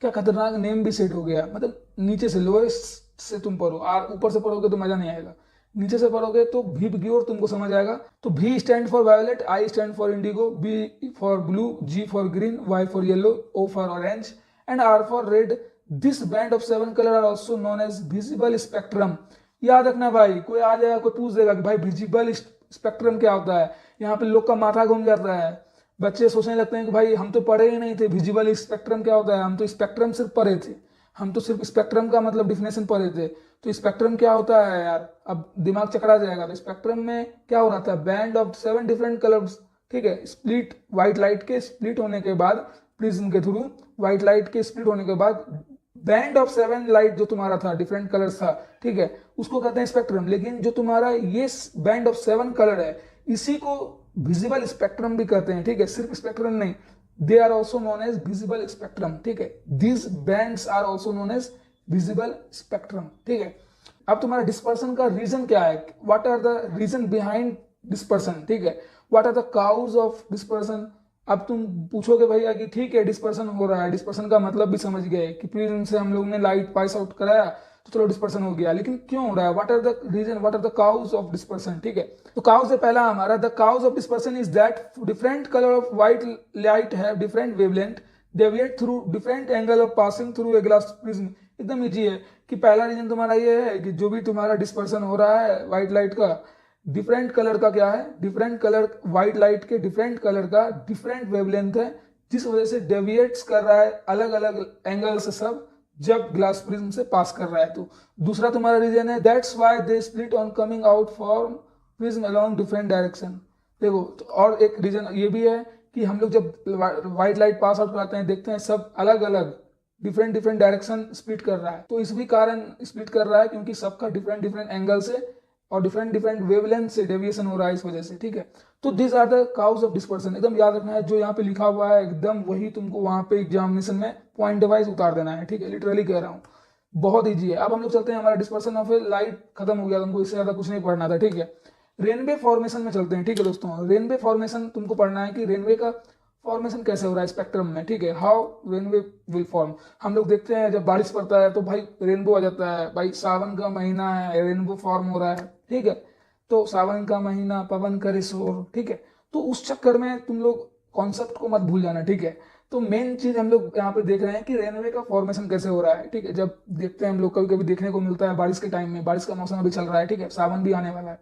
क्या खतरनाक नेम भी सेट हो गया। मतलब नीचे से लोएस्ट से तुम पढ़ो, और ऊपर से पढ़ोगे तो मजा नहीं आएगा, नीचे से पढ़ोगे तो विबग्योर तुमको समझ आएगा। तो V stand for violet, I stand for Indigo, B for blue, G for green, Y for yellow, O for orange and R for red. This band of 7 color are also known as visible spectrum. याद रखना भाई, कोई आ जाएगा कोई पूछ देगा कि भाई विजिबल स्पेक्ट्रम क्या होता है, यहाँ पे लोग का माथा घूम जाता है, बच्चे सोचने लगते हैं कि भाई हम तो पढ़े ही नहीं थे विजिबल स्पेक्ट्रम क्या होता है, हम तो स्पेक्ट्रम सिर्फ पढ़े थे, हम तो सिर्फ स्पेक्ट्रम का मतलब डिफिनेशन पढ़े थे, तो स्पेक्ट्रम क्या होता है यार, अब दिमाग चकरा जाएगा। तो स्पेक्ट्रम में क्या हो रहा था, बैंड ऑफ 7 डिफरेंट कलर्स, ठीक है, स्प्लिट व्हाइट लाइट के स्प्लिट होने के बाद प्रिज्म के थ्रू, व्हाइट लाइट के स्प्लिट होने के बाद बैंड ऑफ 7 लाइट जो तुम्हारा था डिफरेंट कलर्स था, ठीक है, उसको कहते हैं स्पेक्ट्रम। लेकिन जो तुम्हारा ये बैंड ऑफ 7 कलर है इसी को विजिबल स्पेक्ट्रम भी कहते हैं, ठीक है, सिर्फ स्पेक्ट्रम नहीं, they are also known as visible spectrum, ठीक है, these bands are also known as visible spectrum, ठीक है। अब तुम्हारा डिस्पर्सन का रीजन क्या है, what are the reason behind dispersion, ठीक है, what are the cause of dispersion. अब तुम पूछोगे भैया कि ठीक है डिस्पर्सन हो रहा है, डिस्पर्सन का मतलब भी समझ गए कि प्रिज्म से हम लोग ने लाइट पास आउट कराया तो चलो डिस्पर्सन हो गया, लेकिन क्यों हो रहा है, what are the reason, what are the cause of dispersion, ठीक है। तो काउज से पहला हमारा the cause of dispersion is that different colour of white light have different wavelength deviate through different angle of passing through a glass prism. एकदम easy है कि पहला रीजन तुम्हारा ये है कि जो भी तुम्हारा डिस्पर्सन हो रहा है व्हाइट लाइट का, डिफरेंट कलर का क्या है, डिफरेंट कलर व्हाइट लाइट के डिफरेंट कलर का डिफरेंट वेवलेंथ है, जिस वजह से डेविएट्स कर रहा है अलग अलग एंगल से सब, जब ग्लास प्रिज्म से पास कर रहा है। तो दूसरा तुम्हारा रीजन है that's why they split on coming out from prism along different direction. देखो तो और एक रीजन ये भी है कि हम लोग जब व्हाइट लाइट पास आउट कराते हैं देखते हैं सब अलग अलग डिफरेंट डायरेक्शन स्प्लिट कर रहा है, तो इस भी कारण स्प्लिट कर रहा है क्योंकि सबका डिफरेंट एंगल से और डिफरेंट वेवलेंथ से डेविएशन हो रहा है इस वजह से, ठीक है। तो this are the cause of dispersion, एकदम याद रखना है, जो यहाँ पे लिखा हुआ है एकदम वही तुमको वहां पे एग्जामिनेशन में पॉइंट वाइज उतार देना है, ठीक है, लिटरली कह रहा हूँ, बहुत ईजी है। अब हम लोग चलते हैं, हमारा डिस्पर्सन ऑफ लाइट खत्म हो गया, तुमको इससे ज्यादा कुछ नहीं पढ़ना था, ठीक है। रेनबे फॉर्मेशन में चलते हैं, ठीक है दोस्तों। रेनबे फॉर्मेशन तुमको पढ़ना है कि रेनबे का फॉर्मेशन कैसे हो रहा है स्पेक्ट्रम में, ठीक है, हाउ रेनबो विल फॉर्म। हम लोग देखते हैं जब बारिश पड़ता है तो भाई रेनबो आ जाता है, भाई सावन का महीना है रेनबो फॉर्म हो रहा है, ठीक है, तो सावन का महीना पवन करे शोर, ठीक है। तो उस चक्कर में तुम लोग कॉन्सेप्ट को मत भूल जाना, ठीक है। तो मेन चीज हम लोग यहाँ पे देख रहे हैं कि रेनवे का फॉर्मेशन कैसे हो रहा है, ठीक है। जब देखते हैं हम लोग कभी कभी देखने को मिलता है बारिश के टाइम में, बारिश का मौसम अभी चल रहा है, ठीक है, सावन भी आने वाला है,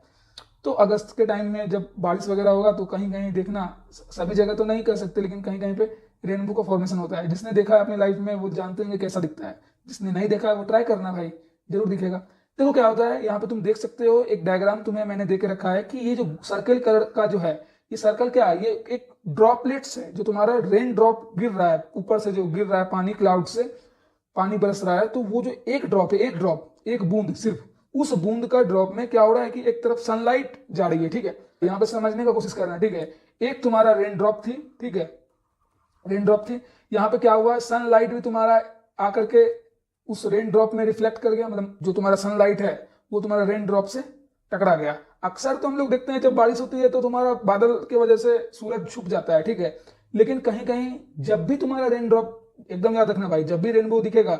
तो अगस्त के टाइम में जब बारिश वगैरह होगा तो कहीं कहीं देखना, सभी जगह तो नहीं कर सकते लेकिन कहीं कहीं पे रेनबो का फॉर्मेशन होता है। जिसने देखा है अपनी लाइफ में वो जानते हैं कैसा दिखता है, जिसने नहीं देखा है वो ट्राई करना भाई, जरूर दिखेगा। देखो क्या होता है, यहाँ पे तुम देख सकते हो एक डायग्राम तुम्हें मैंने दे के रखा है कि ये जो सर्कल कलर का जो है, ये सर्कल क्या है, ये एक ड्रॉपलेट्स है, जो तुम्हारा रेन ड्रॉप गिर रहा है ऊपर से, जो गिर रहा है पानी क्लाउड से पानी बरस रहा है, तो वो जो एक ड्रॉप है, एक ड्रॉप, एक बूंद सिर्फ, उस बूंद का ड्रॉप में क्या हो रहा है कि एक तरफ सनलाइट जा रही है, ठीक है। यहाँ पे समझने का कोशिश करना है, ठीक है। एक तुम्हारा रेन ड्रॉप थी, ठीक है, रेन ड्रॉप थी, यहाँ पे क्या हुआ, सनलाइट भी तुम्हारा आकर के उस रेन ड्रॉप में रिफ्लेक्ट कर गया, मतलब जो तुम्हारा सनलाइट है वो तुम्हारा रेन ड्रॉप से टकरा गया। अक्सर तो हम लोग देखते हैं जब बारिश होती है तो तुम्हारा बादल की वजह से सूरज छुप जाता है, ठीक है, लेकिन कहीं कहीं जब भी तुम्हारा रेन ड्रॉप, एकदम याद रखना भाई, जब भी रेनबो दिखेगा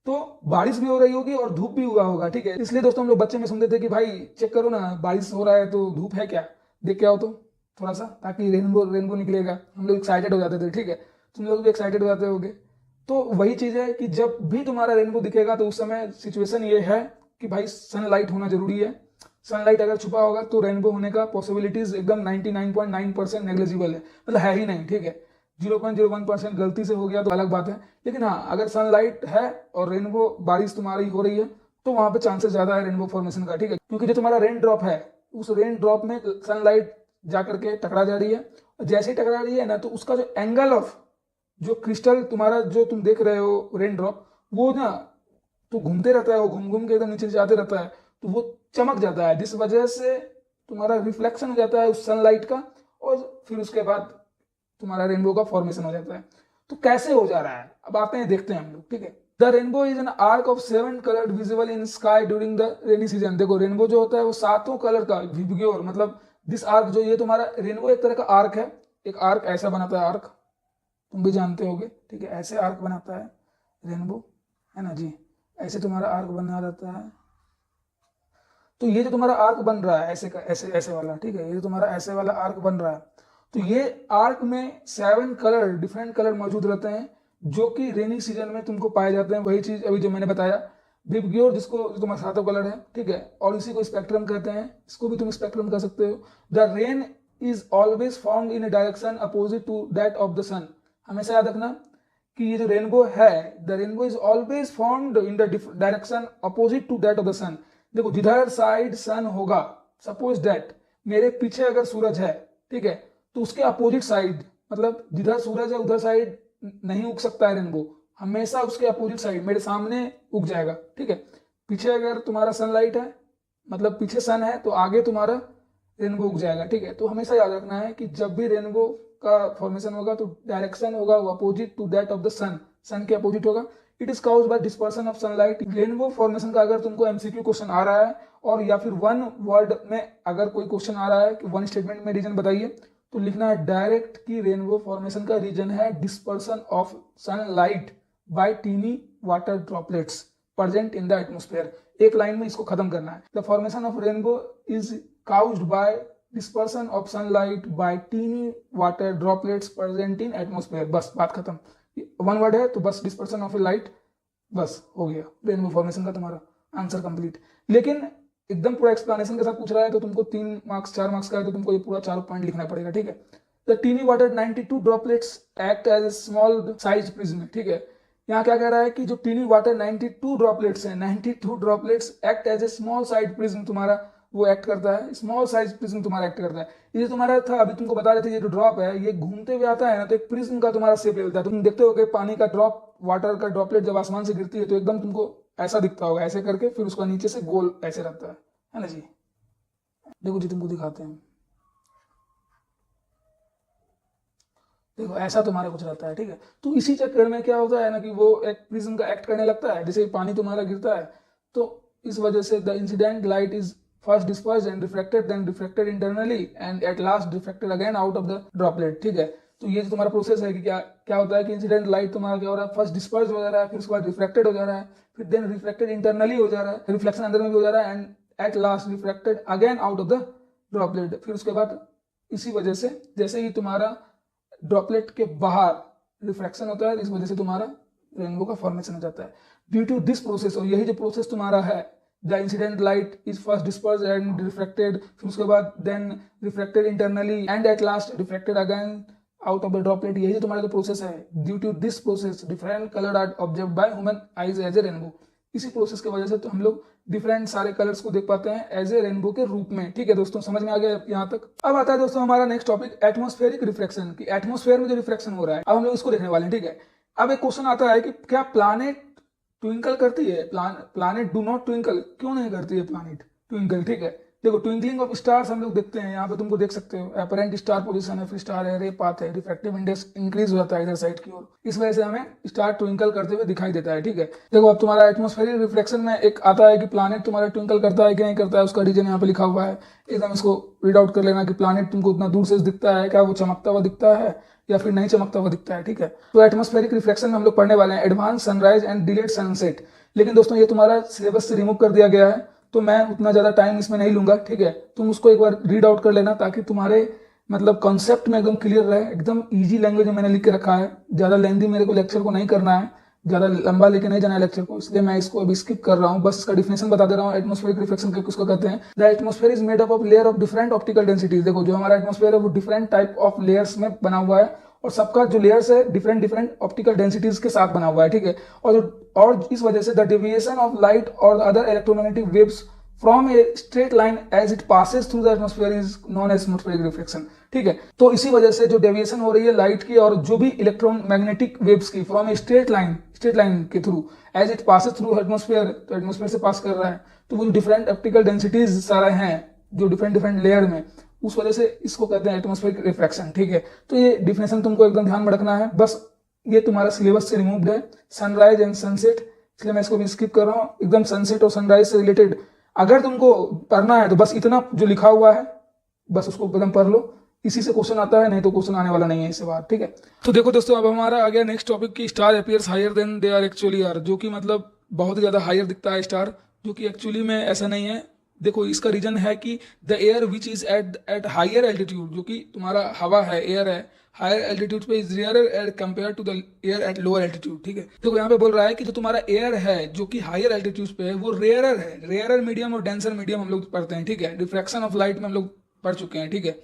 तो बारिश भी हो रही होगी और धूप भी हुआ होगा, ठीक है। इसलिए दोस्तों हम लोग बच्चे में सुनते थे कि भाई चेक करो ना, बारिश हो रहा है तो धूप है क्या, देख के आओ तो थोड़ा सा, ताकि रेनबो रेनबो निकलेगा। हम लोग एक्साइटेड हो जाते थे, ठीक है, तुम लोग भी एक्साइटेड हो जाते होगे। तो वही चीज है कि जब भी तुम्हारा रेनबो दिखेगा तो उस समय सिचुएशन ये है कि भाई सनलाइट होना जरूरी है। सनलाइट अगर छुपा होगा तो रेनबो होने का पॉसिबिलिटीज एकदम 99.9% नेग्लिजिबल है, मतलब है ही नहीं, ठीक है। 0.01% गलती से हो गया तो अलग बात है, लेकिन हाँ अगर सनलाइट है और रेनबो बारिश तुम्हारी हो रही है तो वहां पे चांसेस ज्यादा है रेनबो फॉर्मेशन का, ठीक है, क्योंकि जो तुम्हारा रेन ड्रॉप है उस रेन ड्रॉप में सनलाइट जाकर के टकरा जा रही है, और जैसे ही टकरा रही है ना तो उसका जो एंगल ऑफ जो क्रिस्टल तुम्हारा जो तुम देख रहे हो रेन ड्रॉप, वो ना तो घूमते रहता है, वो घूम घूम के एकदम नीचे जाते रहता है, तो वो चमक जाता है, जिस वजह से तुम्हारा रिफ्लेक्शन हो जाता है उस सनलाइट का, और फिर उसके बाद तुम्हारा रेनबो का फॉर्मेशन हो जाता है। तो कैसे हो जा रहा है, अब आते हैं देखते हैं हम लोग, ठीक है। The rainbow is an arc of 7 coloured visible in sky during the rainy season. देखो रेनबो जो होता है वो 7 कलर का विबग्योर, मतलब दिस आर्क, जो ये तुम्हारा रेनबो एक तरह का आर्क है, एक आर्क ऐसा बनाता है, आर्क तुम भी जानते होगे, ठीक है, ऐसे आर्क बनाता है रेनबो, है ना जी, ऐसे तुम्हारा आर्क बना रहता है। तो ये जो तुम्हारा आर्क बन रहा है ऐसे का ऐसे ऐसे वाला, ठीक है, ये जो तुम्हारा ऐसे वाला आर्क बन रहा है, तो ये आर्क में 7 कलर, डिफरेंट कलर मौजूद रहते हैं जो कि रेनी सीजन में तुमको पाए जाते हैं। वही चीज अभी जो मैंने बताया, विबग्योर जिसको, जो तुम्हारा 7 कलर है, ठीक है, और इसी को स्पेक्ट्रम कहते हैं, इसको भी तुम स्पेक्ट्रम कह सकते हो। The rain is always found in a direction opposite to that of the sun. हमेशा याद रखना कि ये जो रेनबो है, the rainbow is always found in the direction opposite to that of the sun. देखो जिधर साइड सन होगा, सपोज दैट मेरे पीछे अगर सूरज है, ठीक है, तो उसके अपोजिट साइड, मतलब जिधर सूरज है उधर साइड नहीं उग सकता है रेनबो, हमेशा उसके अपोजिट साइड मेरे सामने उग जाएगा, ठीक है। पीछे अगर तुम्हारा सनलाइट है, मतलब पीछे सन है, तो आगे तुम्हारा रेनबो उग जाएगा, ठीक है। तो हमेशा याद रखना है कि जब भी रेनबो का फॉर्मेशन होगा तो डायरेक्शन होगा वो opposite to that of the sun, sun के अपोजिट होगा। It is caused by dispersion of sunlight. Rainbow formation का अगर तुमको एमसीक्यू क्वेश्चन आ रहा है, और या फिर वन वर्ड में अगर कोई क्वेश्चन आ रहा है कि वन स्टेटमेंट में रीजन बताइए, तो लिखना है डायरेक्ट कि रेनबो फॉर्मेशन का रीजन है dispersion of sunlight by tiny water droplets present in the atmosphere. एक लाइन में इसको खत्म करना है। The formation of rainbow is caused by dispersion of sunlight by teeny water droplets present in atmosphere। बस बात खत्म, वन वर्ड है तो बस डिस्पर्सन ऑफ ए लाइट, बस हो गया रेनबो फॉर्मेशन का तुम्हारा आंसर कंप्लीट। लेकिन एकदम पूरा एक्सप्लेनेशन के साथ पूछ रहा है तो तुमको 3 मार्क्स 4 मार्क्स का है, तो तुमको ये पूरा 4 पॉइंट लिखना पड़ेगा, ठीक है। The tiny water 92 droplets act as a small size prism, ठीक है। यहाँ क्या कह रहा है कि जो टीनी वाटर 92 ड्रॉपलेट्स है, 92 droplets act as a small size prism, तुम्हारा वो एक्ट करता है, स्मॉल साइज प्रिज्म तुम्हारा एक्ट करता है। ये तुम्हारा था, अभी तुमको बता रहे थे, ये जो ड्रॉप है ये घूमते हुए आता है ना, तो एक प्रिज्म का तुम्हारा शेप ले लेता है। तुम देखते हो कि पानी का ड्रॉप, वाटर का ड्रॉपलेट जब आसमान से गिरती है तो एकदम तुमको ऐसा दिखता होगा, ऐसे करके फिर उसका नीचे से गोल ऐसे रहता है ना जी। देखो जी तुमको दिखाते हैं, देखो ऐसा तुम्हारा कुछ रहता है, ठीक है। तो इसी चक्कर में क्या होता है ना कि वो एक प्रिज्म का एक्ट करने लगता है, जैसे पानी तुम्हारा गिरता है तो इस वजह से the incident light is first dispersed and refracted, then refracted internally and at last refracted again out of the droplet, ठीक है। तो ये जो तुम्हारा प्रोसेस है कि क्या क्या होता है कि इंसिडेंट लाइट तुम्हारा क्या हो रहा है, फर्स्ट डिस्पर्स हो जा रहा है, फिर उसके बाद रिफ्लेक्टेड हो जा रहा है, फिर देन रिफ्लेक्टेड इंटरनली हो जा रहा है, रिफ्लेक्शन अंदर में भी हो जा रहा है, and at last reflected again out of the droplet. फिर उसके बाद इसी वजह से जैसे ही तुम्हारा ड्रॉपलेट के बाहर रिफ्लेक्शन होता है, इस वजह से तुम्हारा रेनबो का फॉर्मेशन हो जाता है ड्यू टू दिस प्रोसेस। और यही जो प्रोसेस तुम्हारा है the incident light is first disperse and reflected, फिर उसके बाद then reflected internally and at last reflected again out of the droplet. यही तुम्हारा जो प्रोसेस है, due to this process different colour are observe by human eyes as a rainbow. इसी process की वजह से तो हम लोग डिफरेंट सारे कलर्स को देख पाते हैं एज ए रेनबो के रूप में। ठीक है दोस्तों, समझ में आ गया यहाँ तक। अब आता है दोस्तों हमारा नेक्स्ट टॉपिक एटमॉस्फेरिक रिफ्लेक्शन की। एटमॉस्फेयर में जो रिफ्लेक्शन हो रहा है, अब हम लोग इसको देखने वाले हैं। ठीक है, अब एक क्वेश्चन आता है कि क्या प्लानेट ट्विंकल करती है? प्लानेट डू नॉट ट्विंकल, क्यों नहीं करती है प्लानेट ट्विंकल? ठीक है, देखो ट्विंकलिंग ऑफ स्टार्स हम लोग देखते हैं, यहाँ पे तुमको देख सकते हो अपरेंट स्टार पोजीशन है, फिर स्टार है, रे पाथ है, रिफ्रैक्टिव इंडेक्स इंक्रीज हो जाता है इधर साइड की ओर, इस वजह से हमें स्टार ट्विंकल करते हुए दिखाई देता है। ठीक है, देखो अब तुम्हारा एटमॉस्फेरिक रिफ्लेक्शन में एक आता है कि प्लानेट तुम्हारा ट्विंकल करता है कि नहीं करता है, उसका रीजन यहाँ पे लिखा हुआ है। एकदम इसको रीड आउट कर लेना कि प्लानेट तुमको उतना दूर से दिखता है, क्या वो चमकता हुआ दिखता है या फिर नहीं चमकता हुआ दिखता है। ठीक है, तो एटमॉस्फेरिक रिफ्लेक्शन में हम लोग पढ़ने वाले हैं advance sunrise and delayed sunset. लेकिन दोस्तों ये तुम्हारा सिलेबस से रिमूव कर दिया गया है, तो मैं उतना ज़्यादा टाइम इसमें नहीं लूंगा। ठीक है, तुम उसको एक बार रीड आउट कर लेना ताकि तुम्हारे मतलब कॉन्सेप्ट में एकदम क्लियर रहे। एकदम इजी लैंग्वेज में मैंने लिख के रखा है, ज़्यादा लेंथी मेरे को लेक्चर को नहीं करना है, ज़्यादा लंबा लेके नहीं जाना है लेक्चर को, इसलिए मैं इसको अभी स्किप कर रहा हूँ। बस इसका डिफिनेशन बता दे रहा हूँ एटमॉस्फेरिक रिफ्लेक्शन के किसको कहते हैं। The atmosphere is made up of layer of different optical densities. देखो जो हमारा एटमॉस्फेयर है वो डिफरेंट टाइप ऑफ लेयर्स में बना हुआ है, और सबका जो लेयर्स है डिफरेंट डिफरेंट ऑप्टिकल डेंसिटीज के साथ बना हुआ है। ठीक है, और इस वजह से द डेविएशन ऑफ लाइट और other electromagnetic waves from a straight line as it passes through the atmosphere is known as atmospheric reflection. ठीक है, तो इसी वजह से जो डेविएशन हो रही है लाइट की और जो भी इलेक्ट्रोमैग्नेटिक वेव्स की फ्रॉम ए स्ट्रेट लाइन के through as it passes through atmosphere, तो एटमॉस्फेयर से पास कर रहा है, तो वो डिफरेंट ऑप्टिकल डेंसिटीज सारे हैं जो डिफरेंट लेयर में, उस वजह से इसको कहते हैं एटमॉस्फेरिक रिफ्लेक्शन। ठीक है, तो ये डिफिनेशन तुमको एकदम ध्यान में रखना है, बस ये तुम्हारा सिलेबस से रिमूव्ड है सनराइज एंड सनसेट, इसलिए मैं इसको भी स्किप कर रहा हूँ। एकदम सनसेट और सनराइज से रिलेटेड अगर तुमको पढ़ना है तो बस इतना जो लिखा हुआ है बस उसको एकदम पढ़ लो, इसी से क्वेश्चन आता है, नहीं तो क्वेश्चन आने वाला नहीं है इससे बाहर। ठीक है, तो देखो दोस्तों अब हमारा आ गया नेक्स्ट टॉपिक की star appears higher than they are actually are, जो कि मतलब बहुत ज्यादा हायर दिखता है स्टार, जो कि एक्चुअली में ऐसा नहीं है। देखो इसका रीजन है कि the air which is at higher altitude, जो कि तुम्हारा हवा है, एयर है, हायर एल्टीट्यूड पे is rarer compare to the air at lower altitude. ठीक है, देखो यहाँ पे बोल रहा है कि जो तुम्हारा एयर है जो कि हायर एल्टीट्यूड पे है वो रेयरर है। रेयरर मीडियम और डेंसर मीडियम हम लोग पढ़ते हैं। ठीक है, रिफ्रैक्शन ऑफ लाइट में हम लोग पढ़ चुके हैं। ठीक है,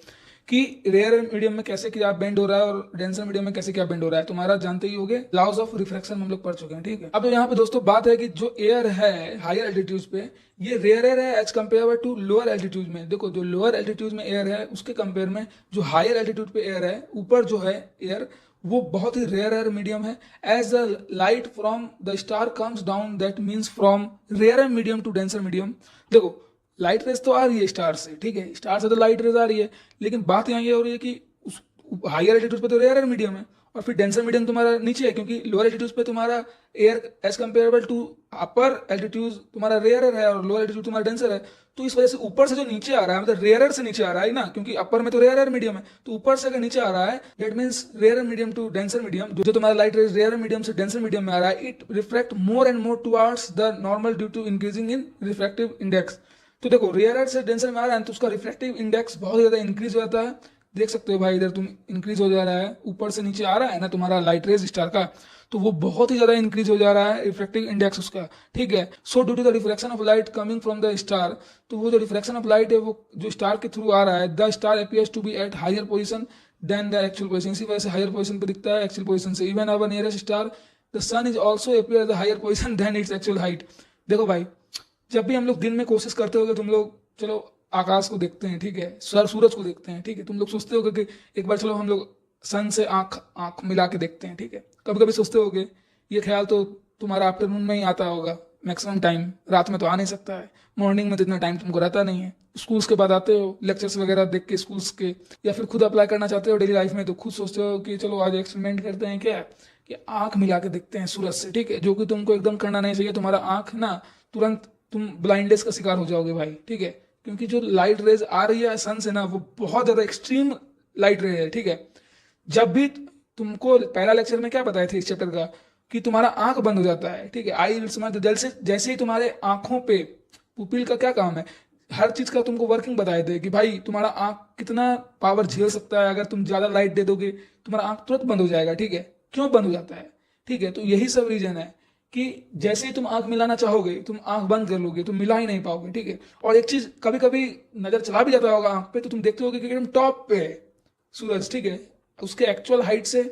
कि रेयर मीडियम में कैसे क्या बेंड हो रहा है और डेंसर मीडियम में कैसे क्या बेंड हो रहा है, तुम्हारा जानते ही होगे, लॉज ऑफ रिफ्रैक्शन हम लोग पढ़ चुके हैं। ठीक है, अब यहाँ पे दोस्तों बात है कि जो एयर है हायर एल्टीट्यूड पे ये रेयर है as compare to lower altitude में। देखो जो लोअर एल्टीट्यूड में एयर है उसके कंपेयर में जो हायर एल्टीट्यूड पे एयर है, ऊपर जो है एयर वो बहुत ही रेयर मीडियम है। As the light from the star comes down that means from rare medium to denser medium. देखो लाइट रेज तो आ रही है स्टार से, ठीक है, स्टार से तो लाइट रेज आ रही है, लेकिन बात यहाँ ये हो रही है कि हायर एल्टीट्यूड पे तो रेयर मीडियम है और फिर डेंसर मीडियम तुम्हारा नीचे है, क्योंकि लोअर एल्टीट्यूड पे तुम्हारा air as comparable to upper altitude तुम्हारा रेयर है और लोअर एल्टीट्यूड तुम्हारा डेंसर है। तो इस वजह से ऊपर से जो नीचे आ रहा है मतलब रेयर से नीचे आ रहा है ना, क्योंकि अपर में तो रेयर मीडियम है, तो ऊपर से अगर नीचे आ रहा है that means rare medium to denser medium, जो तुम्हारा लाइट रेज रेयर मीडियम से डेंसर मीडियम में आ रहा है, it reflect more and more towards the normal due to increasing in refractive index. तो देखो रेयर से डेंसर में आ रहा है तो उसका रिफ्लेक्टिव इंडेक्स बहुत ज्यादा इंक्रीज हो जाता है। देख सकते हो भाई इधर तुम इंक्रीज हो जा रहा है, ऊपर से नीचे आ रहा है ना तुम्हारा लाइट रेज स्टार का, तो वो बहुत ही ज्यादा इंक्रीज हो जा रहा है रिफ्लेक्टिव इंडेक्स उसका। ठीक है, so due to the reflection of light coming from the star, तो वो जो रिफ्लेक्शन ऑफ लाइट है वो जो स्टार के थ्रू आ रहा है, the star appears to be at higher position than the actual position, इसी वजह से हायर पोजीशन पे दिखता है एक्चुअल पोजीशन से। Even our nearest star the sun is also appear the higher position than its actual height. देखो भाई जब भी हम लोग दिन में कोशिश करते हो तुम लोग चलो आकाश को देखते हैं, ठीक है, सूरज को देखते हैं, ठीक है, तुम लोग सोचते हो कि एक बार चलो हम लोग सन से आंख मिला के देखते हैं, ठीक है, कभी कभी सोचते होगे, ये ख्याल तो तुम्हारा आफ्टरनून में ही आता होगा मैक्सिमम टाइम, रात में तो आ नहीं सकता है, मॉर्निंग में तो इतना टाइम तुमको रहता नहीं है, स्कूल्स के बाद आते हो लेक्चर्स वगैरह देख के स्कूल्स के, या फिर खुद अप्लाई करना चाहते हो डेली लाइफ में तो खुद सोचते हो कि चलो आज एक्सपेरिमेंट करते हैं क्या कि आंख मिला के देखते हैं सूरज से, ठीक है, जो कि तुमको एकदम करना नहीं चाहिए, तुम्हारा आंख ना तुरंत तुम ब्लाइंडनेस का शिकार हो जाओगे भाई, ठीक है, क्योंकि जो लाइट रेज आ रही है सन से ना वो बहुत ज्यादा एक्सट्रीम लाइट रेज है, ठीक है। जब भी तुमको पहला लेक्चर में क्या बताया था इस चैप्टर का कि तुम्हारा आंख बंद हो जाता है, ठीक है, आई जैसे ही तुम्हारे आंखों पे पुपिल का क्या काम है, हर चीज का तुमको वर्किंग बताए थे कि भाई तुम्हारा आंख कितना पावर झेल सकता है, अगर तुम ज्यादा लाइट दे दोगे तुम्हारा आंख तुरंत बंद हो जाएगा, ठीक है, क्यों बंद हो जाता है, ठीक है, तो यही सब रीजन है कि जैसे ही तुम आंख मिलाना चाहोगे तुम आंख बंद कर लोगे, तुम मिला ही नहीं पाओगे, ठीक है। और एक चीज कभी कभी नजर चला भी जाता होगा आंख पे, तो तुम देखते होगे कि एकदम टॉप पे है सूरज, ठीक है, उसके एक्चुअल हाइट से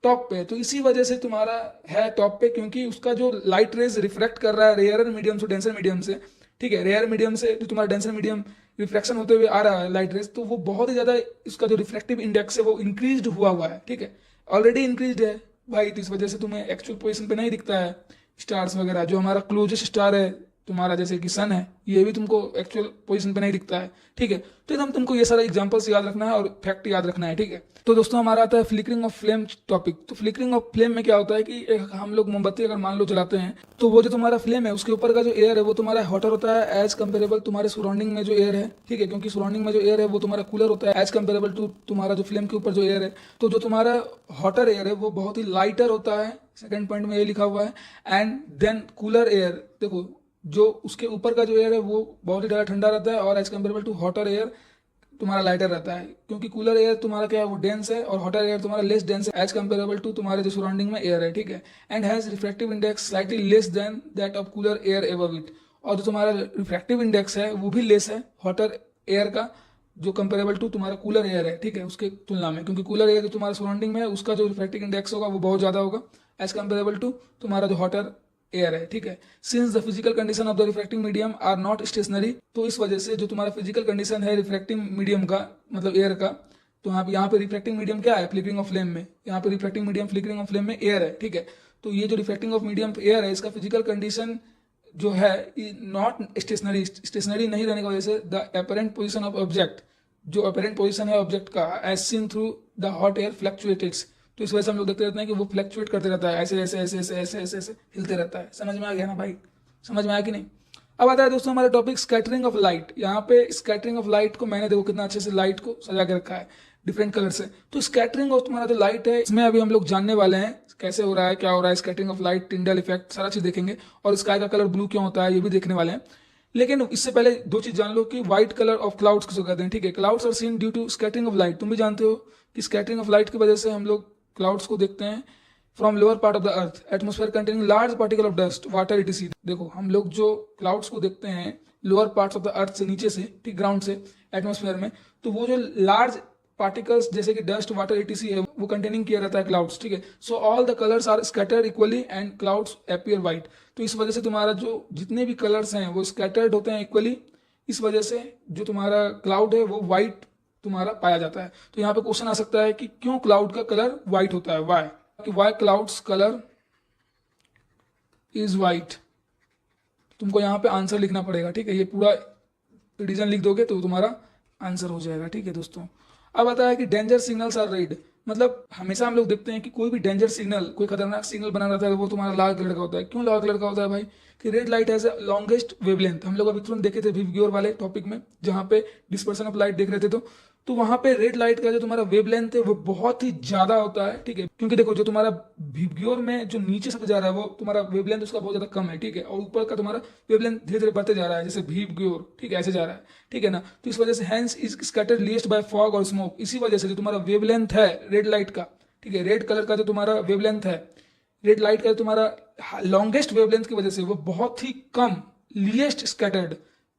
टॉप पे है। तो इसी वजह से तुम्हारा है टॉप पे, क्योंकि उसका जो लाइट रेज रिफ्लेक्ट कर रहा है रेयर मीडियम से डेंसर मीडियम से, ठीक है, रेयर मीडियम से जो तुम्हारा डेंसर मीडियम रिफ्लेक्शन होते हुए आ रहा है लाइट रेज, तो वो बहुत ही ज्यादा इसका जो रिफ्लेक्टिव इंडेक्स है वो इंक्रीज हुआ है, ठीक है, ऑलरेडी इंक्रीज है भाई। तो इस वजह से तुम्हें एक्चुअल पोजीशन पे नहीं दिखता है स्टार्स वगैरह। जो हमारा क्लोजेस्ट स्टार है तुम्हारा जैसे कि सन है, ये भी तुमको एक्चुअल पोजीशन पे नहीं दिखता है, ठीक है। तो एकदम तुमको ये सारा एग्जांपल्स याद रखना है और फैक्ट याद रखना है, ठीक है। तो दोस्तों हमारा आता है फ्लिकरिंग ऑफ फ्लेम टॉपिक। तो फ्लिकरिंग ऑफ फ्लेम में क्या होता है कि हम लोग मोमबत्ती अगर मान लो चलाते हैं, तो वो जो तुम्हारा फ्लेम है उसके ऊपर का जो एयर है वो तुम्हारा हॉटर होता है एज कंपेरेबल तुम्हारे सराउंडिंग में जो एयर है, ठीक है, क्योंकि सराउंडिंग में जो एयर है वो तुम्हारा कूलर होता है एज कंपेरेबल टू तुम्हारा जो फ्लेम के ऊपर जो एयर है। तो जो तुम्हारा हॉटर एयर है वो बहुत ही लाइटर होता है, सेकंड पॉइंट में ये लिखा हुआ है। एंड देन कूलर एयर, देखो जो उसके ऊपर का जो एयर है वो बहुत ही ज़्यादा ठंडा रहता है और as comparable to hotter air तुम्हारा लाइटर रहता है, क्योंकि कूलर एयर तुम्हारा क्या है वो डेंस है और हॉटर एयर तुम्हारा लेस डेंस है एज कम्पेरेबल टू तुम्हारे जो सराउंडिंग में एयर है, ठीक है। And has refractive index slightly less than that of cooler air above it. और जो तुम्हारा रिफ्रैक्टिव इंडेक्स है वो भी लेस है हॉटर एयर का जो कंपेरेबल टू तुम्हारा कूलर एयर है, ठीक है, उसके तुलना में, क्योंकि कूलर एयर जो तुम्हारा सराउंडिंग में है उसका जो रिफ्रैक्टिव इंडेक्स होगा वो बहुत ज़्यादा होगा एज कम्पेरेबल टू तुम्हारा जो हॉटर एयर है, ठीक है। Since the physical condition of the refracting medium are not stationary, तो इस वजह से जो तुम्हारा फिजिकल कंडीशन है रिफ्रैक्टिंग मीडियम का मतलब एयर का, तो यहाँ पे रिफ्रैक्टिंग मीडियम क्या है फ्लिकरिंग ऑफ फ्लेम में, यहाँ पे refracting medium flickering of flame में एयर है, ठीक है। तो ये जो रिफ्रैक्टिंग ऑफ मीडियम एयर है इसका फिजिकल कंडीशन जो है नॉट स्टेशनरी नहीं रहने की वजह से the apparent position of object, जो अपरेंट पोजिशन है ऑब्जेक्ट का as seen through the hot air fluctuates, तो इस वजह से हम लोग देखते रहते हैं कि वो फ्लक्चुएट करते रहता है, ऐसे ऐसे ऐसे ऐसे ऐसे ऐसे ऐसे हिलते रहता है। समझ में आ गया ना भाई, समझ में आया कि नहीं। अब आता है दोस्तों हमारा टॉपिक स्कैटरिंग ऑफ लाइट। यहाँ पे स्कैटरिंग ऑफ लाइट को मैंने देखो कितना अच्छे से लाइट को सजा के रखा है डिफरेंट कलर से। तो स्कैटरिंग ऑफ तुम्हारा जो लाइट है इसमें अभी हम लोग जानने वाले हैं कैसे हो रहा है, क्या हो रहा है, scattering of light, Tyndall effect, सारा चीज देखेंगे और स्काई का कलर ब्लू क्यों होता है ये भी देखने वाले हैं। लेकिन इससे पहले दो चीज जान लो कि व्हाइट कलर ऑफ क्लाउड्स किसको कहते हैं, ठीक है। Clouds are seen due to scattering of light, तुम भी जानते हो कि स्कैटरिंग ऑफ लाइट की वजह से हम लोग क्लाउड्स को देखते हैं from lower part of the earth atmosphere containing large particle of dust water etc.. देखो हम लोग जो क्लाउड्स को देखते हैं lower parts of the earth से, नीचे से, ठीक, ग्राउंड से एटमोस्फेयर में, तो वो जो लार्ज पार्टिकल्स जैसे कि डस्ट वाटर इटीसी है वो कंटेनिंग किया रहता है क्लाउड्स, ठीक है। So all the colours are scattered equally and clouds appear white. तो इस वजह से तुम्हारा जो जितने भी कलर्स हैं वो स्कैटर्ड होते हैं इक्वली, इस वजह से जो तुम्हारा क्लाउड है वो व्हाइट तुम्हारा पाया जाता है। तो यहाँ पे क्वेश्चन आ सकता है कि क्यों क्लाउड का कलर व्हाइट होता है, why clouds colour is white. तुमको यहाँ पे आंसर लिखना पड़ेगा, ठीक है, ये पूरा रीजन लिख दोगे तो तुम्हारा आंसर हो जाएगा, ठीक है दोस्तों। अब आता है कि डेंजर सिग्नल्स आर रेड, मतलब हमेशा हम लोग देखते हैं कि कोई भी डेंजर सिग्नल, कोई खतरनाक सिग्नल बना रहता है वो तुम्हारा लाल कलर का होता है। क्यों लाल कलर का होता है भाई, कि red light has a longest wavelength. हम लोग अभी तुरंत देखे थे विवग्योर वाले टॉपिक में जहाँ पे डिस्पर्सन ऑफ लाइट देख रहे थे, तो वहां पे रेड लाइट का जो तुम्हारा वेवलेंथ है वो बहुत ही ज्यादा होता है, ठीक है। क्योंकि देखो जो तुम्हारा विवग्योर में जो नीचे से जा रहा है वो तुम्हारा वेवलेंथ उसका बहुत ज्यादा कम है, ठीक है, और ऊपर का तुम्हारा वेवलेंथ धीरे धीरे बढ़ते जा रहा है जैसे विवग्योर, ठीक है, ऐसे जा रहा है, ठीक है ना। तो इस वजह से hence is scattered least by fog और स्मोक। इसी वजह से जो तुम्हारा वेवलेंथ है रेड लाइट का, ठीक है, रेड कलर का जो तुम्हारा वेवलेंथ है रेड लाइट का तुम्हारा लॉन्गेस्ट वेवलेंथ की वजह से वो बहुत ही कम लीस्ट स्कैटर्ड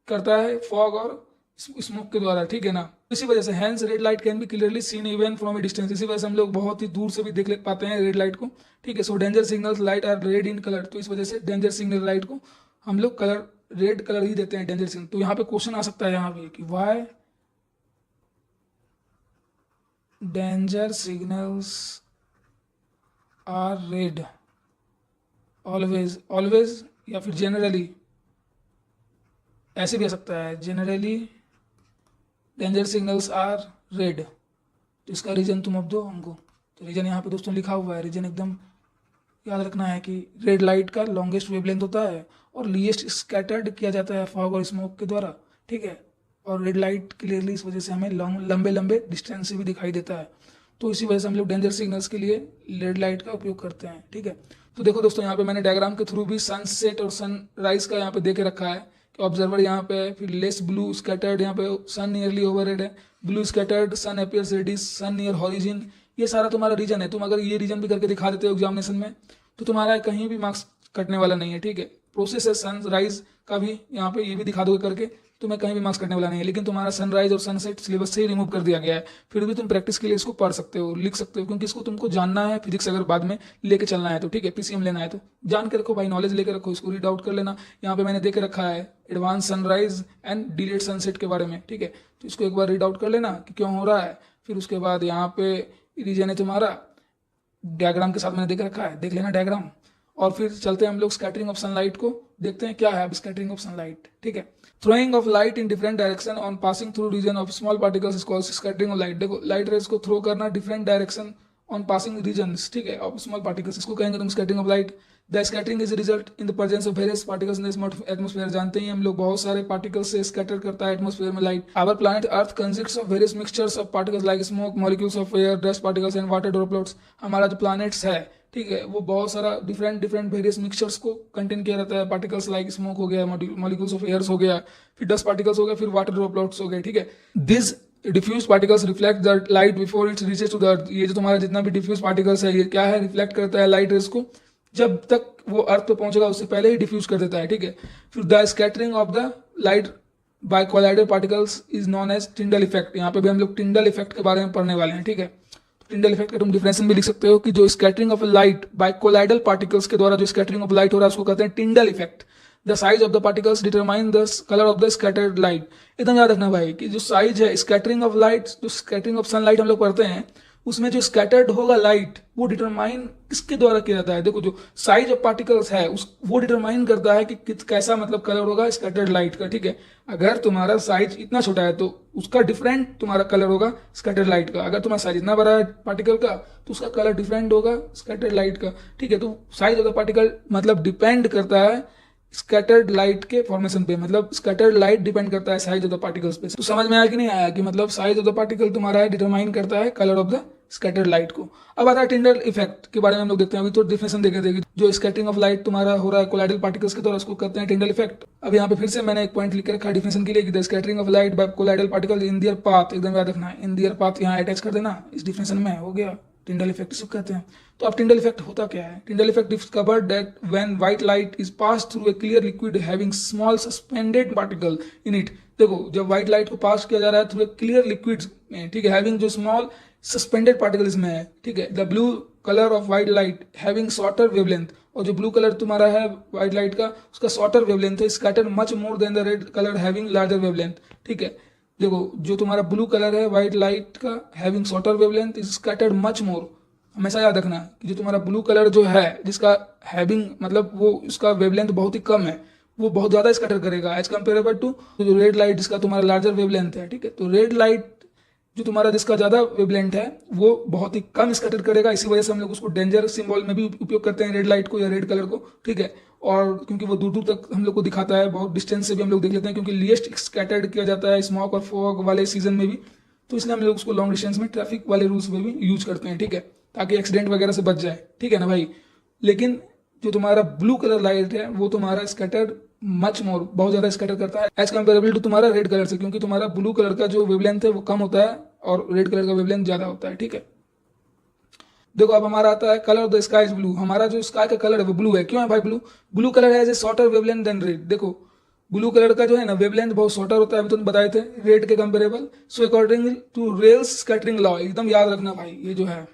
करता है फॉग और स्मोक के द्वारा, ठीक है ना। इसी वजह से hence red light can be clearly seen even from a distance. इसी वजह से हम लोग बहुत ही दूर से भी देख पाते हैं रेड लाइट को, ठीक है। So danger signals light are red in colour, तो इस वजह से डेंजर सिग्नल लाइट को हम लोग कलर रेड कलर ही देते हैं डेंजर सिग्नल। तो यहाँ पे क्वेश्चन आ सकता है यहाँ पे कि why danger signals are red always, always या फिर जनरली, ऐसे भी आ सकता है generally danger signals are red. तो इसका रीजन तुम अब दो हमको। तो रीजन यहाँ पे दोस्तों लिखा हुआ है, रीजन एकदम याद रखना है कि रेड लाइट का लॉन्गेस्ट वेवलेंथ होता है और लीस्ट स्कैटर्ड किया जाता है फॉग और स्मोक के द्वारा, ठीक है। और रेड लाइट क्लियरली इस वजह से हमें लंबे लंबे डिस्टेंस से भी दिखाई देता है। तो इसी वजह से हम लोग डेंजर सिग्नल्स के लिए रेड लाइट का उपयोग करते हैं, ठीक है। तो देखो दोस्तों यहाँ पे मैंने डायग्राम के थ्रू भी सनसेट और सनराइज का यहाँ पे दे के रखा है। ऑब्जर्वर यहाँ पे है, फिर लेस ब्लू स्कैटर्ड, यहाँ पे सन नियरली ओवरहेड है, ब्लू स्कैटर्ड, सन अपीयर्स रेडिश, सन नियर हॉरिजन। ये सारा तुम्हारा रीजन है। तुम अगर ये रीजन भी करके दिखा देते हो एग्जामिनेशन में तो तुम्हारा कहीं भी मार्क्स कटने वाला नहीं है, ठीक है। प्रोसेस है सनराइज का भी, यहाँ पे ये भी दिखा दोगे करके, तो मैं कहीं भी मार्क्स कटने वाला नहीं है। लेकिन तुम्हारा सनराइज और सनसेट सिलेबस से ही रिमूव कर दिया गया है, फिर भी तुम प्रैक्टिस के लिए इसको पढ़ सकते हो, लिख सकते हो, क्योंकि इसको तुमको जानना है फिजिक्स अगर बाद में लेके चलना है तो, ठीक है। पीसीएम लेना है तो जान के रखो भाई, नॉलेज लेके रखो, इसको रीड आउट कर लेना। यहाँ पे मैंने देख रखा है advance sunrise and delayed sunset के बारे में, ठीक है। तो इसको एक बार रीड आउट कर लेना कि क्यों हो रहा है। फिर उसके बाद यहाँ पे रीजन है तुम्हारा, डायग्राम के साथ मैंने देख रखा है, देख लेना डायग्राम। और फिर चलते हैं हम लोग स्कैटरिंग ऑफ सनलाइट को, देखते हैं क्या है अब स्कैटरिंग ऑफ सनलाइट, ठीक है। Throwing of light in different direction on passing through reason of small particles is called scattering of light. देखो लाइट रेज को थ्रो करना different direction on passing reasons, ठीक है, ऑफ स्मॉल पार्टिकल्स, इसको कहेंगे तुम scattering of light. The scattering is result in the presence of various particles in atmosphere. जानते हैं हम लोग बहुत सारे पार्टिकल्स से स्कैटर करता है एटमॉस्फेयर में light. Our planet earth consists of various mixtures of particles like smoke, molecules of air, dust particles and water droplets. हमारा जो प्लैनेट्स है, ठीक है, वो बहुत सारा डिफरेंट वेरियस मिक्सचर्स को कंटेन किया रहता है। पार्टिकल्स लाइक स्मोक हो गया, मॉलिक्यूल्स ऑफ एयर्स हो गया, फिर डस्ट पार्टिकल्स हो गया, फिर वाटर ड्रॉपलेट्स हो गए, ठीक है। This diffuse particles reflect the light before it reaches to the earth. ये जो तुम्हारा जितना भी डिफ्यूज पार्टिकल्स है, ये क्या है, रिफ्लेक्ट करता है लाइट रेस को, जब तक वो अर्थ पे पहुंचेगा उससे पहले ही डिफ्यूज कर देता है, ठीक है। फिर the scattering of the light by colloidal particles is known as Tyndall effect. यहाँ पे भी हम लोग टिंडल इफेक्ट के बारे में पढ़ने वाले हैं, ठीक है। टिंडल इफेक्ट का तुम डिफरेंशिएशन भी लिख सकते हो कि जो scattering of light by colloidal particles के द्वारा जो स्कैटरिंग ऑफ लाइट हो रहा है उसको कहते हैं Tyndall effect. The size of the particles determine the colour of the scattered light. एकदम याद रखना भाई कि जो साइज है स्कैटरिंग ऑफ लाइट, जो स्कैटरिंग ऑफ सनलाइट हम लोग पढ़ते हैं, उसमें जो स्कैटर्ड होगा लाइट वो डिटरमाइन किसके द्वारा किया जाता है। देखो जो साइज ऑफ पार्टिकल्स है वो डिटरमाइन करता है कि कैसा मतलब कलर होगा स्कैटर्ड लाइट का, ठीक है। अगर तुम्हारा साइज इतना छोटा है तो उसका डिफरेंट तुम्हारा कलर होगा स्कैटर्ड लाइट का। अगर तुम्हारा साइज इतना बड़ा है पार्टिकल का तो उसका कलर डिफरेंट होगा स्कैटर्ड लाइट का, ठीक है। तो साइज ऑफ द पार्टिकल मतलब डिपेंड करता है स्कैटर्ड लाइट के फॉर्मेशन पे, मतलब स्कैटर्ड लाइट डिपेंड करता है साइज ऑफ द पार्टिकल्स पे। तो समझ में आया कि नहीं आया कि मतलब साइज ऑफ द पार्टिकल तुम्हारा है डिटरमाइन करता है colour of the scattered light को। अब आता है टिंडल इफेक्ट के बारे में हम लोग देखते हैं। अभी तो डिफिनेशन देखे थे जो स्कैटरिंग ऑफ लाइट तुम्हारा हो रहा है कोलाइडल पार्टिकल्स के द्वारा, उसको कहते हैं टिंडल इफेक्ट। अब यहाँ पे फिर से मैंने एक पॉइंट लिख के रखा डिफिनेशन के लिए कि the scattering of light by colloidal particles in their path, एकदम याद रखना है, इन देयर पाथ यहाँ अटैच कर देना इस डिफिनेशन में, हो गया टिंडल इफेक्ट इसको कहते हैं। तो अब टिंडल इफेक्ट होता क्या है? Tyndall effect discovered that when white light is pass through a clear liquid having small suspended particle in it. देखो जब व्हाइट लाइट को पास किया जा रहा है थ्रू ए क्लियर लिक्विड में, ठीक है, हैविंग जो स्मॉल सस्पेंडेड पार्टिकल इसमें है, ठीक है। The blue colour of white light having shorter wavelength, और जो ब्लू कलर तुम्हारा है व्हाइट लाइट का उसका शॉर्टर वेवलेंथ है, scatter much more than the red colour having larger wavelength, ठीक है। देखो जो तुम्हारा ब्लू कलर है व्हाइट लाइट का having shorter wavelength is scattered much more. हमेशा याद रखना कि जो तुम्हारा ब्लू कलर जो है जिसका हैविंग मतलब वो उसका वेवलेंथ बहुत ही कम है, वो बहुत ज्यादा स्कैटर करेगा एज कम्पेरेबल टू जो रेड लाइट जिसका तुम्हारा लार्जर वेवलेंथ है, ठीक है। तो रेड लाइट जो तुम्हारा जिसका ज्यादा वेवलेंथ है वो बहुत ही कम स्कैटर करेगा, इसी वजह से हम लोग उसको डेंजर सिंबल में भी उपयोग करते हैं रेड लाइट को या रेड कलर को, ठीक है। और क्योंकि वो दूर दूर तक हम लोग को दिखाता है, बहुत डिस्टेंस से भी हम लोग देख लेते हैं, क्योंकि लीस्ट स्कैटर्ड किया जाता है स्मॉग और फॉग वाले सीजन में भी, तो इसलिए हम लोग उसको लॉन्ग डिस्टेंस में ट्रैफिक वाले रूल्स में भी यूज करते हैं, ठीक है, ताकि एक्सीडेंट वगैरह से बच जाए, ठीक है ना भाई। लेकिन जो तुम्हारा ब्लू कलर लाइट है वो तुम्हारा स्कैटर मच मोर बहुत ज्यादा स्कैटर करता है एज कम्पेरेबल टू तुम्हारा रेड कलर से, क्योंकि तुम्हारा ब्लू कलर का जो वेवलेंथ है वो कम होता है और रेड कलर का वेवलेंथ ज्यादा होता है, ठीक है। देखो अब हमारा आता है colour of the sky is blue. हमारा जो स्काई का कलर है वो ब्लू है। क्यों है भाई ब्लू? ब्लू कलर है as a shorter wavelength than red. देखो ब्लू कलर का जो है ना वेवलेंथ बहुत शॉर्टर होता है, अभी तुम बताए थे रेड के comparable. So according to Rayleigh's scattering law, एकदम याद रखना भाई, ये जो है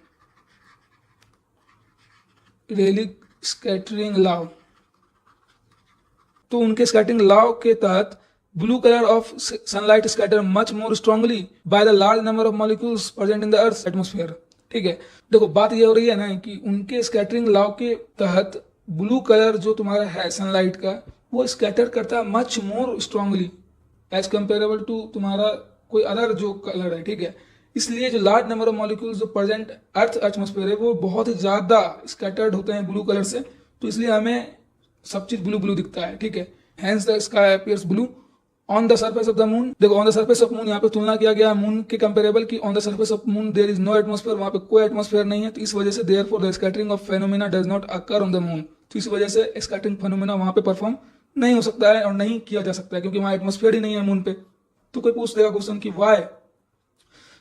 रेलिक स्कैटरिंग लॉ, तो उनके स्कैटरिंग लॉ के तहत blue colour of sunlight scatter much more strongly by the large number of molecules present in the earth atmosphere, ठीक है। देखो बात ये हो रही है ना कि उनके स्कैटरिंग लॉ के तहत ब्लू कलर जो तुम्हारा है सनलाइट का वो स्कैटर करता है much more strongly as comparable to तुम्हारा कोई अदर जो कलर है, ठीक है। इसलिए जो लार्ज नंबर ऑफ मॉलिक्यूल्स जो प्रेजेंट अर्थ एटमॉस्फेयर है वो बहुत ही ज्यादा स्कैटर्ड होते हैं ब्लू कलर से, तो इसलिए हमें सब चीज ब्लू ब्लू दिखता है, ठीक है। Hence the sky appears blue on the surface of the moon. देखो on the surface of moon यहाँ पे तुलना किया गया मून के कंपेरेबल कि on the surface of moon there is no atmosphere, वहां पे कोई एटमॉस्फेयर नहीं है, तो इस वजह से therefore the scattering of phenomena does not occur on the moon. तो इस वजह से स्कैटरिंग फेनोमेना वहां पे परफॉर्म नहीं हो सकता है और नहीं किया जा सकता है, क्योंकि वहां एटमॉस्फेयर ही नहीं है मून पे। तो कोई पूछ देगा क्वेश्चन कि वाई,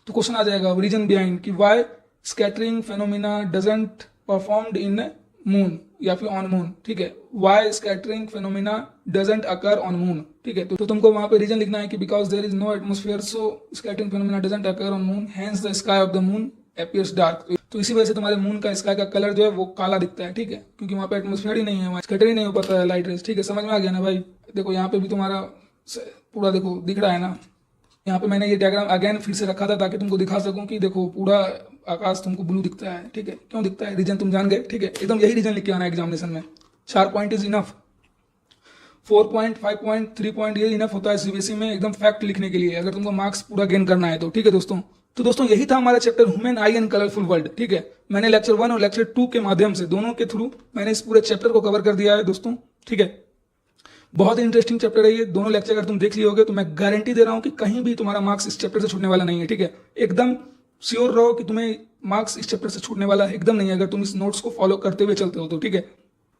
तो क्वेश्चन आ जाएगा रीजन बिहाइंड कि why scattering phenomena doesn't performed in moon, या फिर ऑन मून, ठीक है। Why scattering phenomena doesn't occur on moon, ठीक है। तो तुमको वहां पे रीजन लिखना है कि because there is no atmosphere so scattering phenomena doesn't occur on moon, hence the sky of the moon appears dark. तो इसी वजह से तुम्हारे मून का स्काई का कलर जो है वो काला दिखता है, ठीक है, क्योंकि वहां पे एटमोस्फेयर ही नहीं है, वहां स्कैटर ही नहीं हो पाता है लाइट रेस, ठीक है। समझ में आ गया ना भाई। देखो यहाँ पे भी तुम्हारा पूरा देखो दिख रहा है ना। यहाँ पे मैंने ये डायग्राम अगेन फिर से रखा था ताकि तुमको दिखा सकूं कि देखो पूरा आकाश तुमको ब्लू दिखता है, ठीक है। क्यों दिखता है, रीजन तुम जान गए, ठीक है। एकदम यही रीजन लिख के आना एग्जामिनेशन में। 4 point is enough, 4 point 5 point 3 point ये इनफ होता है सीबीएसई में एकदम फैक्ट लिखने के लिए, अगर तुमको मार्क्स पूरा गेन करना है तो, ठीक है दोस्तों। तो दोस्तों यही था हमारा chapter human I and colourful world, ठीक है। मैंने लेक्चर 1 और लेक्चर 2 के माध्यम से, दोनों के थ्रू मैंने इस पूरे चैप्टर को कवर कर दिया है दोस्तों, ठीक है। बहुत ही इंटरेस्टिंग चैप्टर है ये। दोनों लेक्चर अगर तुम देख लियोगे तो मैं गारंटी दे रहा हूं कि कहीं भी तुम्हारा मार्क्स इस चैप्टर से छूटने वाला नहीं है, ठीक है। एकदम श्योर रहो कि तुम्हें मार्क्स इस चैप्टर से छूटने वाला है एकदम नहीं है, अगर तुम इस नोट्स को फॉलो करते हुए चलते हो तो, ठीक है।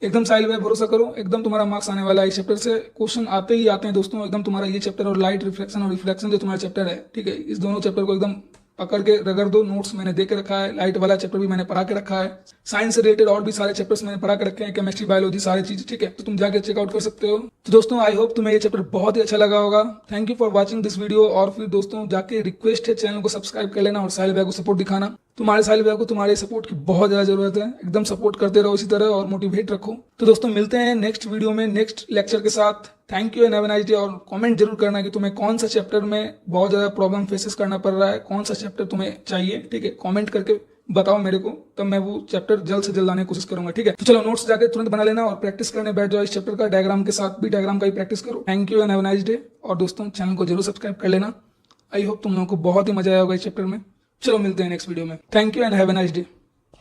एकदम साहिल भाई भरोसा करो, एकदम तुम्हारा मार्क्स आने वाला है इस चैप्टर से। क्वेश्चन आते ही आते हैं दोस्तों, एकदम तुम्हारा ये चैप्टर और लाइट रिफ्लेक्शन और रिफ्लेक्शन जो तुम्हारा चैप्टर है, ठीक है, इस दोनों चैप्टर को एकदम पकड़ के रगड़ दो। नोट्स मैंने दे के रखा है, लाइट वाला चैप्टर भी मैंने पढ़ा के रखा है, साइंस से रिलेटेड और भी सारे चैप्टर्स मैंने पढ़ा के रखे हैं, केमिस्ट्री बायोलॉजी सारी चीज, ठीक है। तो तुम जाके चेकआउट कर सकते हो। तो दोस्तों आई होप तुम्हें ये चैप्टर बहुत ही अच्छा लगा होगा। Thank you for watching this video. और फिर दोस्तों जाके रिक्वेस्ट है चैनल को सब्सक्राइब कर लेना और साहिल भाई को सपोर्ट दिखाना। तुम्हारे साहिल भाई को तुम्हारे सपोर्ट की बहुत ज्यादा जरूरत है, एकदम सपोर्ट करते रहो इसी तरह और मोटिवेट रखो। तो दोस्तों मिलते हैं नेक्स्ट वीडियो में नेक्स्ट लेक्चर के साथ। Thank you and have a nice day. और कमेंट जरूर करना कि तुम्हें कौन सा चैप्टर में बहुत ज्यादा प्रॉब्लम फेसेस करना पड़ रहा है, कौन सा चैप्टर तुम्हें चाहिए, ठीक है। कमेंट करके बताओ मेरे को, तब मैं वो चैप्टर जल्द से जल्द लाने की कोशिश करूंगा, ठीक है। तो चलो नोट्स जाके तुरंत बना लेना और प्रैक्टिस करने बैठ जाओ इस चैप्टर का, डायग्राम के साथ भी डायग्राम का ही प्रैक्टिस करो। Thank you and have a nice day. और दोस्तों चैनल को जरूर सब्सक्राइब कर लेना। आई होप तुम लोगों को बहुत ही मजा आया होगा इस चैप्टर में। चलो मिलते हैं नेक्स्ट वीडियो में। Thank you and have a nice day.